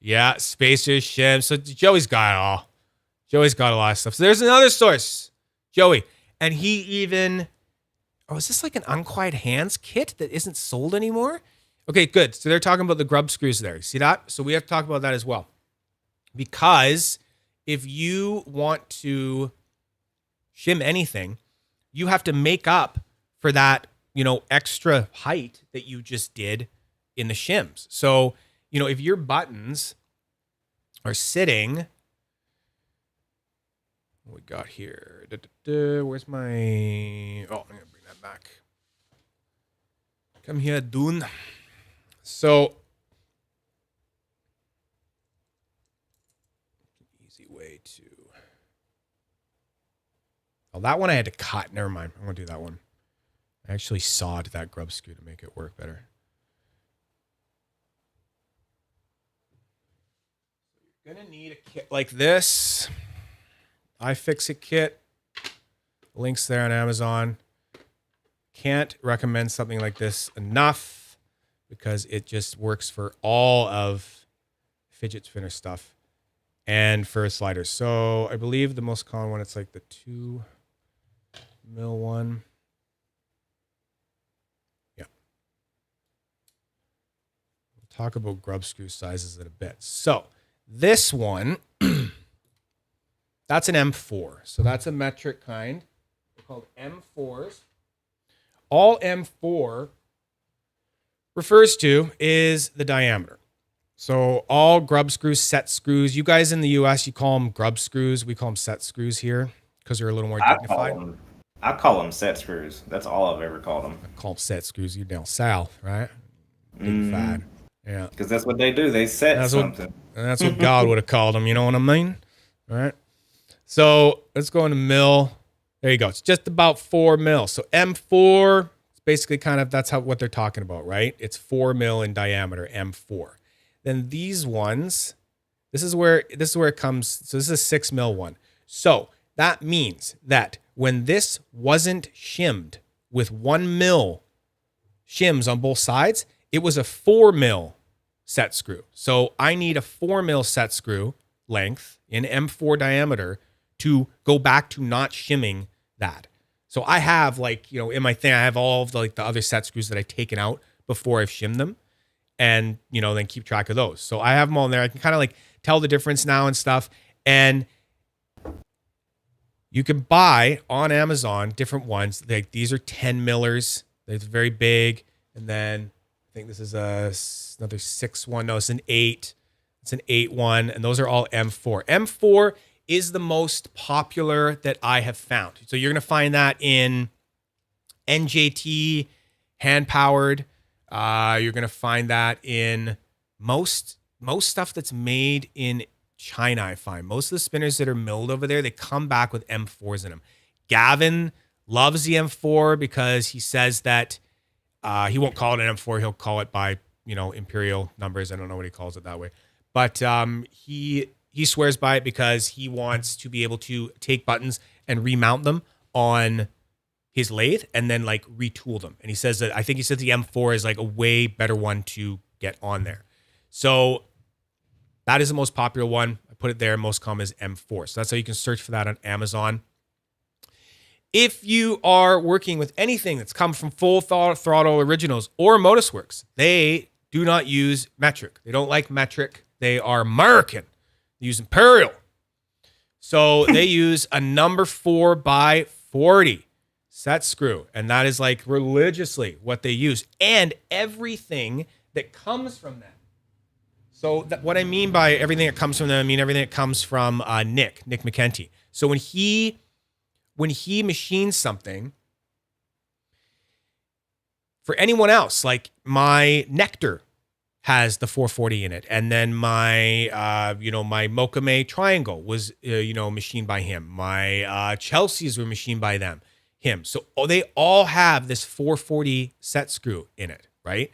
Yeah, spacers, shims. So Joey's got it all. Joey's got a lot of stuff. So there's another source, Joey. And he even, is this like an Unquiet Hands kit that isn't sold anymore? Okay, good. So they're talking about the grub screws there. See that? So we have to talk about that as well. Because if you want to shim anything, you have to make up for that, extra height that you just did in the shims. So, if your buttons are sitting, what we got here? Where's my, I'm going to bring that back. Come here, Dune. So, easy way to, that one I had to cut. Never mind. I'm going to do that one. I actually sawed that grub screw to make it work better. You're going to need a kit like this. iFixit kit. Links there on Amazon. Can't recommend something like this enough because it just works for all of Fidget spinner stuff. and for sliders. So I believe the most common one, it's like the 2 mil one. Yeah. We'll talk about grub screw sizes in a bit. So this one, that's an M4. So that's a metric kind. They're called M4s. All M4 refers to is the diameter. So all grub screws, set screws, you guys in the US, you call them grub screws. We call them set screws here because they're a little more dignified. I call them set screws. That's all I've ever called them. I call them set screws. You're down south, right? Big fat. Yeah. Because that's what they do. They set something. That's what God would have called them. You know what I mean? All right. So let's go into mil. There you go. It's just about 4 mil. So M4, it's basically kind of, that's what they're talking about, right? It's 4 mil in diameter, M4. Then these ones, this is where it comes. So this is a 6 mil one. So that means that when this wasn't shimmed with 1 mil shims on both sides, it was a 4 mil set screw. So I need a 4 mil set screw length in M4 diameter to go back to not shimming that. So I have in my thing, I have all of the other set screws that I've taken out before I've shimmed them, and then keep track of those. So I have them all in there. I can kind of tell the difference now and stuff. And you can buy on Amazon different ones. These are 10 millers. They're very big. And then I think this is another 6 one. No, it's an 8. It's an 8 one. And those are all M4. M4 is the most popular that I have found. So you're going to find that in NJT, hand powered. You're going to find that in most stuff that's made in China. I find most of the spinners that are milled over there, they come back with M4s in them. Gavin loves the M4 because he says that he won't call it an M4. He'll call it by imperial numbers. I don't know what he calls it that way, but he swears by it because he wants to be able to take buttons and remount them on his lathe and then retool them. And he says that, I think he said the M4 is a way better one to get on there. So that is the most popular one. I put it there. Most common is M4. So that's how you can search for that on Amazon. If you are working with anything that's come from Full Throttle Originals or Motusworks, they do not use metric. They don't like metric. They are American. They use imperial. So they use a number 4x40 set screw. And that is religiously what they use. And everything that comes from them. So what I mean by everything that comes from them, I mean everything that comes from Nick McKenty. So when he machines something, for anyone else, my Nectar has the 440 in it, and then my my Mokame Triangle was machined by him. My Chelsea's were machined by him. So they all have this 440 set screw in it, right?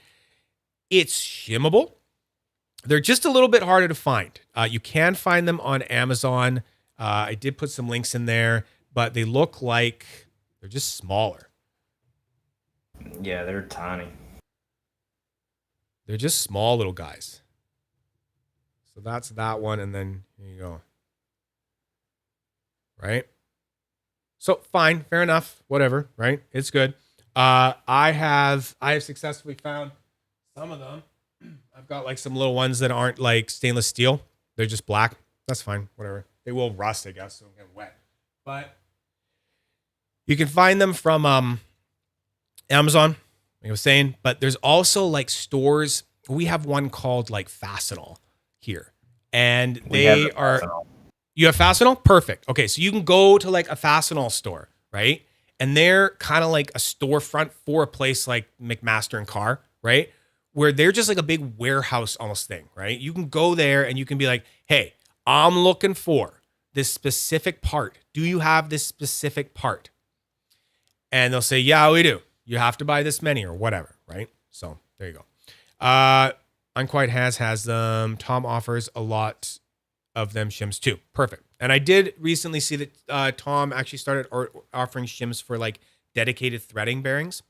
It's shimmable. They're just a little bit harder to find. You can find them on Amazon. I did put some links in there, but they look like they're just smaller. Yeah, they're tiny. They're just small little guys. So that's that one, and then here you go. Right? So fine, fair enough, whatever, right? It's good. I have successfully found some of them. I've got some little ones that aren't stainless steel. They're just black. That's fine, whatever. They will rust, I guess, so they'll get wet. But you can find them from Amazon, like I was saying. But there's also stores. We have one called Fastenal here, and they are. Fastenal. You have Fastenal? Perfect. Okay, so you can go to a Fastenal store, right? And they're kind of like a storefront for a place like McMaster and Carr, right? Where they're just a big warehouse almost thing, right? You can go there and you can be like, hey, I'm looking for this specific part. Do you have this specific part? And they'll say, yeah, we do. You have to buy this many or whatever, right? So there you go. Unquiet has them. Tom offers a lot of them shims too. Perfect. And I did recently see that Tom actually started offering shims for dedicated threading bearings,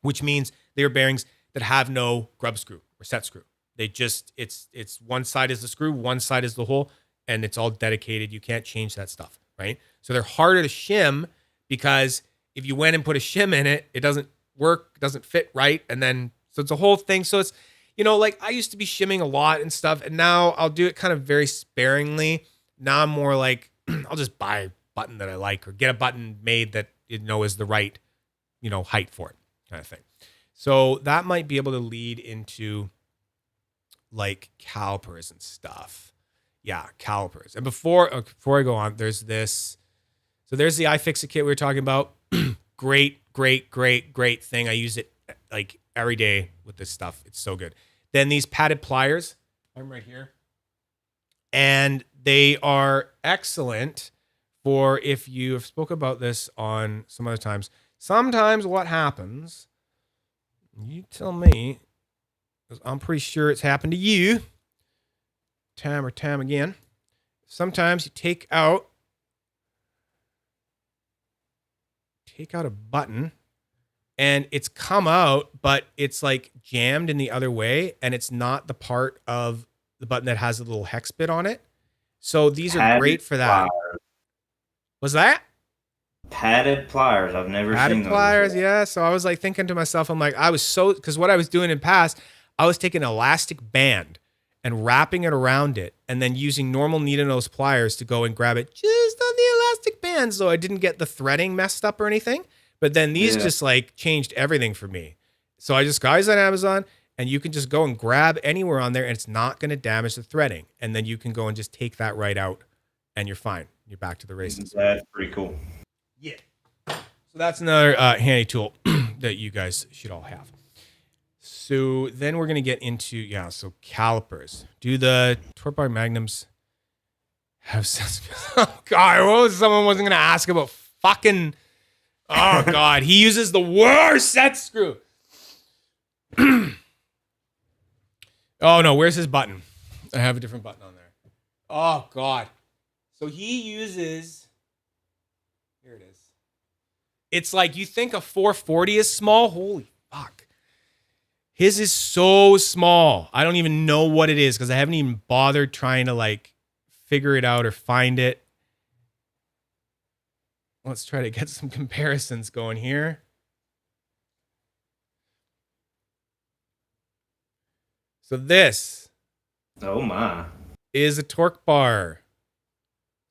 which means they are bearings that have no grub screw or set screw. They just, it's one side is the screw, one side is the hole. and it's all dedicated. You can't change that stuff, right? So they're harder to shim because if you went and put a shim in it, it doesn't work, doesn't fit right. And then, so it's a whole thing. So it's, like I used to be shimming a lot and stuff, and now I'll do it kind of very sparingly. Now I'm more like, I'll just buy a button that I like or get a button made that, is the right, height for it kind of thing. So that might be able to lead into like calipers and stuff. Yeah, calipers. And before I go on, there's this. So there's the iFixit kit we were talking about. Great thing. I use it like every day with this stuff. It's so good. Then these padded pliers. I'm right here. And they are excellent for if you have spoke about this on some other times. Sometimes what happens, you tell me, because I'm pretty sure it's happened to you time again. Sometimes you take out a button and it's come out, but it's like jammed in the other way, and it's not the part of the button that has a little hex bit on it. So these are great for that. Pliers. Was that? Padded pliers. I've never seen Padded those pliers, before. yeah. So I was like thinking to myself, I'm like, because what I was doing in past, I was taking an elastic band and wrapping it around it and then using normal needle nose pliers to go and grab it just on the elastic band so I didn't get the threading messed up or anything. But then these just like changed everything for me. So I just got these on Amazon, and you can just go and grab anywhere on there and it's not going to damage the threading. And then you can go and just take that right out and you're fine. You're back to the races. That's pretty cool. Yeah. So that's another handy tool that you guys should all have. So then we're going to get into, so calipers. Do the torque bar magnums have sense? Oh, God, what was someone wasn't going to ask about fucking, oh, God, he uses the worst set screw. Oh, no, where's his button? I have a different button on there. Oh, God. So he uses, here it is. It's like you think a 440 is small. Holy fuck. His is so small. I don't even know what it is because I haven't even bothered trying to like figure it out or find it. Let's try to get some comparisons going here. So this Oh my. is a torque bar.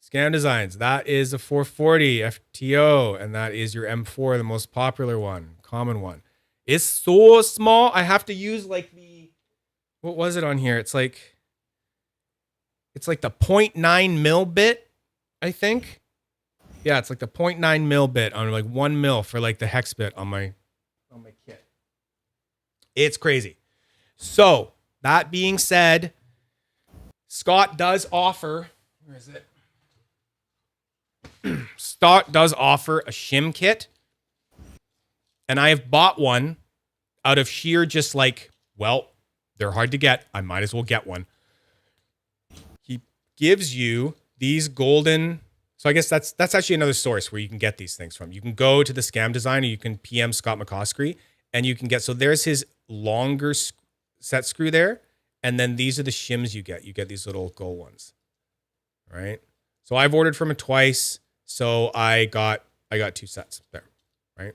Scam Designs. That is a 440 FTO, and that is your M4, the most popular one, common one. It's so small. I have to use like what was it on here? It's like the 0.9 mil bit, I think. Yeah, it's like the 0.9 mil bit on like 1 mil for like the hex bit on my kit. It's crazy. So that being said, Scott does offer, where is it? Scott does offer a shim kit. And I have bought one out of sheer just like, well, they're hard to get. I might as well get one. He gives you these golden. So I guess that's actually another source where you can get these things from. You can go to the Scam Design, or you can PM Scott McCoskey, and you can get, so there's his longer set screw there. And then these are the shims you get. You get these little gold ones. All right. So I've ordered from him twice. So I got 2 sets there. Right.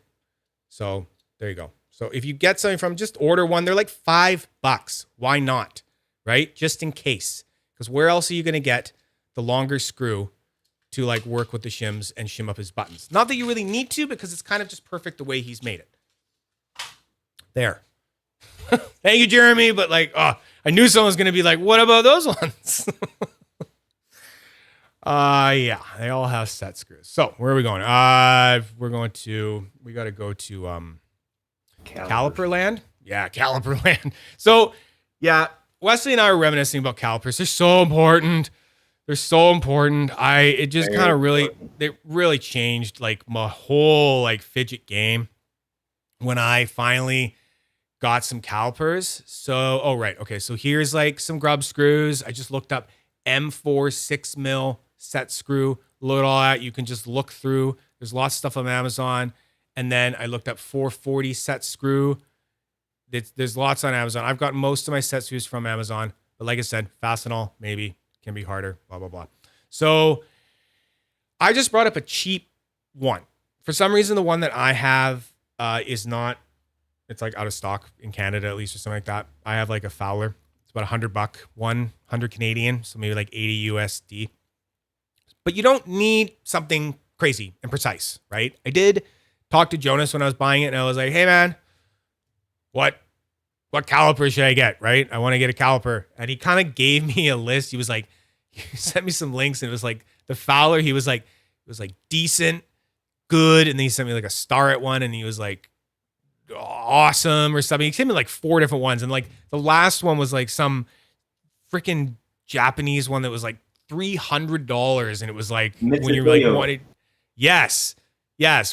So there you go. So if you get something from, just order one. They're like $5. Why not? Right? Just in case. Because where else are you going to get the longer screw to like work with the shims and shim up his buttons? Not that you really need to, because it's kind of just perfect the way he's made it. There. Thank you, Jeremy. But like, I knew someone was going to be like, what about those ones? Yeah, they all have set screws. So where are we going? We got to go to Caliper Land. Yeah, Caliper Land. So yeah, Wesley and I were reminiscing about calipers. They're so important. It just kind of really changed like my whole like fidget game when I finally got some calipers. So, okay. So here's like some grub screws. I just looked up M4 6 mil set screw. Look at all that. You can just look through. There's lots of stuff on Amazon. And then I looked up 440 set screw. There's lots on Amazon. I've got most of my set screws from Amazon. But like I said, Fastenal, maybe. can be harder, blah, blah, blah. So I just brought up a cheap one. For some reason, the one that I have is not, it's like out of stock in Canada, at least, or something like that. I have like a Fowler. It's about $100, 100 Canadian, so maybe like 80 USD. But you don't need something crazy and precise, right? I did talk to Jonas when I was buying it, and I was like, hey man, what caliper should I get, right? I want to get a caliper. And he kind of gave me a list. He was like, he sent me some links, and it was like the Fowler, he was like, it was like decent, good, and then he sent me like a star at one, and he was like awesome or something. He sent me like 4 different ones, and like the last one was like some freaking Japanese one that was like $300, and it was like when you're like wanted, yes,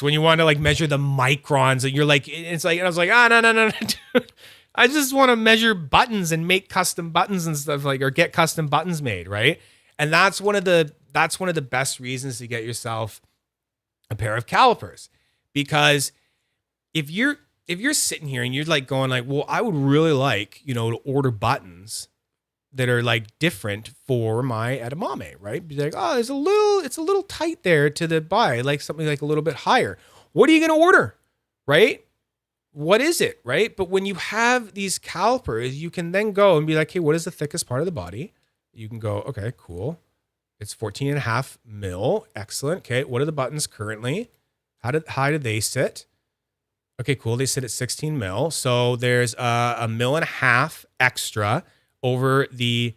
when you want to like measure the microns, and you're like, it's like, and I was like, no, dude. I just want to measure buttons and make custom buttons and stuff, like, or get custom buttons made, right? And that's one of the best reasons to get yourself a pair of calipers, because if you're sitting here and you're like going like, well, I would really like, to order buttons that are like different for my edamame, right? Be like, oh, it's a little tight there to the buy, like something like a little bit higher. What are you going to order, right? What is it, right? But when you have these calipers, you can then go and be like, hey, what is the thickest part of the body? You can go, okay, cool. It's 14.5 mil. Excellent. Okay, what are the buttons currently? How do they sit? Okay, cool. They sit at 16 mil. So there's a 1.5 mil extra over the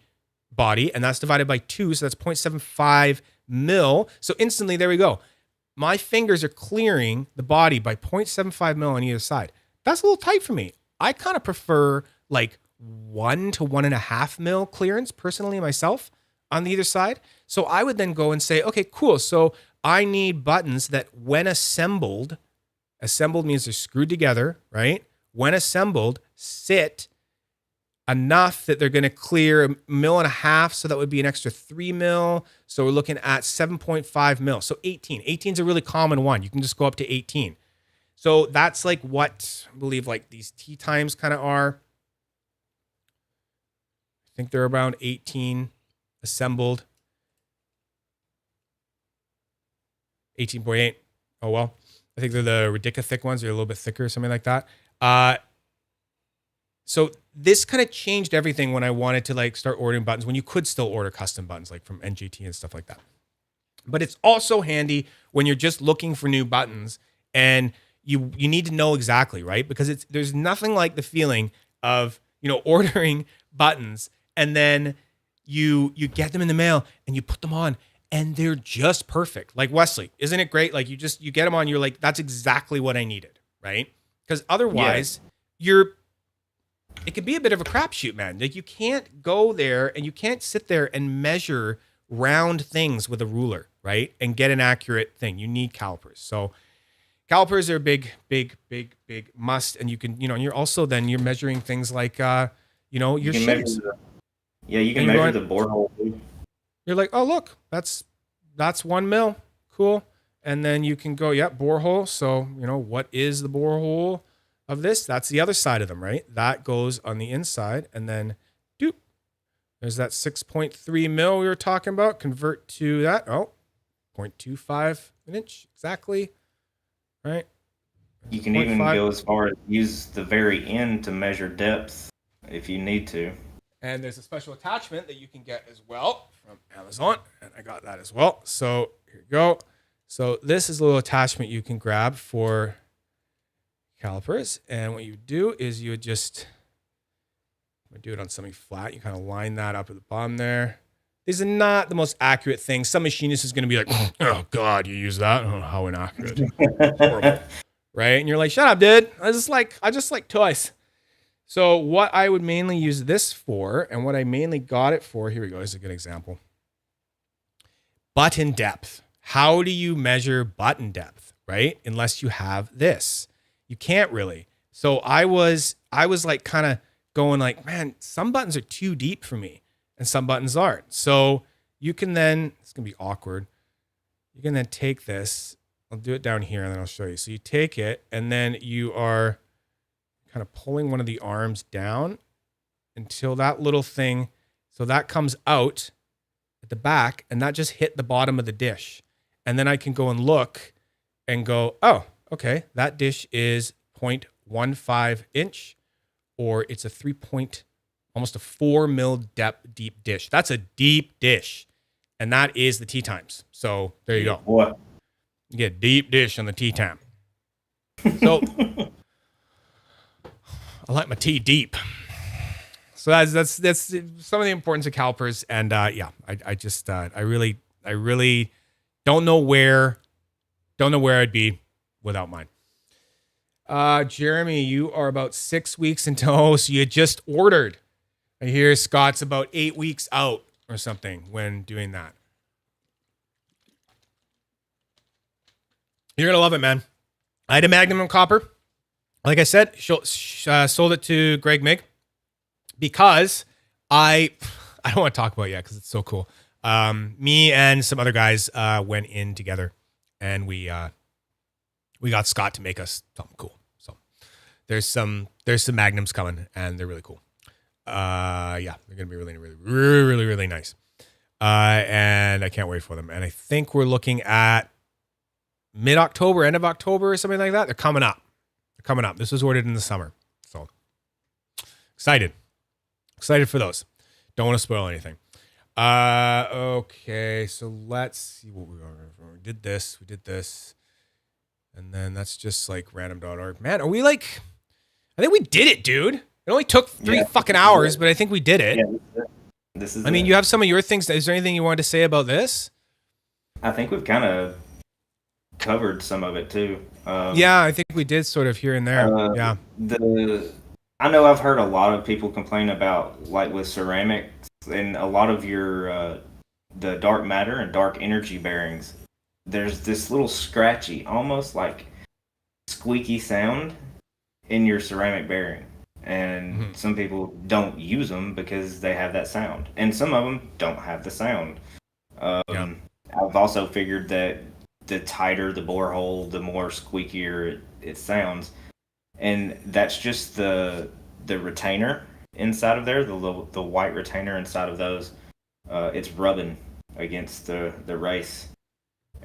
body, and that's divided by 2. So that's 0.75 mil. So instantly, there we go. My fingers are clearing the body by 0.75 mil on either side. That's a little tight for me. I kind of prefer like 1 to 1.5 mil clearance personally myself on the either side. So I would then go and say, okay, cool. So I need buttons that when assembled means they're screwed together, right? When assembled, sit enough that they're going to clear 1.5 mil. So that would be an extra 3 mil. So we're looking at 7.5 mil. So 18. 18 is a really common one. You can just go up to 18. So that's like what I believe like these T times kind of are. I think they're around 18 assembled. 18.8. Oh, well. I think they're the Ridica thick ones. They're a little bit thicker or something like that. So this kind of changed everything when I wanted to like start ordering buttons, when you could still order custom buttons like from NJT and stuff like that. But it's also handy when you're just looking for new buttons and you need to know exactly, right? Because there's nothing like the feeling of, ordering buttons and then you get them in the mail and you put them on and they're just perfect. Like Wesley, isn't it great? Like you get them on, you're like, that's exactly what I needed, right? Because otherwise it can be a bit of a crapshoot, man. Like you can't go there and you can't sit there and measure round things with a ruler, right? And get an accurate thing. You need calipers. So calipers are a big must. And you can, and you're also then you're measuring things like, your shapes. You can measure the borehole. You're like, oh, look, that's 1 mil. Cool. And then you can go, borehole. So, what is the borehole of this? That's the other side of them, right? That goes on the inside. And then, doop, there's that 6.3 mil we were talking about. Convert to that. Oh, 0.25 an inch. Exactly. Right? You can even go as far as use the very end to measure depth if you need to. And there's a special attachment that you can get as well from Amazon. And I got that as well. So here you go. So this is a little attachment you can grab for calipers. And what you do is you would just do it on something flat. You kind of line that up at the bottom there. These are not the most accurate things. Some machinist is going to be like, oh God, you use that? Oh, how inaccurate. Horrible. Right? And you're like, shut up, dude. I just like toys. So what I would mainly use this for, and what I mainly got it for, here we go, this is a good example. Button depth. How do you measure button depth, right? Unless you have this. You can't really. So I was like kind of going like, man, some buttons are too deep for me and some buttons aren't. So you can then, it's going to be awkward. You can then take this. I'll do it down here and then I'll show you. So you take it and then you are kind of pulling one of the arms down until that little thing, so that comes out at the back, and that just hit the bottom of the dish. And then I can go and look and go, oh, okay, that dish is 0.15 inch, or it's a almost a 4 mil depth deep dish. That's a deep dish. And that is the tea times. So there you go. Boy. You get a deep dish on the tea time. So I like my tea deep. So that's some of the importance of calipers. And yeah, I really don't know where I'd be without mine. Jeremy, you are about 6 weeks into so you just ordered. I hear Scott's about 8 weeks out or something when doing that. You're gonna love it, man. I had a Magnum in copper. Like I said, sold it to Greg Mig because I don't want to talk about it yet because it's so cool. Me and some other guys went in together, and we got Scott to make us something cool. So there's some Magnums coming, and they're really cool. Yeah, they're gonna be really nice. And I can't wait for them. And I think we're looking at mid-October, end of October, or something like that. They're coming up. This was ordered in the summer, so excited for those. Don't want to spoil anything. Okay, so let's see what we did this, and then that's just like random.org. Man, are we like? I think we did it, dude. It only took 3 fucking hours, but I think we did it. Yeah, this is. I mean, you have some of your things. Is there anything you wanted to say about this? I think we've kind of covered some of it too. Yeah, I think we did sort of here and there. Yeah. I know I've heard a lot of people complain about, like with ceramics and a lot of your the dark matter and dark energy bearings. There's this little scratchy, almost like squeaky sound in your ceramic bearing. And some people don't use them because they have that sound. And some of them don't have the sound. I've also figured that the tighter the borehole, the more squeakier it sounds. And that's just the retainer inside of there, the white retainer inside of those. It's rubbing against the race.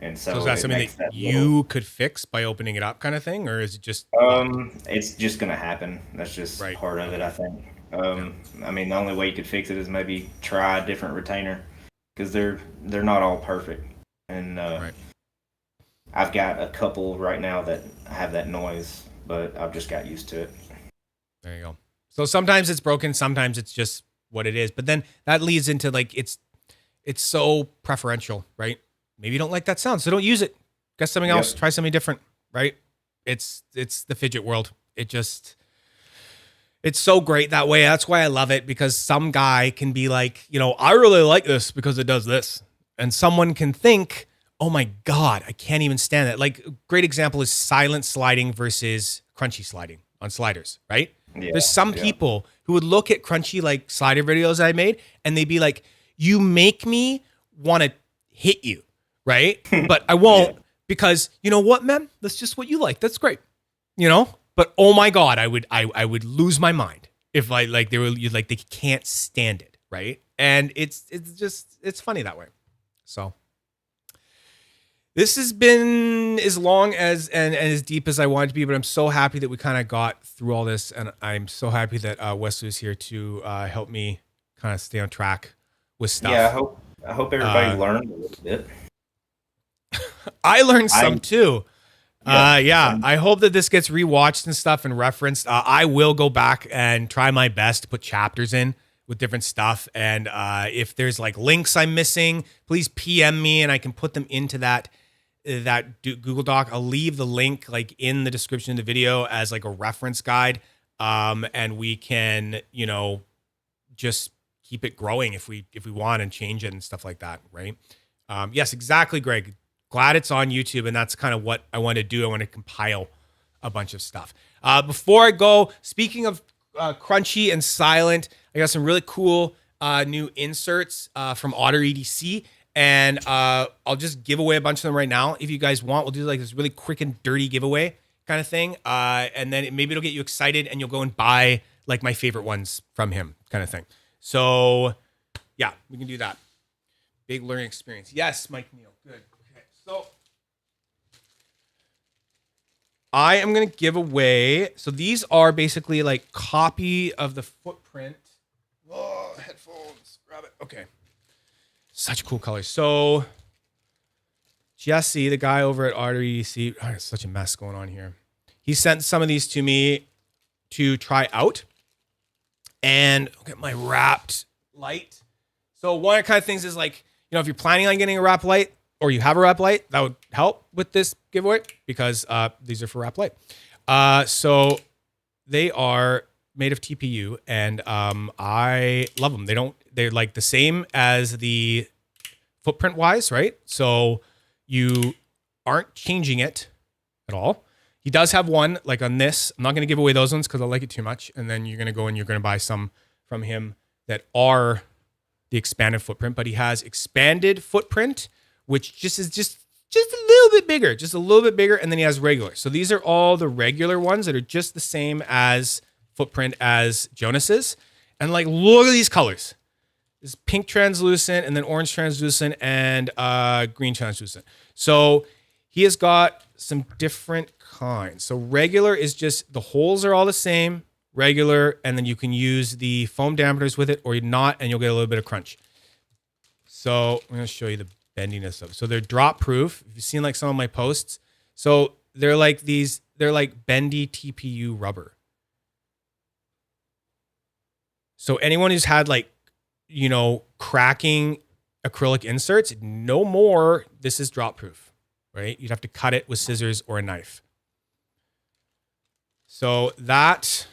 And so is that something that you could fix by opening it up kind of thing? Or is it just... It's just going to happen. That's just part of it, I think. I mean, the only way you could fix it is maybe try a different retainer, because they're not all perfect. And I've got a couple right now that have that noise, but I've just got used to it. There you go. So sometimes it's broken, sometimes it's just what it is. But then that leads into like it's so preferential, right? Maybe you don't like that sound, so don't use it. Get something else. Try something different, right? It's the Fidget world. It's so great that way. That's why I love it, because some guy can be like, I really like this because it does this. And someone can think, oh my God, I can't even stand that. Like, a great example is silent sliding versus crunchy sliding on sliders, right? Yeah, there's some people who would look at crunchy like slider videos I made and they'd be like, you make me want to hit you, right? But I won't because you know what, man? That's just what you like. That's great. But oh my God, I would lose my mind if they can't stand it, right? And it's funny that way. So this has been as long as and as deep as I wanted to be, but I'm so happy that we kind of got through all this, and I'm so happy that Wesley was here to help me kind of stay on track with stuff. Yeah, I hope everybody learned a little bit. I learned some too. I hope that this gets rewatched and stuff and referenced. I will go back and try my best to put chapters in with different stuff. And if there's like links I'm missing, please PM me and I can put them into that Google Doc. I'll leave the link like in the description of the video as like a reference guide. And we can, just keep it growing if we want and change it and stuff like that. Right. Yes, exactly, Greg. Glad it's on YouTube, and that's kind of what I want to do. I want to compile a bunch of stuff. Before I go, speaking of crunchy and silent, I got some really cool new inserts from Otter EDC, and I'll just give away a bunch of them right now. If you guys want, we'll do like this really quick and dirty giveaway kind of thing, and then maybe it'll get you excited, and you'll go and buy like my favorite ones from him kind of thing. So yeah, we can do that. big learning experience. Yes, Mike Neal. Good. Okay. So I am going to give away. So these are basically like copy of the footprint. Oh, headphones. Grab it. Okay. Such cool colors. So Jesse, the guy over at Otter EDC, oh, it's such a mess going on here. He sent some of these to me to try out. And look at my wrapped light. So one of the kind of things is like, you know, if you're planning on getting a wrap light or you have a wrap light, that would help with this giveaway because these are for wrap light. So they are made of TPU and I love them. They're like the same as the footprint wise, right? So you aren't changing it at all. He does have one like on this. I'm not going to give away those ones because I like it too much. And then you're going to go and you're going to buy some from him that are the expanded footprint, but he has expanded footprint, which just is just a little bit bigger, and then he has regular. So these are all the regular ones that are just the same as footprint as Jonas's. And like, look at these colors. This pink translucent, and then orange translucent, and green translucent. So he has got some different kinds. So regular is just the holes are all the same. Regular, and then you can use the foam dampeners with it or not, and you'll get a little bit of crunch. So I'm going to show you the bendiness of it. So they're drop proof. If you've seen like some of my posts, so they're like bendy TPU rubber. So anyone who's had like, you know, cracking acrylic inserts, no more. This is drop proof, right? You'd have to cut it with scissors or a knife. So that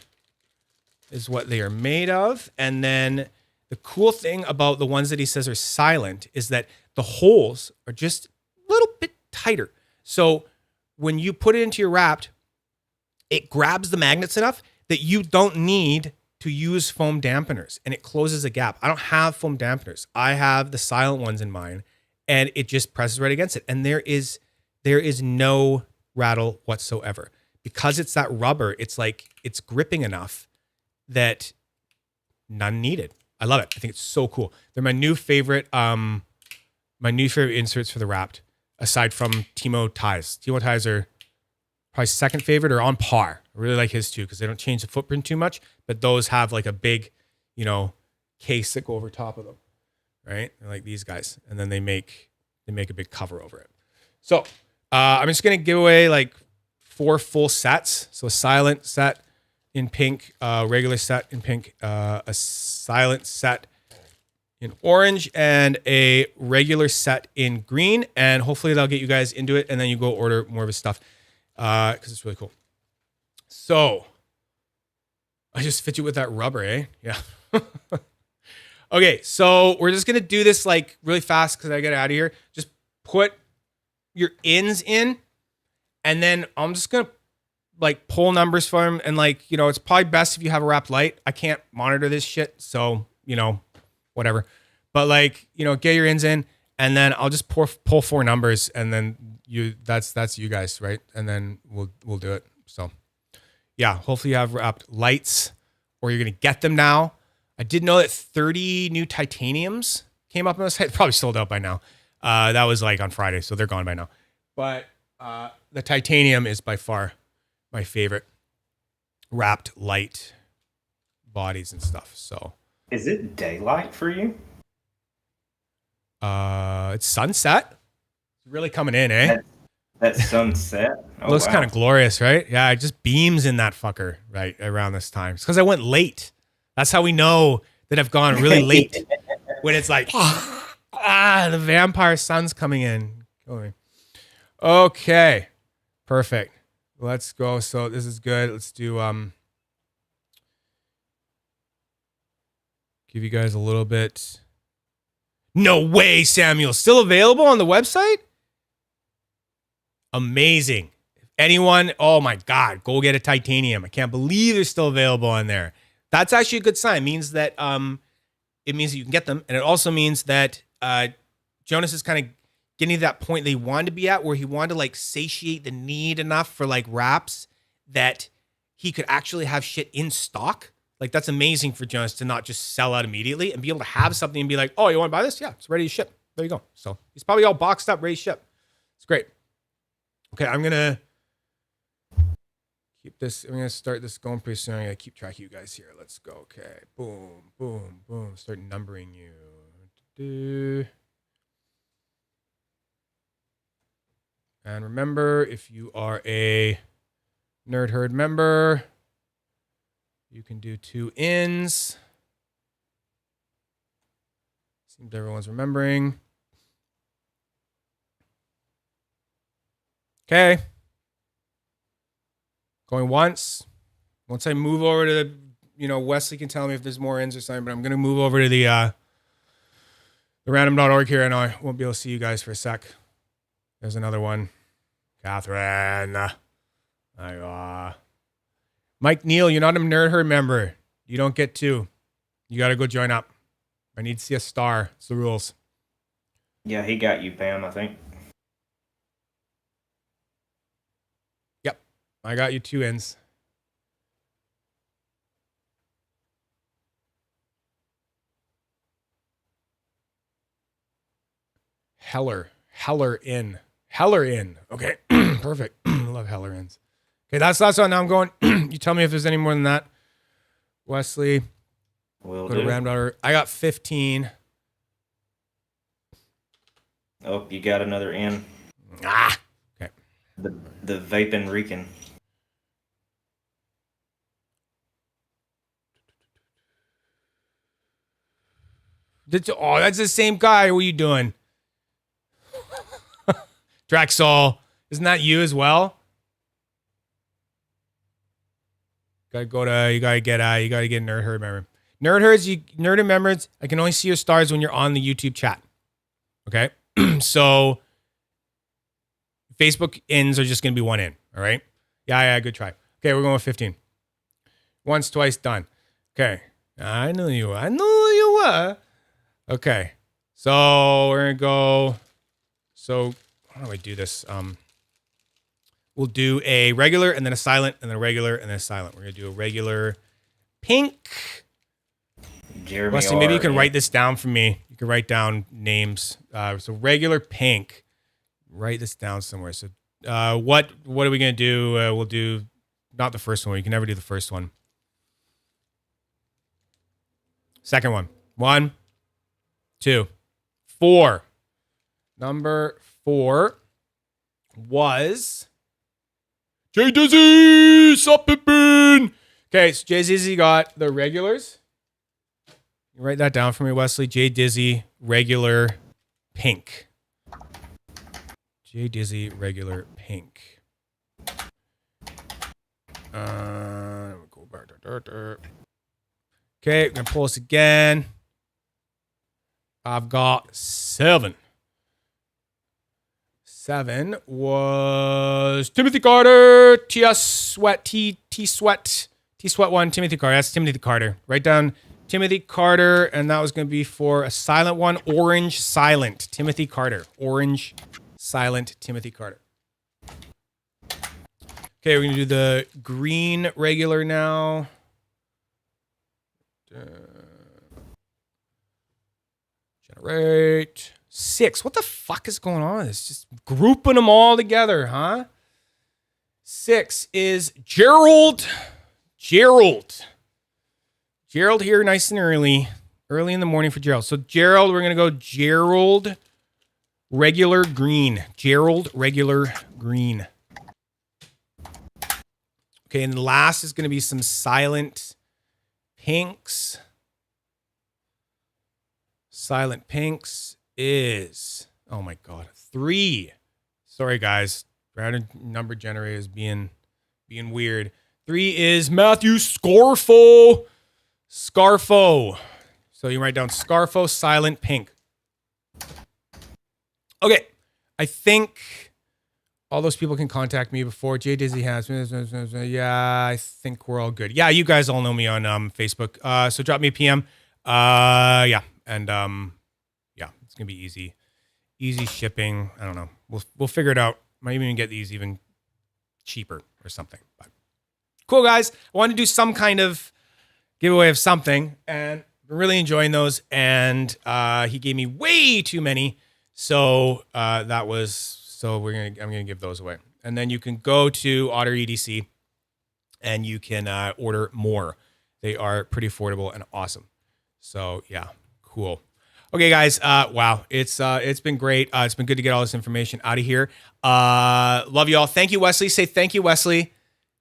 is what they are made of. And then the cool thing about the ones that he says are silent is that the holes are just a little bit tighter. So when you put it into your wrapped, it grabs the magnets enough that you don't need to use foam dampeners and it closes a gap. I don't have foam dampeners. I have the silent ones in mine and it just presses right against it. And there is no rattle whatsoever. Because it's that rubber, it's like it's gripping enough that none needed. I love it. I think it's so cool. They're my new favorite inserts for the wrapped, aside from Timo ties. Timo ties are probably second favorite or on par. I really like his too because they don't change the footprint too much, but those have like a big, you know, case that go over top of them, right? They're like these guys, and then they make a big cover over it. So I'm just gonna give away like 4 full sets. So a silent set in pink, regular set in pink, a silent set in orange, and a regular set in green. And hopefully that'll get you guys into it. And then you go order more of his stuff because it's really cool. So I just fit you with that rubber, eh? Yeah. Okay, so we're just going to do this like really fast because I get out of here. Just put your ins in, and then I'm just going to like pull numbers for him. And like, you know, it's probably best if you have a wrapped light. I can't monitor this shit. So, you know, whatever. But like, you know, get your ins in and then I'll just pull 4 numbers and then that's you guys, right? And then we'll do it. So yeah, hopefully you have wrapped lights or you're going to get them now. I did know that 30 new titaniums came up on the site. Probably sold out by now. That was like on Friday. So they're gone by now. But the titanium is by far my favorite wrapped light bodies and stuff. So is it daylight for you? It's sunset. It's really coming in, eh? That sunset. Oh, looks wow. kind of glorious, right? Yeah, it just beams in that fucker right around this time. It's because I went late. That's how we know that I've gone really late. When it's like, the vampire sun's coming in. Okay, perfect. Let's go. So this is good. Let's do give you guys a little bit. No way, Samuel. Still available on the website? Amazing. If anyone, oh my God, go get a titanium. I can't believe they're still available on there. That's actually a good sign. It means that it means that you can get them. And it also means that Jonas is kind of getting to that point they wanted to be at where he wanted to like satiate the need enough for like wraps that he could actually have shit in stock. Like that's amazing for Jonas to not just sell out immediately and be able to have something and be like, oh, you want to buy this? Yeah, it's ready to ship. there you go. So he's probably all boxed up, ready to ship. It's great. Okay, I'm gonna keep this. I'm gonna start this going pretty soon. I'm gonna keep track of you guys here. Let's go. Okay, boom, boom, boom. Start numbering you. And remember, if you are a Nerd Herd member, you can do 2 ins. Seems everyone's remembering. Okay. Going once. Once I move over to the, Wesley can tell me if there's more ins or something, but I'm going to move over to the random.org here, and I won't be able to see you guys for a sec. There's another one. Catherine. Mike Neal, you're not a Nerd Herd member. You don't get 2. You got to go join up. I need to see a star. It's the rules. Yeah, he got you, Pam, I think. Yep. I got you 2 ins. Heller in. Okay. Perfect. Love Heller ins. Okay, that's one. Now I'm going. You tell me if there's any more than that. Wesley. Will Go do. to Ramdaughter. I got 15. Oh, you got another in. Okay. The vaping reeking. That's the same guy. What are you doing? Draxol. Isn't that you as well? You gotta get Nerd Herd member. Nerd Herd members, I can only see your stars when you're on the YouTube chat. Okay? So Facebook ins are just gonna be 1 in. All right? Yeah, good try. Okay, we're going with 15. Once, twice, done. Okay. I knew you were. Okay. So we're gonna go. So how do I do this? We'll do a regular and then a silent and then a regular and then a silent. We're gonna do a regular pink. Jeremy Wesley, maybe you can R. write this down for me. You can write down names. So regular pink. Write this down somewhere. So what are we gonna do? We'll do not the first one. You can never do the first one. Second one. 1, 2, 4. Number 4 was Jay Dizzy. Sup, Pippin? Okay, so Jay Dizzy got the regulars. You write that down for me, Wesley. Jay Dizzy, regular, pink. Jay Dizzy, regular, pink. Go back. Okay, we're gonna pull this again. I've got 7. 7 was Timothy Carter, T Sweat 1, Timothy Carter. That's Timothy Carter. Write down Timothy Carter, and that was going to be for a silent one. Orange silent, Timothy Carter. Orange silent, Timothy Carter. Okay, we're going to do the green regular now. Generate 6. What the fuck is going on? It's just grouping them all together, huh? 6 is Gerald. Gerald here, nice and early in the morning for Gerald. So Gerald, we're gonna go Gerald regular green. Gerald regular green. Okay, and the last is gonna be some silent pinks. Silent pinks is, oh my God, 3. Sorry guys, random number generator is being weird. 3 is Matthew Scarfo. So you write down Scarfo, silent pink. Okay, I think all those people can contact me before. Jay Dizzy has. Yeah, I think we're all good. Yeah, you guys all know me on Facebook. So drop me a PM. Yeah, and yeah, it's gonna be easy shipping. I don't know. We'll figure it out. Might even get these even cheaper or something. But cool, guys. I wanted to do some kind of giveaway of something, and really enjoying those, and he gave me way too many. So I'm gonna give those away, and then you can go to Otter EDC, and you can order more. They are pretty affordable and awesome. So yeah, cool. Okay, guys. Wow, it's been great. It's been good to get all this information out of here. Love you all. Thank you, Wesley. Say thank you, Wesley.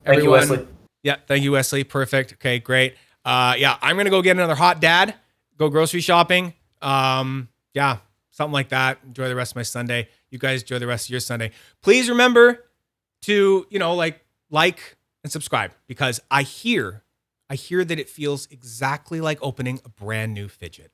Thank you, Wesley. Yeah, thank you, Wesley. Perfect. Okay, great. Yeah, I'm gonna go get another hot dad. Go grocery shopping. Yeah, something like that. Enjoy the rest of my Sunday. You guys enjoy the rest of your Sunday. Please remember to like and subscribe, because I hear that it feels exactly like opening a brand new Fidget.